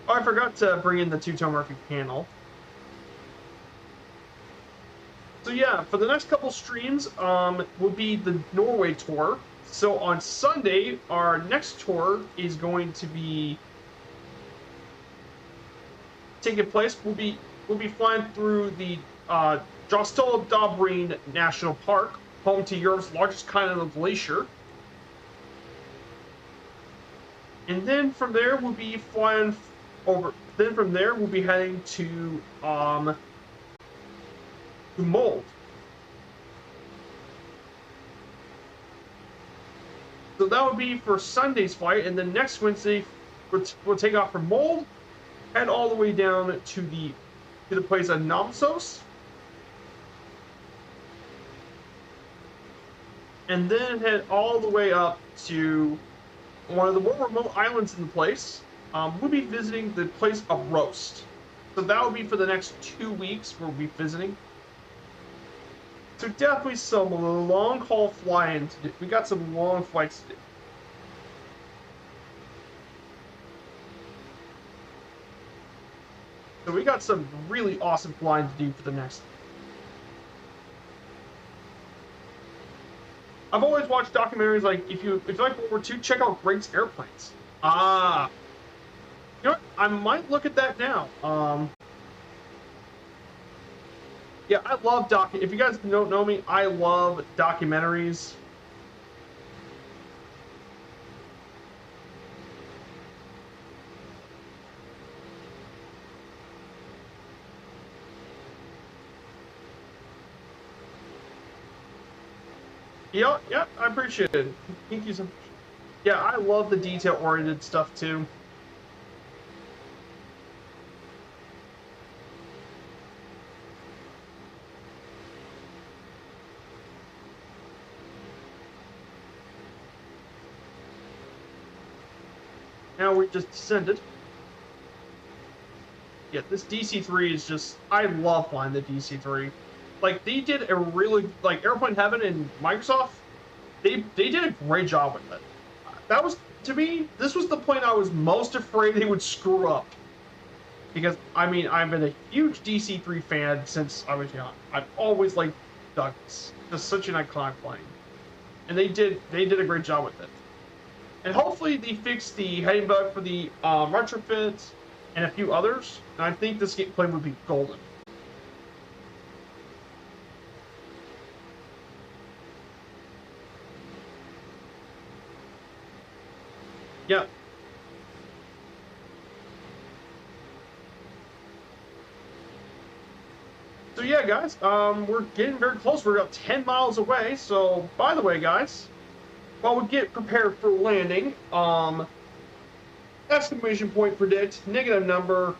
Oh, I forgot to bring in the two-tone Murphy panel. So yeah, for the next couple streams, would be the Norway tour. So on Sunday, our next tour is going to be taking place. We'll be flying through the Jostedalsbreen National Park, home to Europe's largest continental glacier. And then from there, we'll be flying over. Then from there, we'll be heading to Mold. So that would be for Sunday's flight, and then next Wednesday we'll take off from Mold, head all the way down to the place of Namsos, and then head all the way up to one of the more remote islands in the place. We'll be visiting the place of Roast. So that will be for the next 2 weeks we'll be visiting. So definitely some long haul flying to do. We got some long flights to do. So we got some really awesome flying to do for the next. I've always watched documentaries like if you like World War II, check out Greg's Airplanes. Ah, you know what? I might look at that now. Yeah, I love if you guys don't know me, I love documentaries. Yeah, I appreciate it. Thank you so much. Yeah, I love the detail-oriented stuff too. Now we just descended. Yeah, this DC-3 is just... I love flying the DC-3. Like, they did a really... Like, Airplane Heaven and Microsoft, they did a great job with it. That was, to me, this was the plane I was most afraid they would screw up. Because, I mean, I've been a huge DC-3 fan since I was young. I've always liked Douglas. Just such an iconic plane. And they did a great job with it. And hopefully they fixed the heading bug for the retrofit and a few others. And I think this plane would be golden. Yeah. So yeah, guys, we're getting very close. We're about 10 miles away. So, by the way, guys, while we get prepared for landing, exclamation point predict, negative number,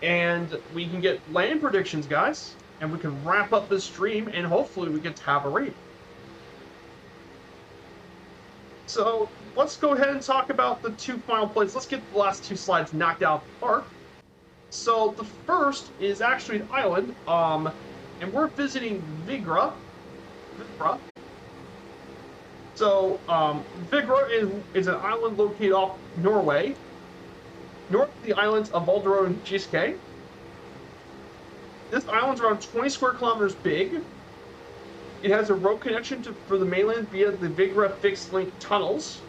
and we can get land predictions, guys, and we can wrap up this stream, and hopefully we get to have a rating. So let's go ahead and talk about the two final plays. Let's get the last two slides knocked out of the park. So the first is actually an island, and we're visiting Vigra. So Vigra is an island located off Norway, north of the islands of Valderøy and Giske. This island's around 20 square kilometers big. It has a road connection for the mainland via the Vigra fixed link tunnels,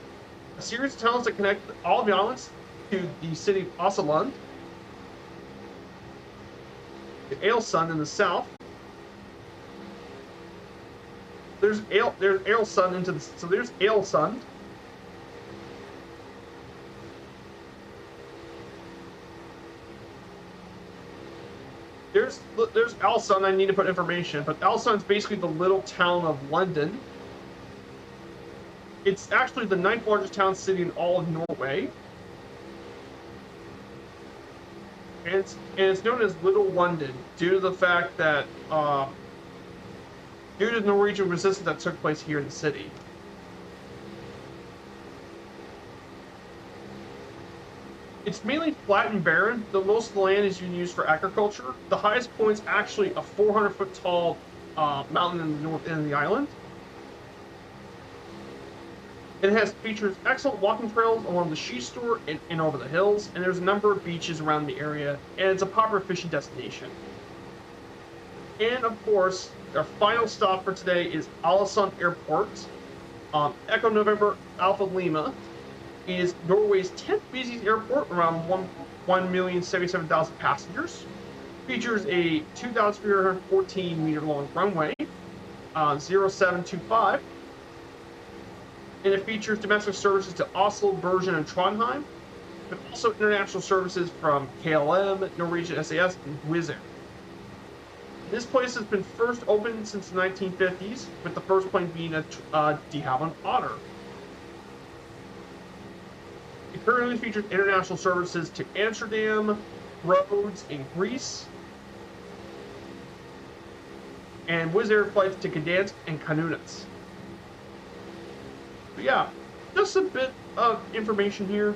a series of tunnels that connect all of the islands to the city of Ålesund, to Ålesund in the south. There's Ålesund into the, so there's Ålesund. There's Ålesund. I need to put information, but Ålesund's basically the little town of London. It's actually the 9th largest town city in all of Norway, and it's known as Little London due to the fact that due to the Norwegian resistance that took place here in the city. It's mainly flat and barren, though most of the land is used for agriculture. The highest point is actually a 400-foot tall mountain in the north end of the island. It features excellent walking trails along the Shore and over the hills, and there's a number of beaches around the area, and it's a popular fishing destination. And of course, our final stop for today is Ålesund Airport. Echo November Alpha Lima is Norway's 10th busiest airport, around 1,077,000 passengers. Features a 2,314 meter long runway, 0725. And it features domestic services to Oslo, Bergen, and Trondheim, but also international services from KLM, Norwegian SAS, and Wizz Air. This place has been first opened since the 1950s, with the first plane being a de Havilland Otter. It currently features international services to Amsterdam, Rhodes, and Greece, and Wizz Air flights to Gdansk and Kaunas. But yeah, just a bit of information here.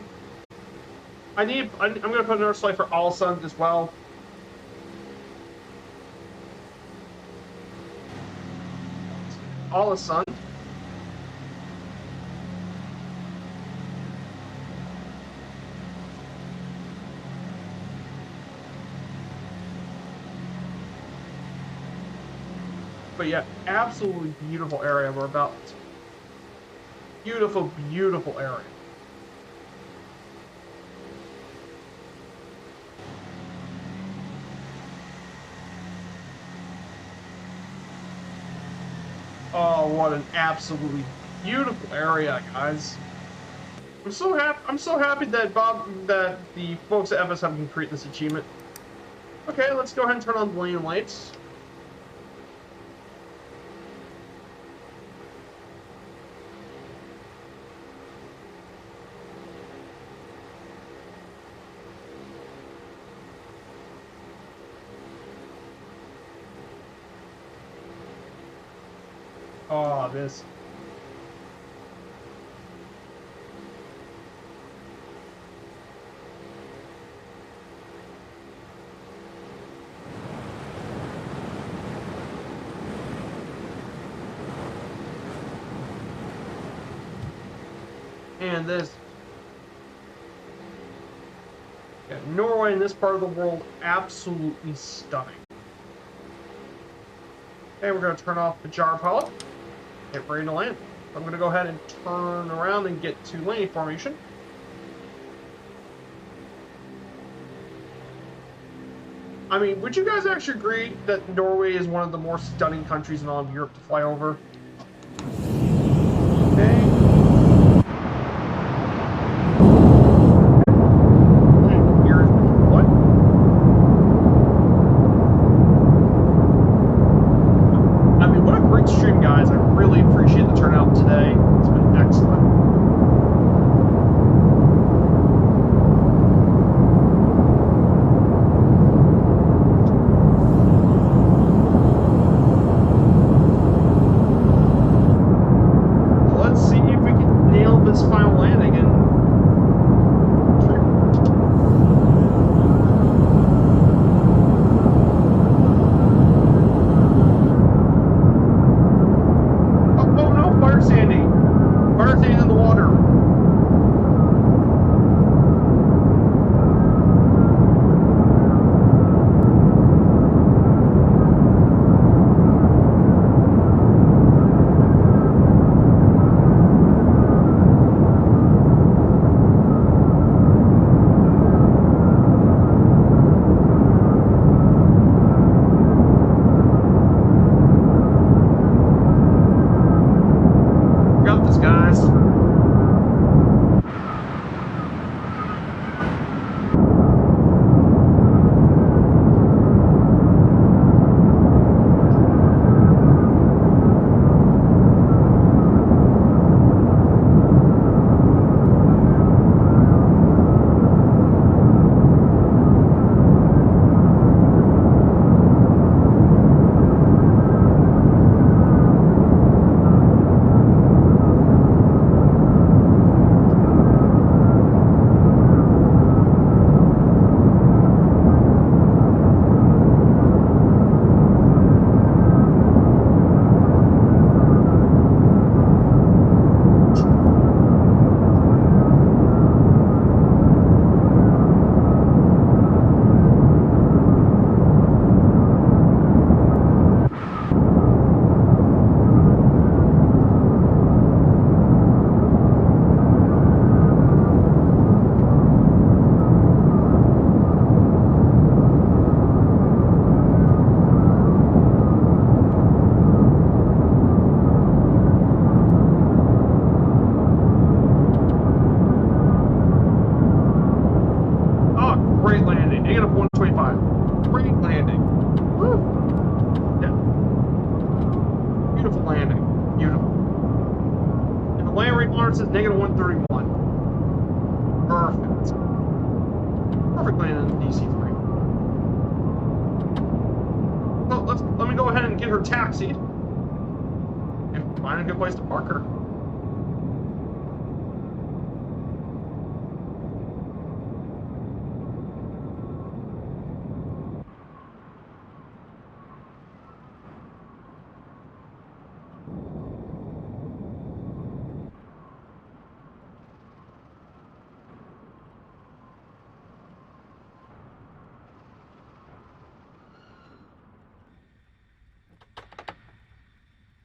I'm going to put another slide for Ålesund as well. Ålesund. But yeah, absolutely beautiful area we're about. Beautiful, beautiful area. Oh, what an absolutely beautiful area, guys. I'm so happy that the folks at FSM can create this achievement. Okay, let's go ahead and turn on the lane lights. Oh, this. And this. Yeah, Norway in this part of the world, absolutely stunning. Okay, we're going to turn off the jar pilot. Get ready to land. I'm going to go ahead and turn around and get to landing formation. I mean, would you guys actually agree that Norway is one of the more stunning countries in all of Europe to fly over? Okay. alerts is -131. Perfect. Perfect landing in DC3. So let me go ahead and get her taxied and find a good place to park her.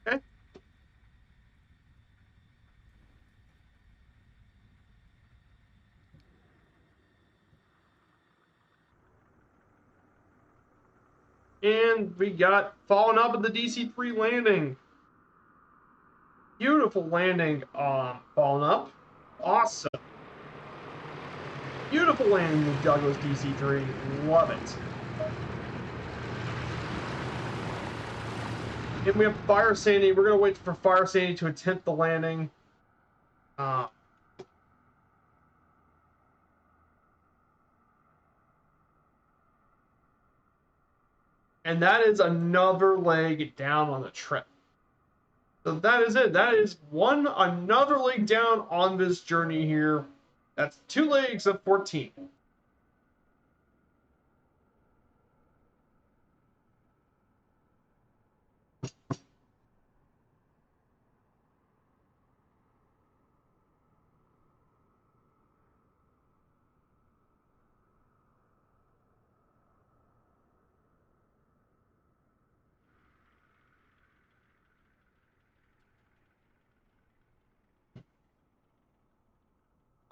Okay. And we got falling up at the DC3 landing. Beautiful landing on falling up. Awesome. Beautiful landing in Douglas DC3. Love it. And we have Fire Sandy. We're going to wait for Fire Sandy to attempt the landing. And that is another leg down on the trip. So that is it. That is another leg down on this journey here. That's 2 legs of 14.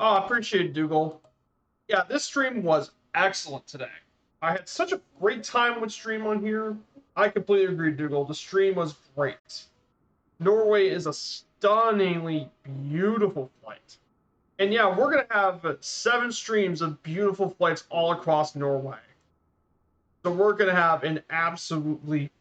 Oh, I appreciate it, Dougal. Yeah, this stream was excellent today. I had such a great time with stream on here. I completely agree, Dougal. The stream was great. Norway is a stunningly beautiful flight. And yeah, we're going to have 7 streams of beautiful flights all across Norway. So we're going to have an absolutely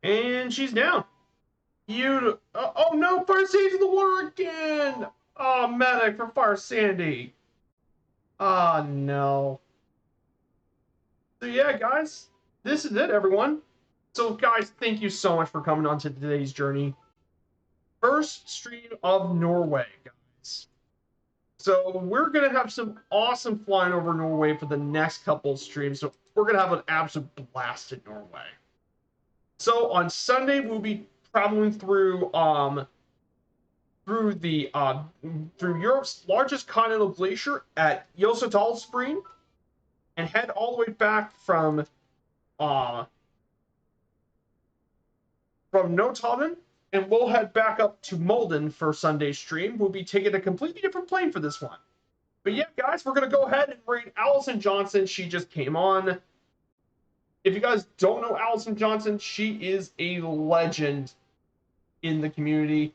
and she's down. Oh no, Fire Sandy's in the water again. Oh, medic for Fire Sandy. Oh no. So yeah, guys, this is it, everyone. So guys, thank you so much for coming on to today's journey. First stream of Norway, guys. So we're gonna have some awesome flying over Norway for the next couple of streams. So we're gonna have an absolute blast in Norway. So on Sunday we'll be traveling through through Europe's largest continental glacier at Jøsendalsbreen, and head all the way back from Notodden, and we'll head back up to Malden for Sunday's stream. We'll be taking a completely different plane for this one. But yeah, guys, we're gonna go ahead and rate Allison Johnson. She just came on. If you guys don't know Allison Johnson, she is a legend in the community.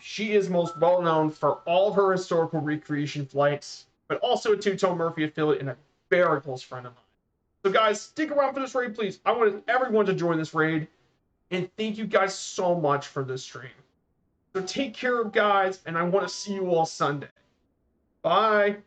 She is most well known for all of her historical recreation flights, but also a Two-Tone Murphy affiliate and a very close friend of mine. So guys, stick around for this raid, please. I want everyone to join this raid, and thank you guys so much for this stream. So take care, guys, and I want to see you all Sunday. Bye.